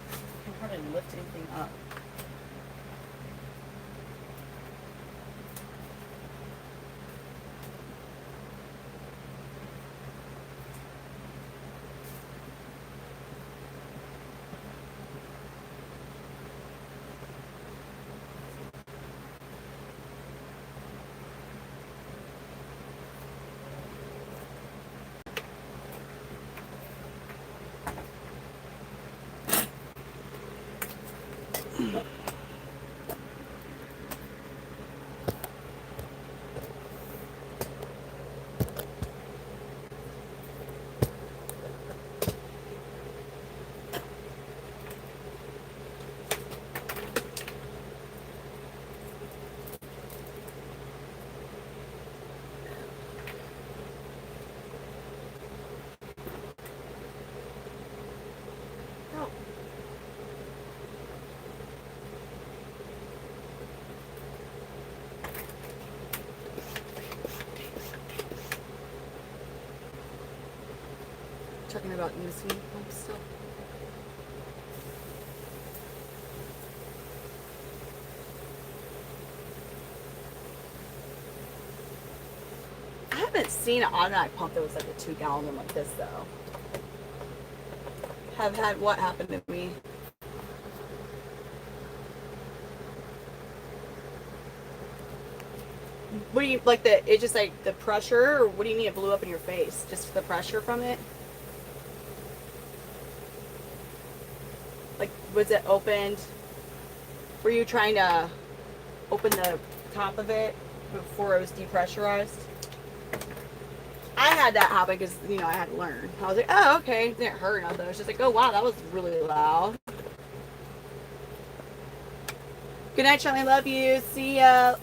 S1: I can't hardly lift anything up. Oh. Talking about missing stuff. I haven't seen an automatic pump that was like a 2-gallon one like this though. Have had what happened to me? What do you like it's just like the pressure, or what do you mean it blew up in your face? Just the pressure from it? Like, was it opened? Were you trying to open the top of it before it was depressurized? I had that happen because, I had to learn. I was like, oh, okay. It didn't hurt nothing. It was just like, oh, wow, that was really loud. Good night, Charlie. Love you. See ya.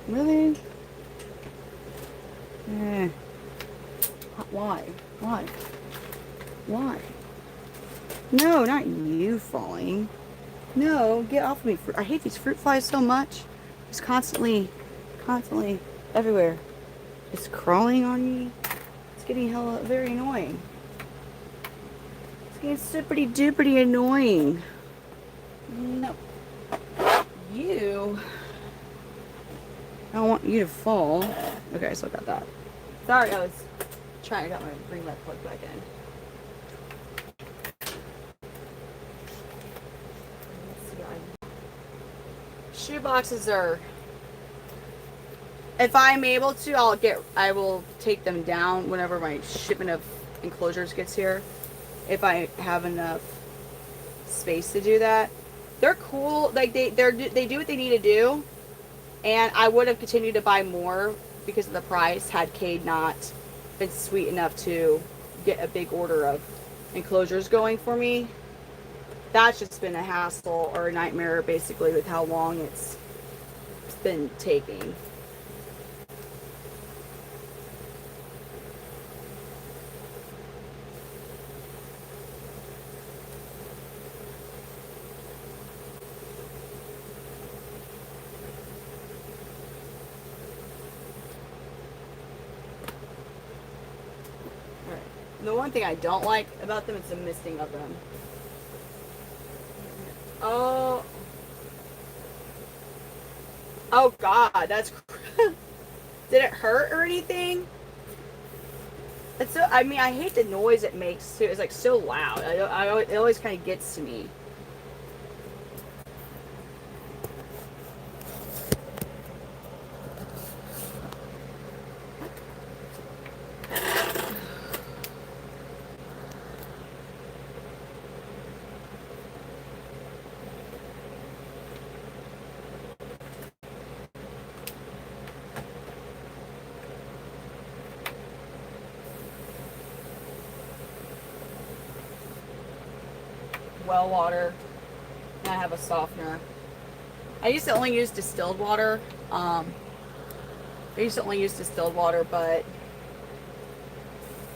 S1: Really? Why? Why? Why? No, not you falling. No, get off of me. I hate these fruit flies so much. It's constantly everywhere. It's crawling on me. It's getting hella very annoying. It's getting super duper annoying. No. You. I don't want you to fall. Okay, so I got that. Sorry, I was trying to bring my plug back in. Shoe boxes are. If I'm able to, I will take them down whenever my shipment of enclosures gets here. If I have enough space to do that. They're cool. Like they do what they need to do. And I would have continued to buy more, because of the price, had Cade not been sweet enough to get a big order of enclosures going for me. That's just been a hassle or a nightmare basically with how long it's been taking. The one thing I don't like about them is the misting of them. Oh. Oh God, that's. Did it hurt or anything? It's so. I mean, I hate the noise it makes too. It's like so loud. It always kind of gets to me. Well water, and I have a softener. I used to only use distilled water. But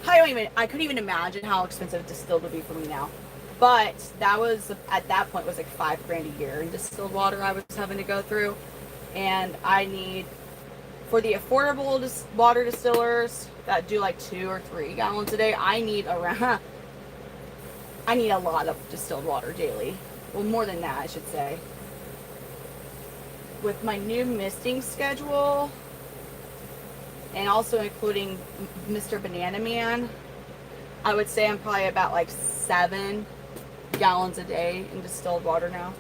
S1: I couldn't even imagine how expensive distilled would be for me now. But that was, at that point, was like $5,000 a year in distilled water I was having to go through. And I need, for the affordable water distillers that do like 2 or 3 gallons a day, I need a lot of distilled water daily. Well, more than that, I should say. With my new misting schedule, and also including Mr. Banana Man, I would say I'm probably about like 7 gallons a day in distilled water now.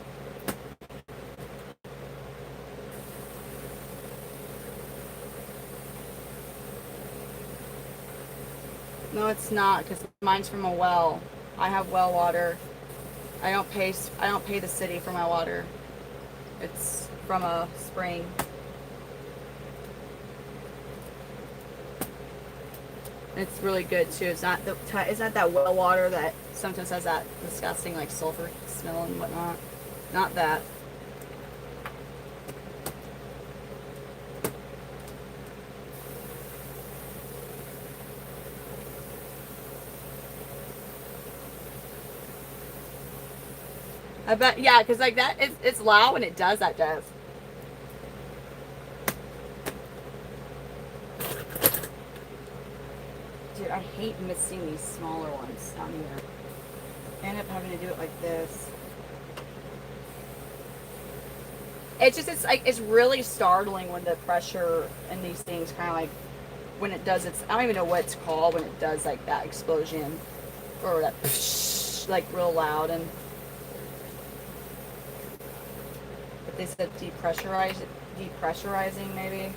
S1: No, it's not, because mine's from a well. I have well water. I don't pay the city for my water. It's from a spring. It's really good too. It's not that well water that sometimes has that disgusting like sulfur smell and whatnot. Not that. I bet, yeah, because like that, it's loud when it does that, Dev. Dude, I hate missing these smaller ones down here. I end up having to do it like this. It's really startling when the pressure in these things kind of like, when it does I don't even know what it's called when it does like that explosion. Or that like real loud, and they said depressurizing maybe.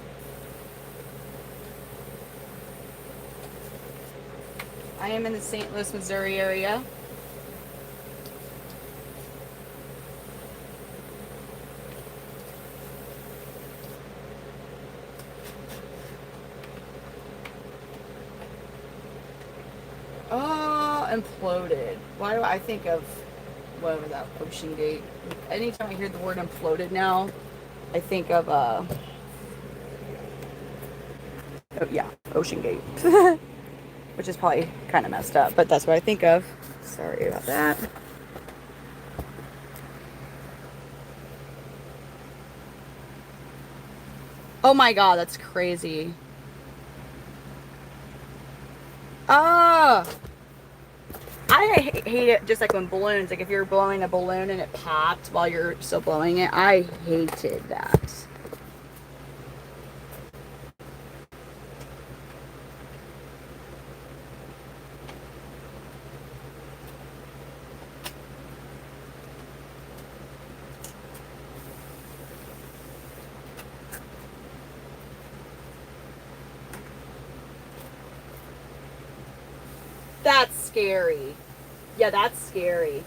S1: I am in the St. Louis, Missouri area. Oh, imploded. Why do I think of whatever that Ocean Gate? Anytime I hear the word imploded now, I think of oh yeah, Ocean Gate. Which is probably kind of messed up, but that's what I think of. Sorry about that. Oh my God, that's crazy. Ah! I hate it just like when balloons, like if you're blowing a balloon and it popped while you're still blowing it. I hated that. That's scary. Yeah, that's scary.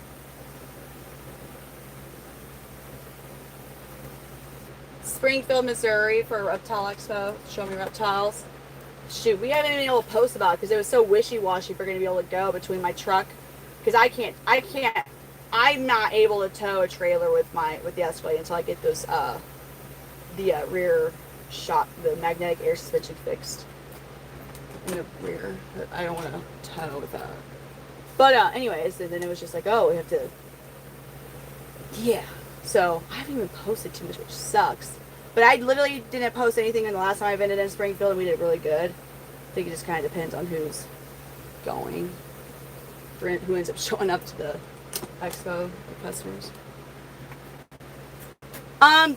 S1: Springfield, Missouri for Reptile Expo. Show me reptiles. Shoot, we haven't even been able to post about it because it was so wishy-washy if we're going to be able to go between my truck. Because I'm not able to tow a trailer with the Escalade until I get those, the rear shock, the magnetic air suspension fixed in the rear. I don't want to tow with that. But anyways, and then it was just like, oh, we have to, yeah. So I haven't even posted too much, which sucks. But I literally didn't post anything in the last time I vended in Springfield, and we did really good. I think it just kind of depends on who's going, who ends up showing up to the expo, the customers.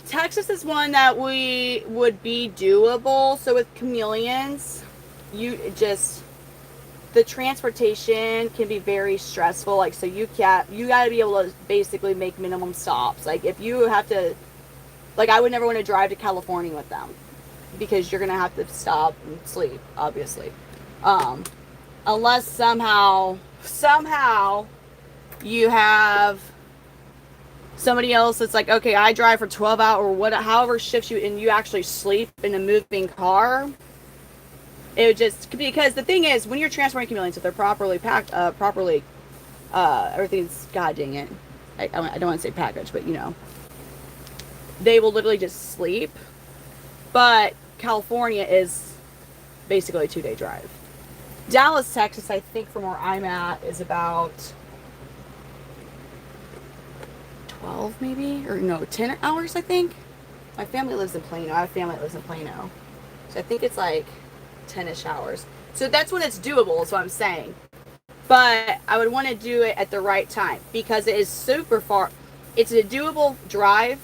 S1: Texas is one that we would be doable. So with chameleons, the transportation can be very stressful. Like, so you got to be able to basically make minimum stops. Like, if you have to, like, I would never want to drive to California with them because you're going to have to stop and sleep, obviously. Unless somehow you have somebody else that's like, okay, I drive for 12 hours or however shifts you, and you actually sleep in a moving car. It would just, because the thing is, when you're transporting chameleons, if they're properly packed, everything's, god dang it, I don't want to say packaged, but you know, they will literally just sleep. But California is basically a 2-day drive. Dallas, Texas, I think from where I'm at is about 12 maybe, or no, 10 hours, I think. My family lives in Plano. I have family that lives in Plano. So I think it's like 10-ish hours. So that's when it's doable, is what I'm saying. But I would want to do it at the right time because it is super far. It's a doable drive,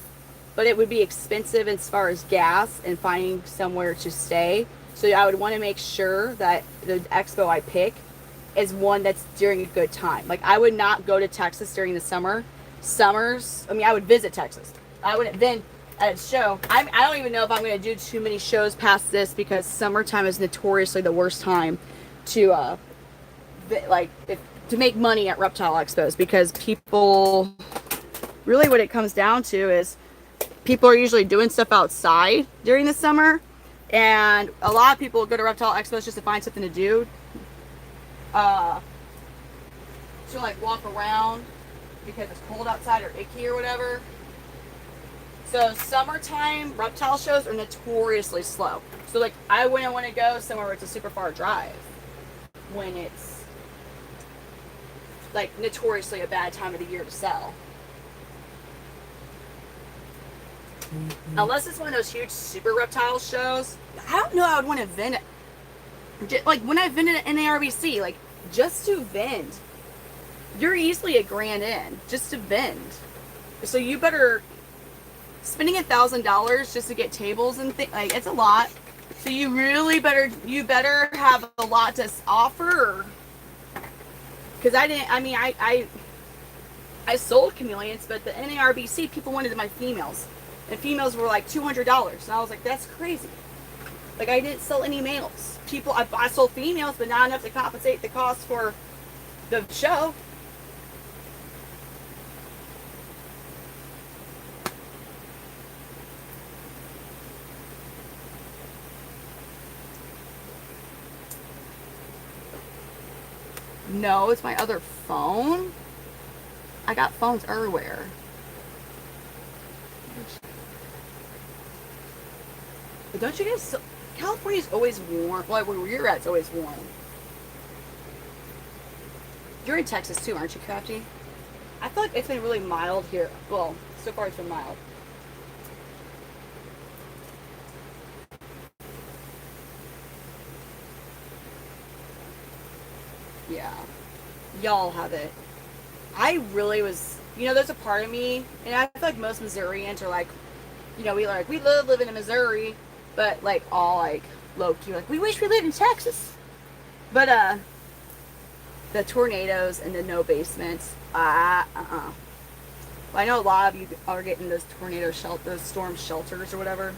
S1: but it would be expensive as far as gas and finding somewhere to stay. So I would want to make sure that the expo I pick is one that's during a good time. Like, I would not go to Texas during the summers. I mean, I would visit Texas. I wouldn't then at a show. I don't even know if I'm going to do too many shows past this because summertime is notoriously the worst time to to make money at reptile expos, because people, really what it comes down to is people are usually doing stuff outside during the summer, and a lot of people go to reptile expos just to find something to do, to like walk around because it's cold outside or icky or whatever. So summertime reptile shows are notoriously slow. So like, I wouldn't want to go somewhere where it's a super far drive when it's like notoriously a bad time of the year to sell. Unless it's one of those huge super reptile shows. I don't know, I would want to vend it. Like when I vended at NARBC, like just to vend, you're easily $1,000 in just to vend. So you better, spending $1,000 just to get tables and things, like, it's a lot. So you really better have a lot to offer. Because I sold chameleons, but the NARBC, people wanted my females. And females were like $200. And I was like, that's crazy. Like, I didn't sell any males. I sold females, but not enough to compensate the cost for the show. No, it's my other phone. I got phones everywhere. But don't you guys... California's always warm. Well, where you're at, it's always warm. You're in Texas too, aren't you, Crafty? I feel like it's been really mild here. Well, so far it's been mild. Yeah. Y'all have it. I really was, there's a part of me, and I feel like most Missourians are like, we love living in Missouri, but like all like low key, like we wish we lived in Texas. But the tornadoes and the no basements, well, I know a lot of you are getting those those storm shelters or whatever.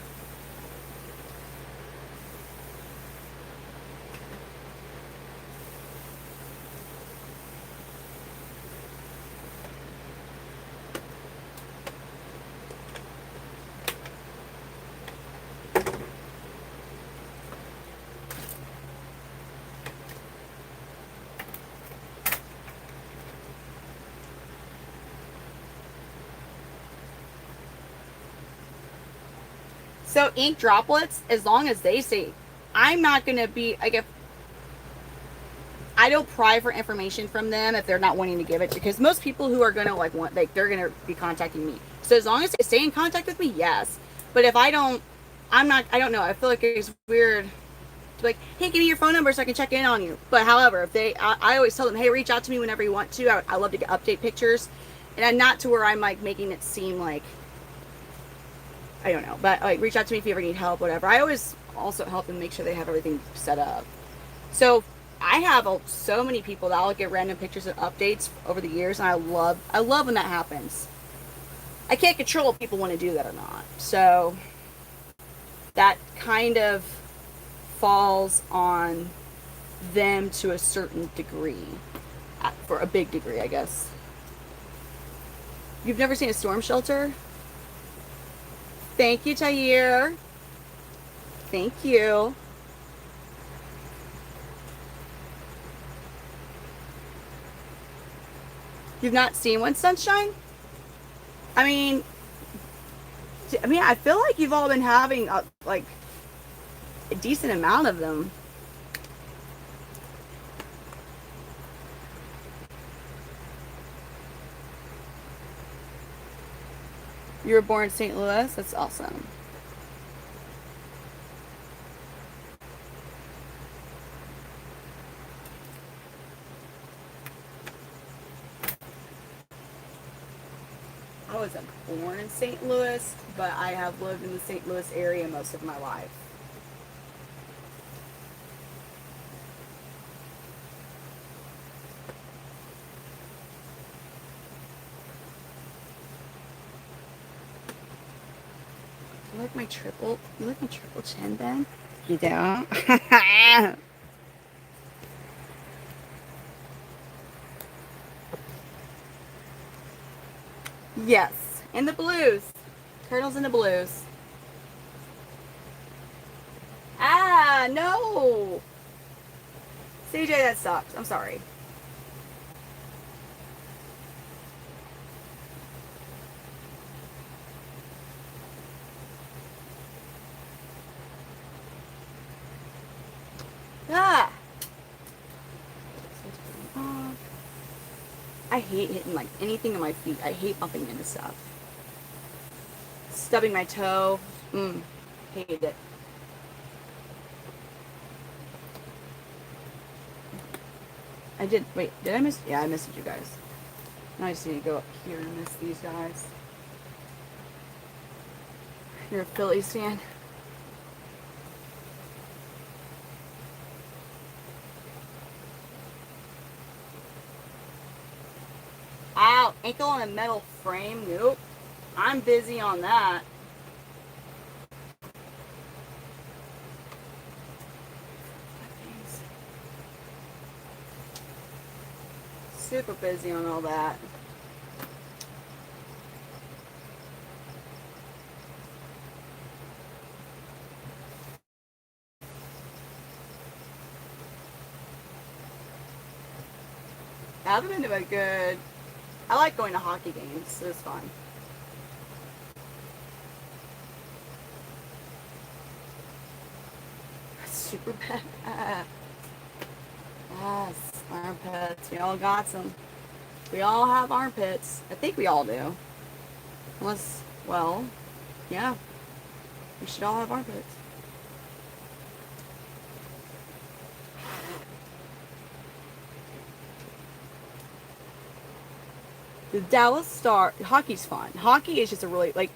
S1: So ink droplets, as long as they say, I'm not gonna be like, if I don't pry for information from them if they're not wanting to give it, because most people who are gonna like want, like, they're gonna be contacting me. So as long as they stay in contact with me, yes. But if I don't, I'm not. I don't know. I feel like it's weird to be like, hey, give me your phone number so I can check in on you. But however, if they, I always tell them, hey, reach out to me whenever you want to. I love to get update pictures, and I'm not to where I'm like making it seem like, I don't know, but like, reach out to me if you ever need help, whatever. I always also help them make sure they have everything set up. So I have so many people that I'll get random pictures and updates over the years, and I love when that happens. I can't control if people want to do that or not. So that kind of falls on them to a certain degree, for a big degree, I guess. You've never seen a storm shelter? Thank you, Tahir. Thank you. You've not seen one, Sunshine? I mean, I feel like you've all been having like a decent amount of them. You were born in St. Louis? That's awesome. I wasn't born in St. Louis, but I have lived in the St. Louis area most of my life. You like my triple? You like my triple chin, Ben? You don't? Yes, in the blues. Turtles in the blues. Ah, no. CJ, that sucks. I'm sorry. Ah. I hate hitting like anything on my feet. I hate bumping into stuff. Stubbing my toe. Hate it. I did. Wait, did I miss? Yeah, I missed you guys. Now I just need to go up here and miss these guys. You're a Phillies fan? Ow, ankle on a metal frame? Nope. I'm busy on that. Super busy on all that. I haven't been to a good... I like going to hockey games. It's fun. Super bad. Yes, armpits. We all got some. We all have armpits. I think we all do. Unless, well, yeah. We should all have armpits. The Dallas Star, hockey's fun. Hockey is just a really, like,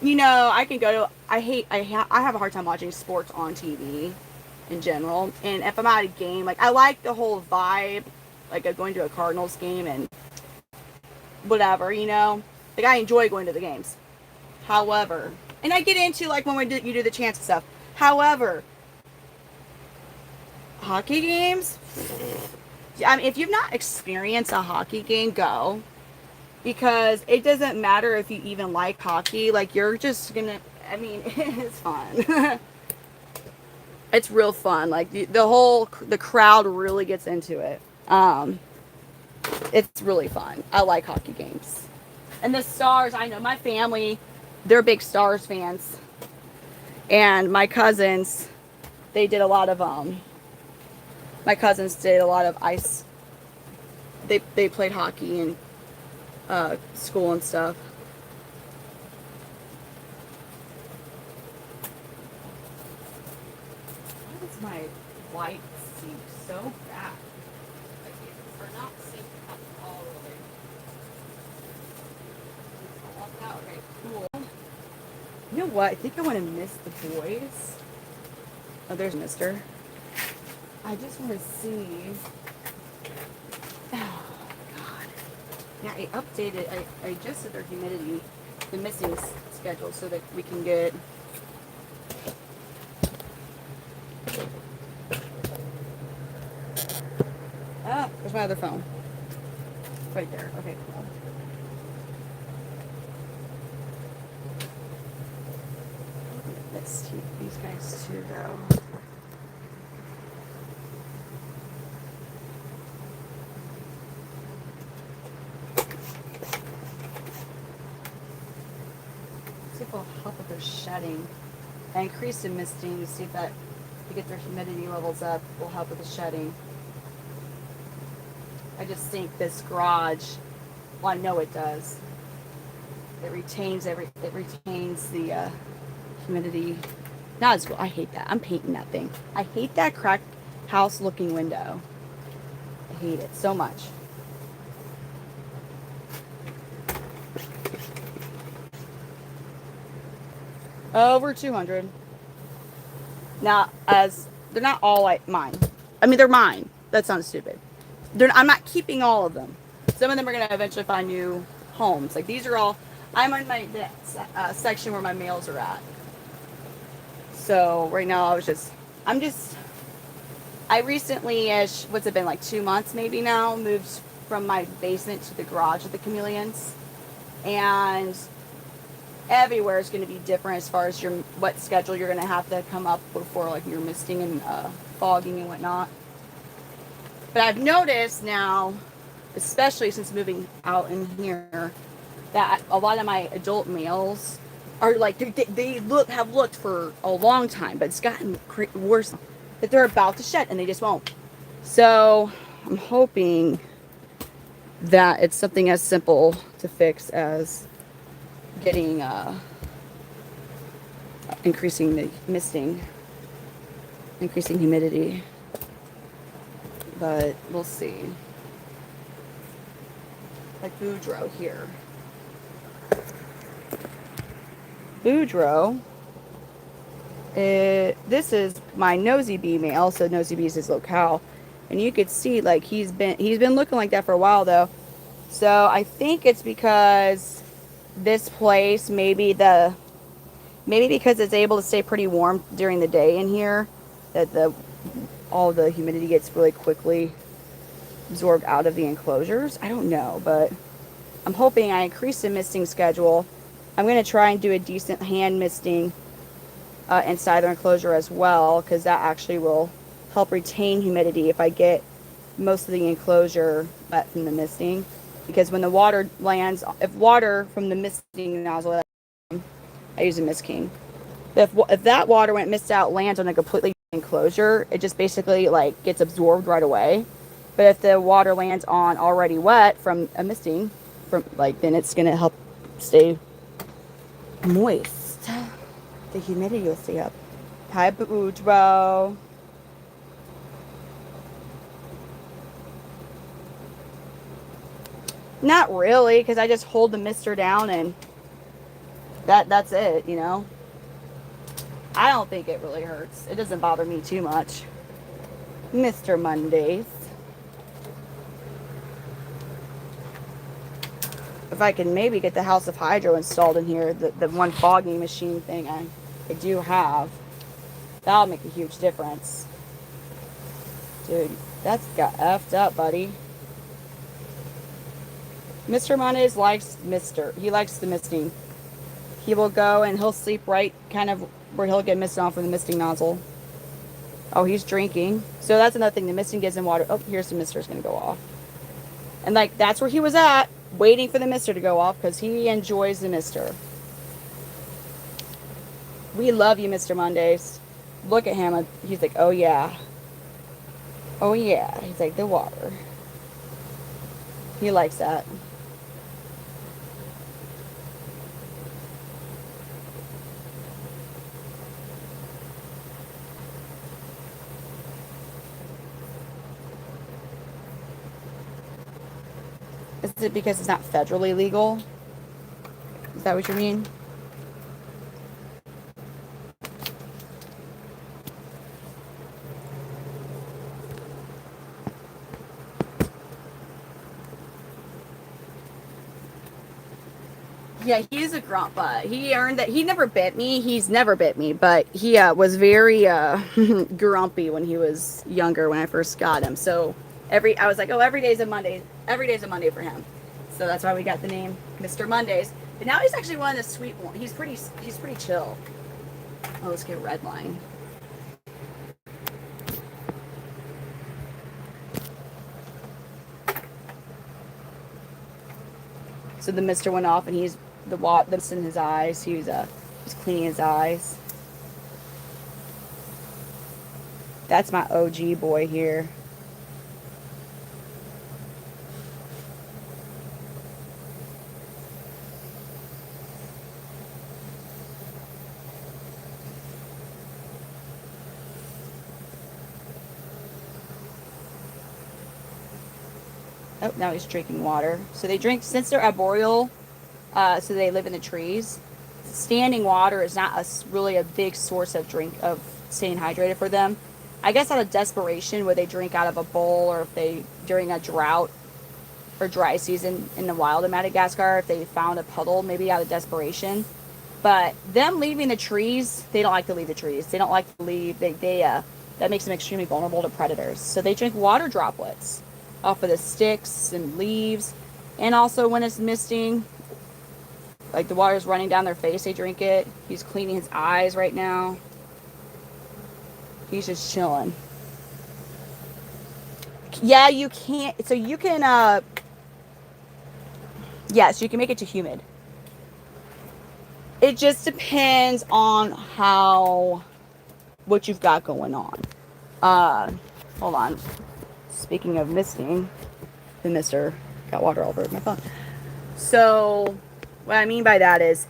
S1: you know, I can go to, I have a hard time watching sports on TV in general. And if I'm at a game, like, I like the whole vibe, like going to a Cardinals game and whatever, you know. Like, I enjoy going to the games. However, and I get into, like, when you do the chance and stuff. However, hockey games, I mean, if you've not experienced a hockey game, go. Because it doesn't matter if you even like hockey. Like, you're just gonna, I mean, it's fun. It's real fun. Like, the crowd really gets into it. It's really fun. I like hockey games. And the Stars, I know my family, they're big Stars fans. And my cousins, they did a lot of my cousins did a lot of ice. They played hockey in school and stuff. Why is my white sink so bad? Like it's not synced up all the way. Okay, cool. You know what? I think I want to miss the boys. Oh, there's Mister. I just want to see. Oh, God. Yeah, I updated, I adjusted their humidity, the missing schedule, so that we can get. Ah, there's my other phone. Right there. Okay, cool. Let's keep these guys too, though. See if it'll help with their shedding. I increased the misting to see if that, to get their humidity levels up, will help with the shedding. I just think this garage, well, I know it does. It retains the humidity. Not as well. I hate that. I'm painting that thing. I hate that cracked house looking window. I hate it so much. Over 200. Now, as they're not all like mine. I mean, they're mine. That sounds stupid. I'm not keeping all of them. Some of them are going to eventually find new homes. Like these are all. I'm on my section where my males are at. So right now I recently, what's it been, like 2 months maybe now, moved from my basement to the garage of the Chameleons. And everywhere is going to be different as far as what schedule you're going to have to come up before, like your misting and fogging and whatnot. But I've noticed now, especially since moving out in here, that a lot of my adult males are like, they have looked for a long time, but it's gotten worse, that they're about to shed and they just won't. So I'm hoping that it's something as simple to fix as getting increasing the misting, increasing humidity, but we'll see. Like Boudreaux here. Boudreaux, this is my nosy bee male, so nosy bee is his locale, and you could see like he's been looking like that for a while though. So I think it's because this place, maybe because it's able to stay pretty warm during the day in here, that all the humidity gets really quickly absorbed out of the enclosures. I don't know, but I'm hoping I increase the misting schedule. I'm going to try and do a decent hand misting inside the enclosure as well, because that actually will help retain humidity if I get most of the enclosure wet from the misting. Because when the water lands, if water from the misting nozzle, I use a Mist King. If that water, when it mist out, lands on a completely enclosure, it just basically like gets absorbed right away. But if the water lands on already wet from a misting, then it's gonna help stay moist. The humidity will stay up. Hi, Boudreaux. Not really, because I just hold the mister down and that's it, you know. I don't think it really hurts. It doesn't bother me too much. Mr. Mondays. If I can maybe get the House of Hydro installed in here, the one fogging machine thing I do have, that'll make a huge difference. Dude, that's got effed up, buddy. Mr. Mondays likes he likes the misting. He will go and he'll sleep right kind of where he'll get misted off from the misting nozzle. Oh, he's drinking. So that's another thing. The misting gives him water. Oh, here's the mister's going to go off. And like, that's where he was at, waiting for the mister to go off because he enjoys the mister. We love you, Mr. Mondays. Look at him. He's like, oh yeah. Oh yeah. He's like, the water. He likes that. Is it because it's not federally legal? Is that what you mean? Yeah, he's a grump, but he earned that. He never bit me. He's never bit me, but he was very grumpy when he was younger when I first got him. So I was like, oh, every day's a Monday. Every day's a Monday for him. So that's why we got the name Mr. Mondays. But now he's actually one of the sweet ones. He's pretty chill. Oh, let's get red line. So the mister went off, and he's that's in his eyes. He's cleaning his eyes. That's my OG boy here. Oh, now he's drinking water. So they drink, since they're arboreal, so they live in the trees. Standing water is not really a big source of staying hydrated for them. I guess out of desperation, would they drink out of a bowl, or if they, during a drought or dry season in the wild of Madagascar, if they found a puddle, maybe out of desperation. But them leaving the trees, they don't like to leave the trees. They don't like to leave. That makes them extremely vulnerable to predators. So they drink water droplets off of the sticks and leaves. And also when it's misting, like the water's running down their face, they drink it. He's cleaning his eyes right now. He's just chilling. Yeah, you can't. So you can, yes, you can make it too humid. It just depends on what you've got going on. Hold on. Speaking of misting, the mister got water all over my phone. So what I mean by that is,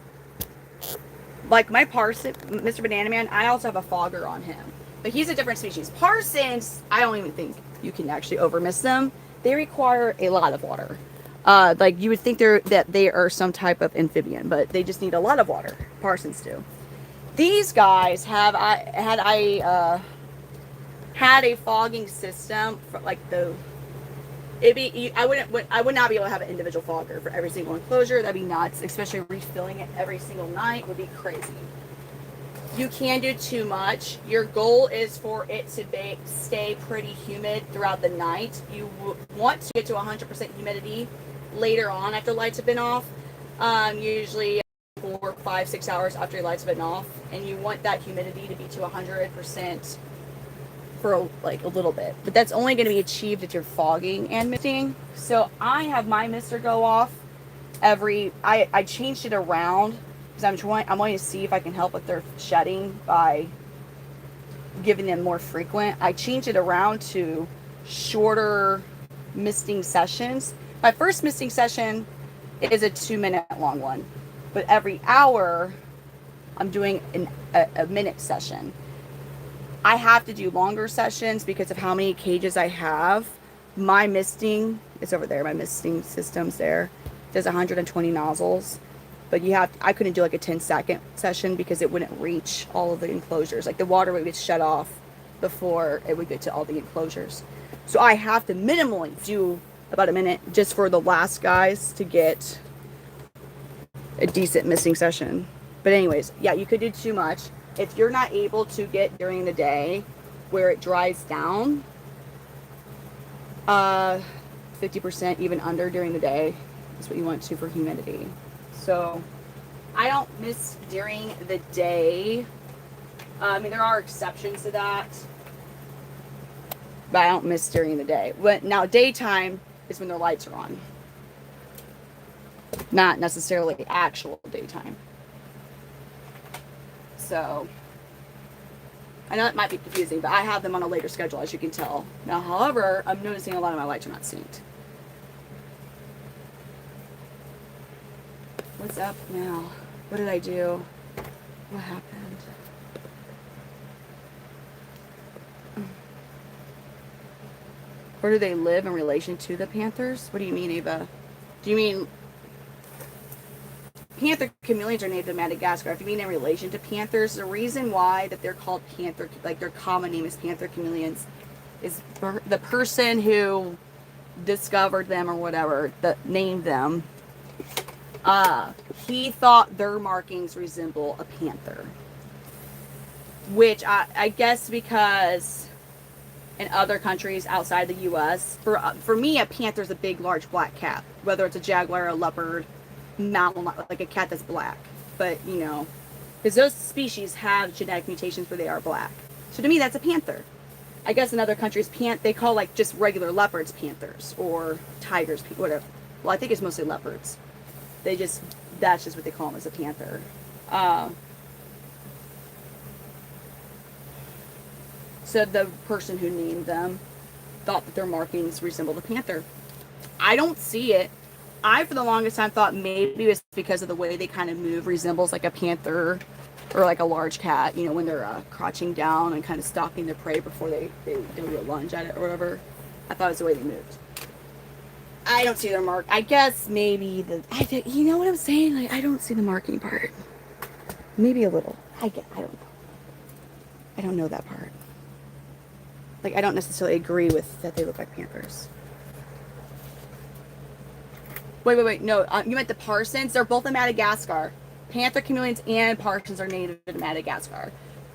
S1: like my parson, Mr. Banana Man, I also have a fogger on him. But he's a different species. Parsons, I don't even think you can actually overmist them. They require a lot of water. Like you would think that they are some type of amphibian, but they just need a lot of water. Parsons do. These guys had a fogging system for like I would not be able to have an individual fogger for every single enclosure. That'd be nuts, especially refilling it every single night would be crazy. You can't do too much. Your goal is for it to stay pretty humid throughout the night. You want to get to 100% humidity later on after lights have been off. Usually 4, 5, 6 hours after your lights have been off, and you want that humidity to be to 100% for a little bit. But that's only going to be achieved if you're fogging and misting. So I have my mister go off I changed it around because I'm wanting to see if I can help with their shedding by giving them more frequent. I changed it around to shorter misting sessions. My first misting session is a 2-minute long one, but every hour I'm doing a minute session. I have to do longer sessions because of how many cages I have. My misting, it's over there, my misting system's there. It does 120 nozzles. But I couldn't do like a 10-second session because it wouldn't reach all of the enclosures. Like the water would get shut off before it would get to all the enclosures. So I have to minimally do about a minute just for the last guys to get a decent misting session. But anyways, yeah, you could do too much. If you're not able to get during the day where it dries down, 50% even under during the day is what you want to for humidity. So I don't mist during the day. I mean, there are exceptions to that, but I don't mist during the day. Now daytime is when their lights are on, not necessarily actual daytime. So I know it might be confusing, but I have them on a later schedule, as you can tell. Now, however, I'm noticing a lot of my lights are not synced. What's up now? What did I do? What happened? Where do they live in relation to the Panthers? What do you mean, Ava? Do you mean Panther Chameleons are native to Madagascar? If you mean in relation to Panthers, the reason why that they're called Panther, like their common name is Panther Chameleons, is the person who discovered them or whatever, that named them, he thought their markings resemble a panther. Which I guess because in other countries outside the U.S., for me, a panther is a big, large black cat, whether it's a jaguar, a leopard, mountain, like a cat that's black. But, you know, because those species have genetic mutations where they are black. So to me, that's a panther. I guess in other countries, they call like just regular leopards panthers, or tigers, whatever. Well, I think it's mostly leopards. That's just what they call them, as a panther. So the person who named them thought that their markings resembled a panther. I don't see it. I, for the longest time, thought maybe it was because of the way they kind of move resembles like a panther or like a large cat, you know, when they're crouching down and kind of stalking their prey before they do a lunge at it or whatever. I thought it was the way they moved. I don't see their mark. I guess maybe you know what I'm saying? Like, I don't see the marking part. Maybe a little. I don't know. I don't know that part. Like, I don't necessarily agree with that they look like panthers. Wait. No, you meant the Parsons? They're both in Madagascar. Panther Chameleons and Parsons are native to Madagascar.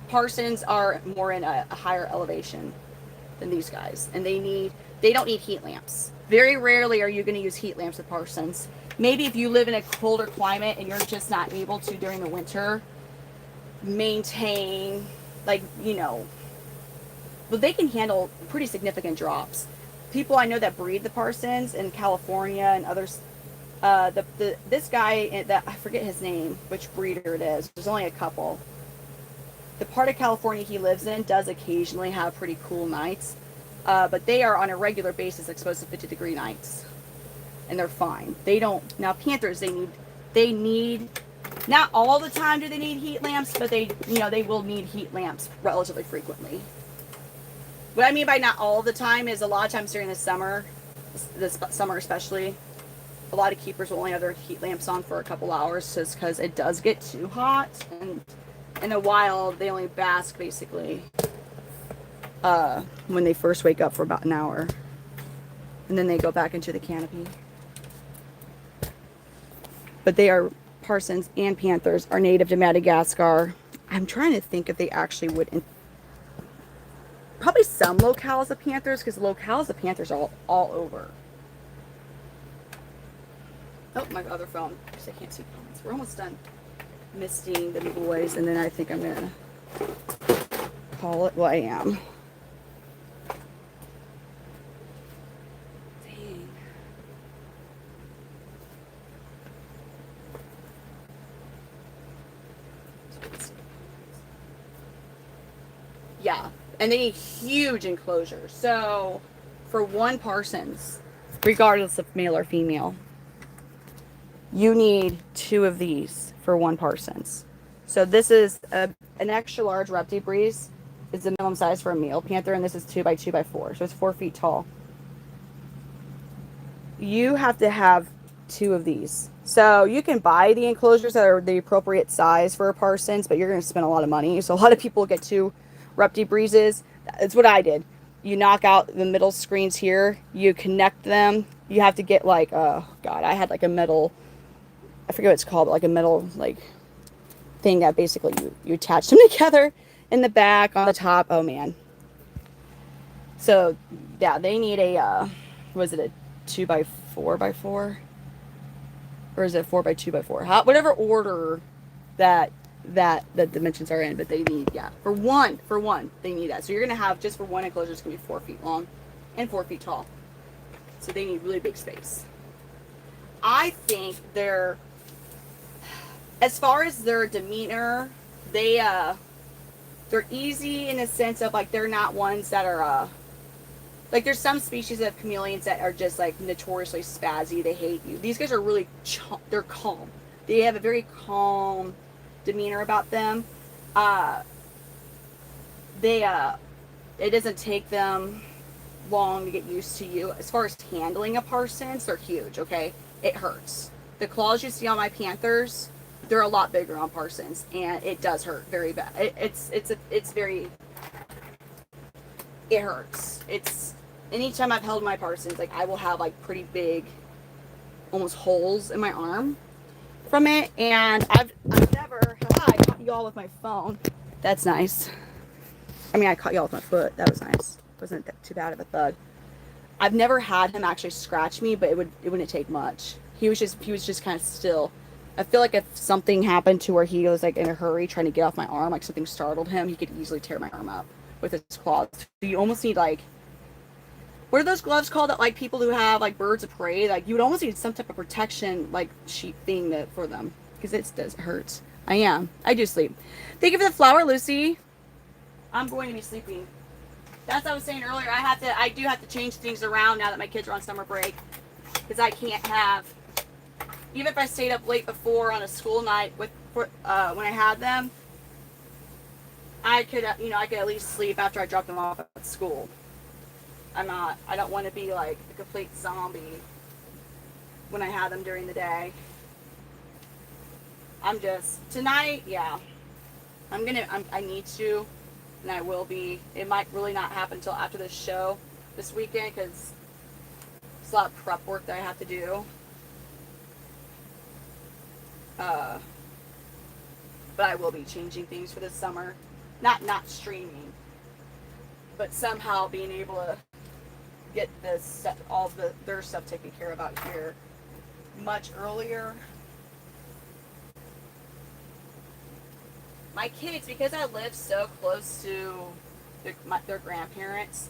S1: Parsons are more in a higher elevation than these guys. And they don't need heat lamps. Very rarely are you going to use heat lamps with Parsons. Maybe if you live in a colder climate and you're just not able to, during the winter, maintain, like, you know, but they can handle pretty significant drops. People I know that breed the Parsons in California and others, this guy that I forget his name, which breeder it is. There's only a couple. The part of California he lives in does occasionally have pretty cool nights, but they are on a regular basis exposed to 50-degree nights, and they're fine. They don't. Now panthers, they need. Not all the time do they need heat lamps, but they will need heat lamps relatively frequently. What I mean by not all the time is a lot of times during the summer especially, a lot of keepers will only have their heat lamps on for a couple hours just because it does get too hot. And in the wild, they only bask basically when they first wake up for about an hour. And then they go back into the canopy. But Parsons and Panthers are native to Madagascar. I'm trying to think if they actually would... Probably some locales of Panthers, because locales of Panthers are all over. Oh, my other phone. I can't see comments. We're almost done misting the boys, and then I think I'm going to call it. Well, I am. Dang. Yeah. And they need huge enclosures. So, for one Parsons, regardless of male or female, you need 2 of these for one Parsons. So this is an extra large Repti Breeze. It's the minimum size for a male panther, and this is 2 by 2 by 4, so it's 4 feet tall. You have to have 2 of these. So you can buy the enclosures that are the appropriate size for a Parsons, but you're going to spend a lot of money. So a lot of people get 2 Repti Breezes. That's what I did. You knock out the middle screens here. You connect them. You have to get like, oh God, I had like a metal, I forget what it's called, but like a metal like thing that basically you attach them together in the back, on the top. Oh man. So yeah, they need a, was it a 2 by 4 by 4? Or is it 4 by 2 by 4? Whatever order that the dimensions are in, but they need, yeah, for one they need that. So you're gonna have, just for one enclosure, it's gonna be 4 feet long and 4 feet tall. So they need really big space. I think as far as their demeanor They they're easy in the sense of like they're not ones that are like there's some species of chameleons that are just like notoriously spazzy. They hate you. These guys are really they're calm. They have a very calm demeanor about them. Uh, they it doesn't take them long to get used to you. As far as handling a Parsons, they're huge. Okay, it hurts. The claws you see on my Panthers, they're a lot bigger on Parsons, and it does hurt very bad. It's very it hurts. It's anytime I've held my Parsons, like I will have like pretty big, almost holes in my arm from it, and I've never. I caught y'all with my phone. That's nice. I mean, I caught y'all with my foot. That was nice. Wasn't that too bad of a thud. I've never had him actually scratch me, but it wouldn't take much. He was just kind of still. I feel like if something happened to where he was like in a hurry trying to get off my arm, like something startled him, he could easily tear my arm up with his claws. You almost need like, what are those gloves called that like people who have like birds of prey, like you would almost need some type of protection like sheet thing that for them, because it does hurt. I do sleep. Thank you for the flower, Lucy. I'm going to be sleeping. That's what I was saying earlier. I do have to change things around now that my kids are on summer break, because I can't have, even if I stayed up late before on a school night when I had them, I could at least sleep after I dropped them off at school. I don't want to be like a complete zombie when I have them during the day. Tonight, yeah. I need to, and I will be. It might really not happen until after this show this weekend, because it's a lot of prep work that I have to do. But I will be changing things for this summer. Not streaming, but somehow being able to get their stuff taken care of out here much earlier. My kids, because I live so close to their grandparents,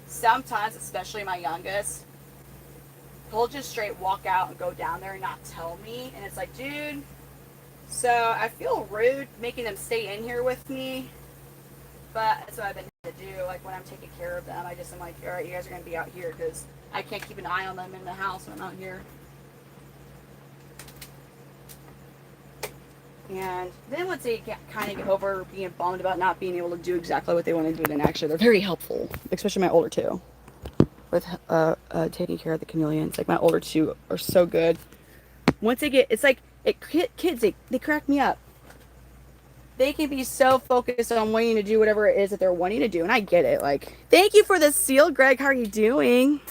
S1: sometimes, especially my youngest, he'll just straight walk out and go down there and not tell me. And it's like, dude, so I feel rude making them stay in here with me. But that's what I've been to do. Like when I'm taking care of them, I'm like, all right, you guys are going to be out here because I can't keep an eye on them in the house when I'm out here. And then once they kind of get over being bummed about not being able to do exactly what they want to do, then actually they're very helpful, especially my older two, with taking care of the chameleons. Like my older two are so good. Once they get, it's like kids, they crack me up. They can be so focused on wanting to do whatever it is that they're wanting to do, and I get it. Like, thank you for the seal, Greg. How are you doing?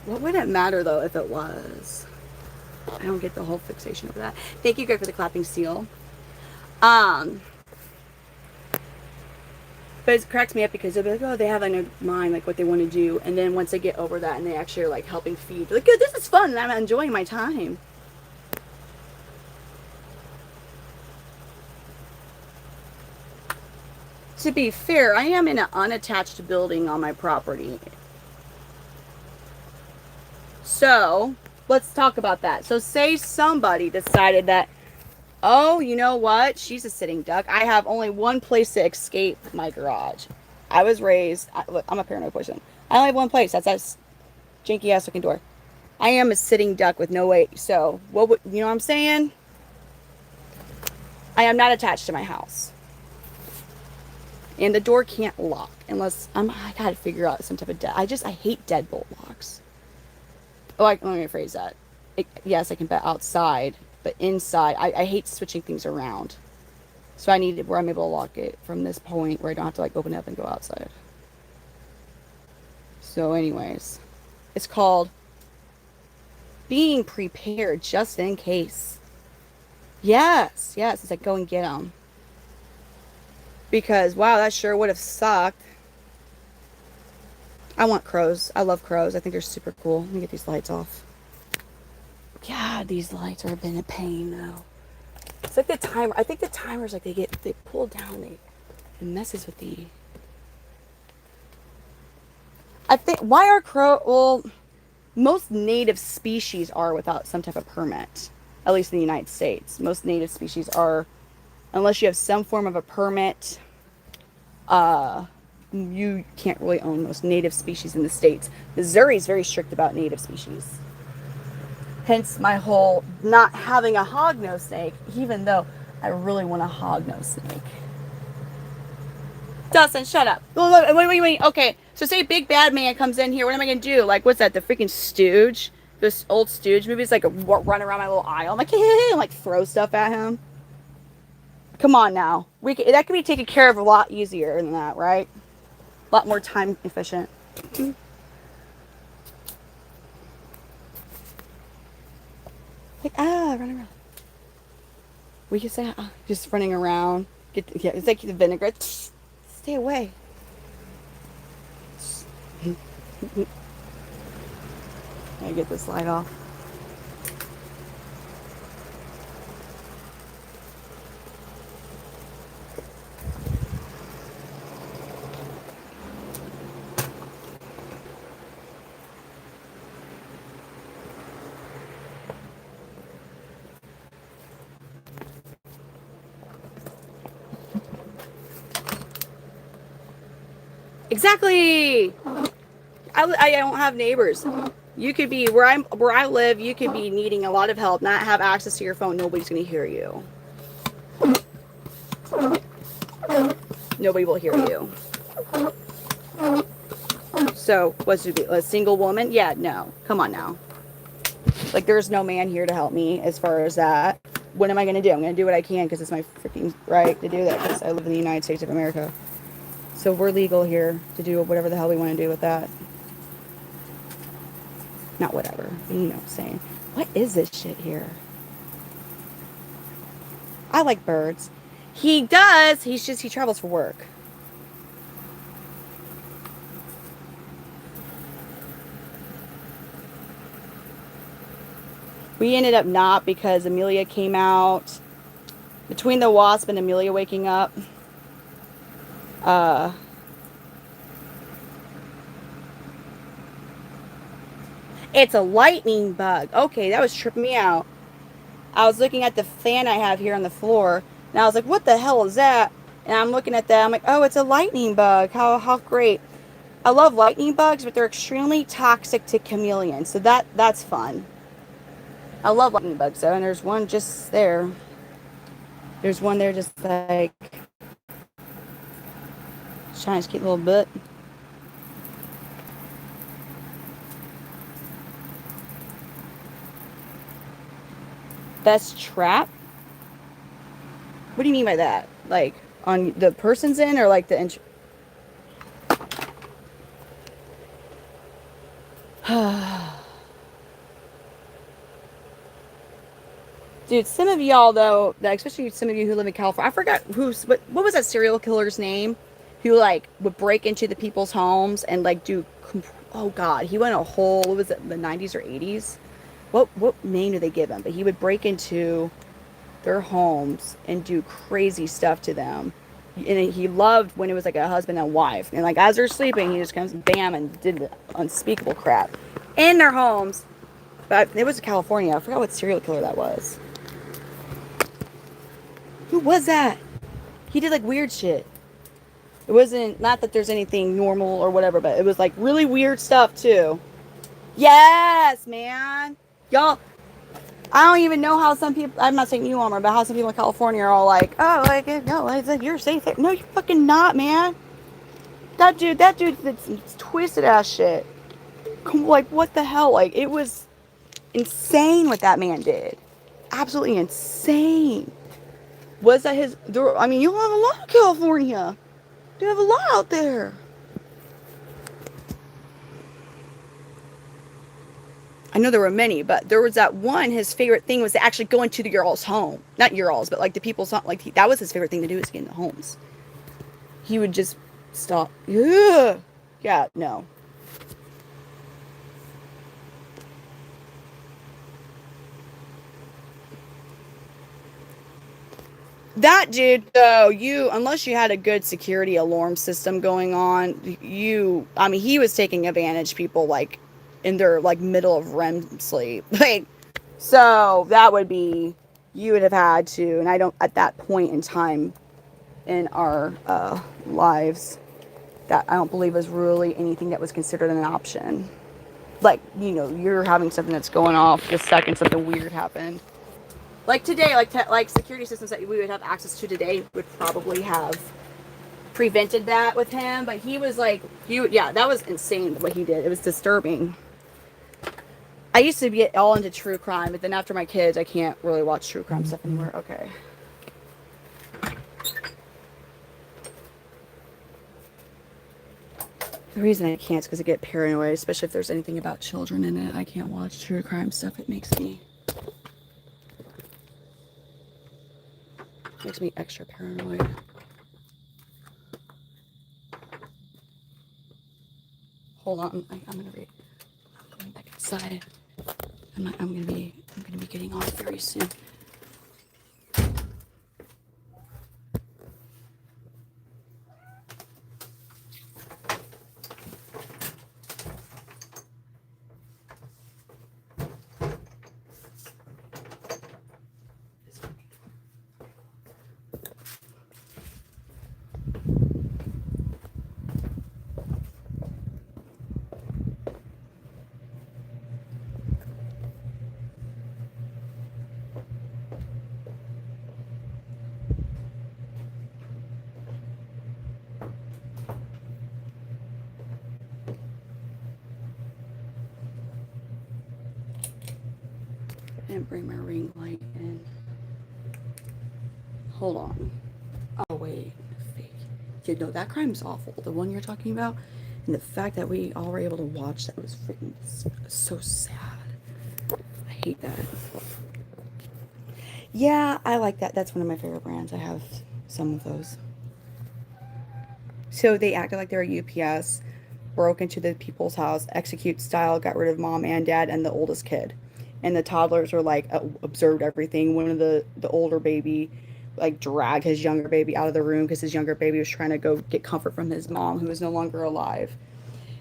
S1: What would it matter though if it was? I don't get the whole fixation over that. Thank you, Greg, for the clapping seal. But it cracks me up because they'll be like, oh, they have in their mind like what they want to do, and then once they get over that and they actually are like helping feed, they're like, good, this is fun, and I'm enjoying my time. To be fair, I am in an unattached building on my property. So let's talk about that. So say somebody decided that, oh, you know what? She's a sitting duck. I have only one place to escape my garage. I was raised, look, I'm a paranoid person. I only have one place. That's that janky ass looking door. I am a sitting duck with no weight. So what would, you know what I'm saying? I am not attached to my house. And the door can't lock unless I gotta figure out some type of I hate deadbolt locks. Oh, let me rephrase that. Yes, I can bet outside, but inside, I hate switching things around. So I need it where I'm able to lock it from this point where I don't have to like open it up and go outside. So anyways, it's called being prepared just in case. Yes, it's like go and get them. Because, wow, that sure would have sucked. I want crows. I love crows. I think they're super cool. Let me get these lights off. God, these lights are been a pain though. It's like the timer. I think the timers like they pull down. It messes with I think why are most native species are without some type of permit, at least in the United States. Most native species are, unless you have some form of a permit, you can't really own most native species in the States. Missouri is very strict about native species. Hence my whole not having a hognose snake, even though I really want a hognose snake. Dustin, shut up. Wait. Okay, so say Big Bad Man comes in here. What am I going to do? Like, what's that? The freaking Stooge? This old Stooge movie is like run around my little aisle. I'm like, hey, and like throw stuff at him. Come on now. That could be taken care of a lot easier than that, right? A lot more time efficient. Like, run around. We could say, just running around. It's like the vinaigrette. Stay away. I get this light off. Exactly. I don't have neighbors. You could be where I live. You could be needing a lot of help, not have access to your phone. Nobody's gonna hear you. Nobody will hear you. So, what's it be? A single woman? Yeah, no. Come on now. Like, there's no man here to help me as far as that. What am I gonna do? I'm gonna do what I can because it's my freaking right to do that because I live in the United States of America. So we're legal here to do whatever the hell we want to do with that. Not whatever, you know what I'm saying. What is this shit here? I like birds. He does. He travels for work. We ended up not because Amelia came out. Between the wasp and Amelia waking up, it's a lightning bug. Okay, that was tripping me out. I was looking at the fan I have here on the floor, and I was like, what the hell is that? And I'm looking at that, I'm like, oh, it's a lightning bug. How great. I love lightning bugs, but they're extremely toxic to chameleons, so that's fun. I love lightning bugs, though, and there's one just there. There's one there just like shines his cute little butt. Best trap? What do you mean by that? Like on the person's end or like the Dude, some of y'all though, especially some of you who live in California, I forgot what was that serial killer's name? Who like would break into the people's homes and like do, oh god, he went a whole, what was it, the 90s or 80s? What name do they give him? But he would break into their homes and do crazy stuff to them. And he loved when it was like a husband and wife. And like as they're sleeping, he just comes bam and did unspeakable crap in their homes. But it was California. I forgot what serial killer that was. Who was that? He did like weird shit. It wasn't, not that there's anything normal or whatever, but it was like really weird stuff too. Yes, man. Y'all, I don't even know how some people, I'm not saying you, Omar, but how some people in California are all like, oh, like, no, it's like, you're safe there. No, you're fucking not, man. That dude, it's twisted ass shit. Like, what the hell? Like, it was insane what that man did. Absolutely insane. Was that his, I mean, you have a lot of California. You have a lot out there. I know there were many, but there was that one, his favorite thing was to actually go into your all's home. Not your all's, but like the people's home. Like that was his favorite thing to do, is get in the homes. He would just stop. Ugh. Yeah, no. That dude, though, unless you had a good security alarm system going on, I mean, he was taking advantage of people like in their like middle of REM sleep. Like, so that would be, you would have had to, and I don't, at that point in time in our lives, that I don't believe was really anything that was considered an option. Like, you know, you're having something that's going off the second something weird happened. Like today, like security systems that we would have access to today would probably have prevented that with him. But he was like, yeah, that was insane what he did. It was disturbing. I used to get all into true crime, but then after my kids, I can't really watch true crime stuff anymore. Okay. The reason I can't is because I get paranoid, especially if there's anything about children in it. I can't watch true crime stuff. It makes me extra paranoid. Hold on, I'm gonna be going back inside. I'm gonna be getting off very soon. I didn't bring my ring light in. Hold on. Oh wait, fake. Yeah, no, that crime's awful. The one you're talking about, and the fact that we all were able to watch that was freaking so sad. I hate that. Yeah, I like that. That's one of my favorite brands. I have some of those. So they acted like they were UPS, broke into the people's house, execute style, got rid of mom and dad and the oldest kid. And the toddlers were like observed everything. One of the older baby like dragged his younger baby out of the room because his younger baby was trying to go get comfort from his mom who was no longer alive.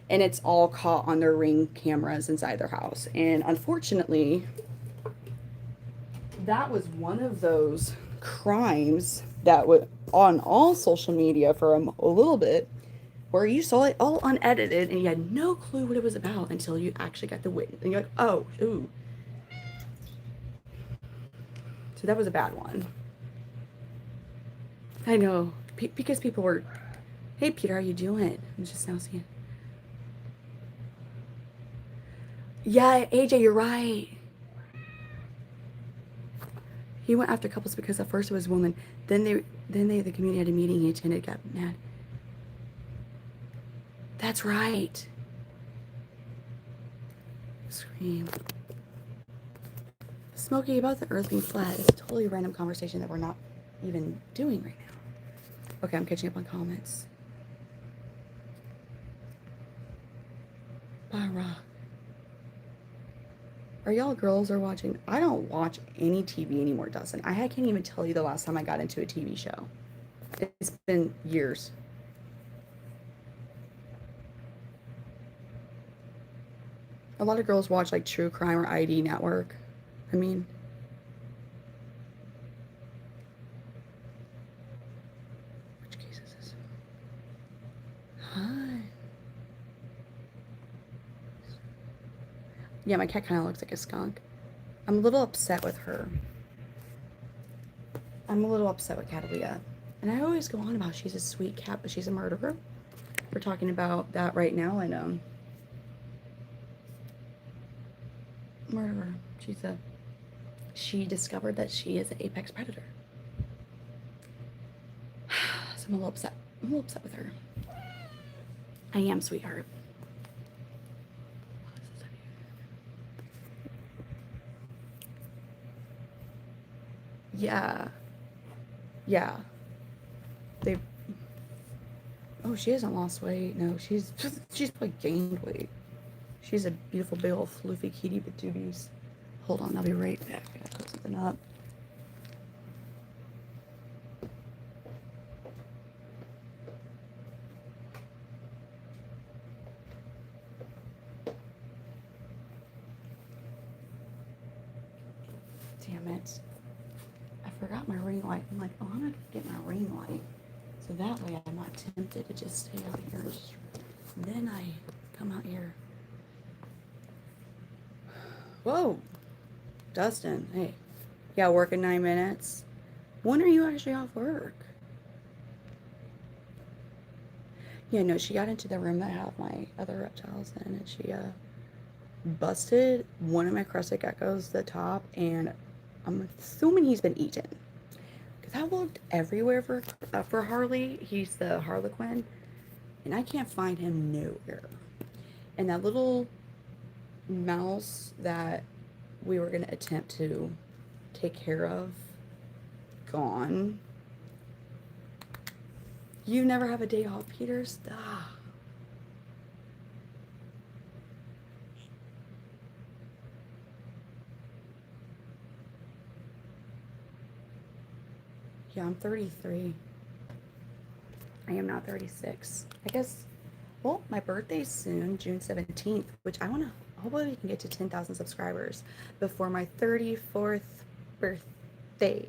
S1: And it's all caught on their Ring cameras inside their house. And unfortunately, that was one of those crimes that was on all social media for a little bit, where you saw it all unedited and you had no clue what it was about until you actually got the witness. And you're like, oh, ooh. So that was a bad one. I know. Because people were, hey, Peter, how you doing? I'm just now seeing. Yeah, AJ, you're right. He went after couples because at first it was women. Then the community had a meeting. He attended, got mad. That's right. Scream. Smokey, about the earth being flat is a totally random conversation that we're not even doing right now. Okay, I'm catching up on comments. Bye, Rock. Are y'all girls are watching? I don't watch any TV anymore, Dustin. I can't even tell you the last time I got into a TV show. It's been years. A lot of girls watch like True Crime or ID Network. I mean, which case is this? Hi. Yeah, my cat kind of looks like a skunk. I'm a little upset with her. I'm a little upset with Catalina. And I always go on about she's a sweet cat, but she's a murderer. We're talking about that right now, and murderer. She discovered that she is an apex predator. So I'm a little upset. I'm a little upset with her. I am, sweetheart. Yeah. Yeah. They. Oh, she hasn't lost weight. No, she's probably gained weight. She's a beautiful big old floofy kitty with doobies. Hold on, I'll be right back. I gotta put something up. Damn it. I forgot my ring light. I'm like, oh, I'm gonna get my ring light. So that way I'm not tempted to just stay out here. Then I come out here. Whoa, Dustin, hey. Yeah, work in 9 minutes. When are you actually off work? Yeah, no, she got into the room that I have my other reptiles in, and she busted one of my crested geckos, the top, and I'm assuming he's been eaten. Because I looked everywhere for Harley. He's the Harlequin, and I can't find him nowhere. And that little mouse that we were gonna attempt to take care of, gone. You never have a day off, Peters? Ah. Yeah, I'm 33. I am not 36. I guess, well, my birthday's soon, June 17th, which I want to, hopefully we can get to 10,000 subscribers before my 34th birthday.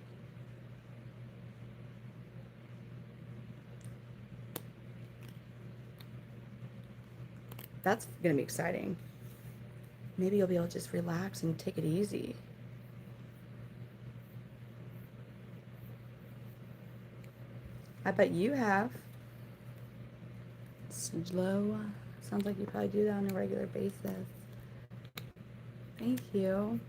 S1: That's going to be exciting. Maybe you'll be able to just relax and take it easy. I bet you have. Slow. Sounds like you probably do that on a regular basis. Thank you.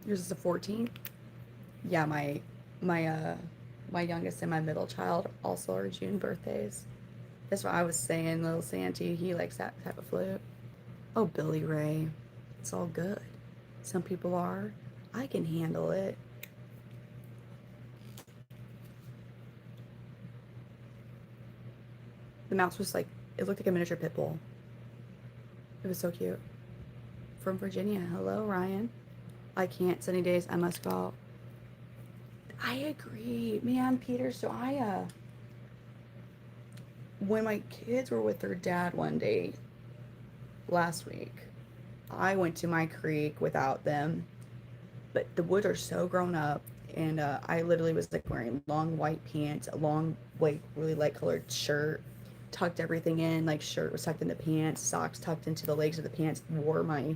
S1: Yours is a 14? Yeah, my youngest and my middle child also are June birthdays. That's what I was saying, little Santy. He likes that type of flute. Oh, Billy Ray. It's all good. Some people are. I can handle it. The mouse was like, it looked like a miniature pit bull. It was so cute. From Virginia. Hello, Ryan. I can't. Sunny days. I must go out. I agree. Man, Peter, so when my kids were with their dad one day last week, I went to my creek without them, but the woods are so grown up, and I literally was like wearing long white pants, a long, like really light colored shirt, tucked everything in, like shirt was tucked into pants, socks tucked into the legs of the pants, wore my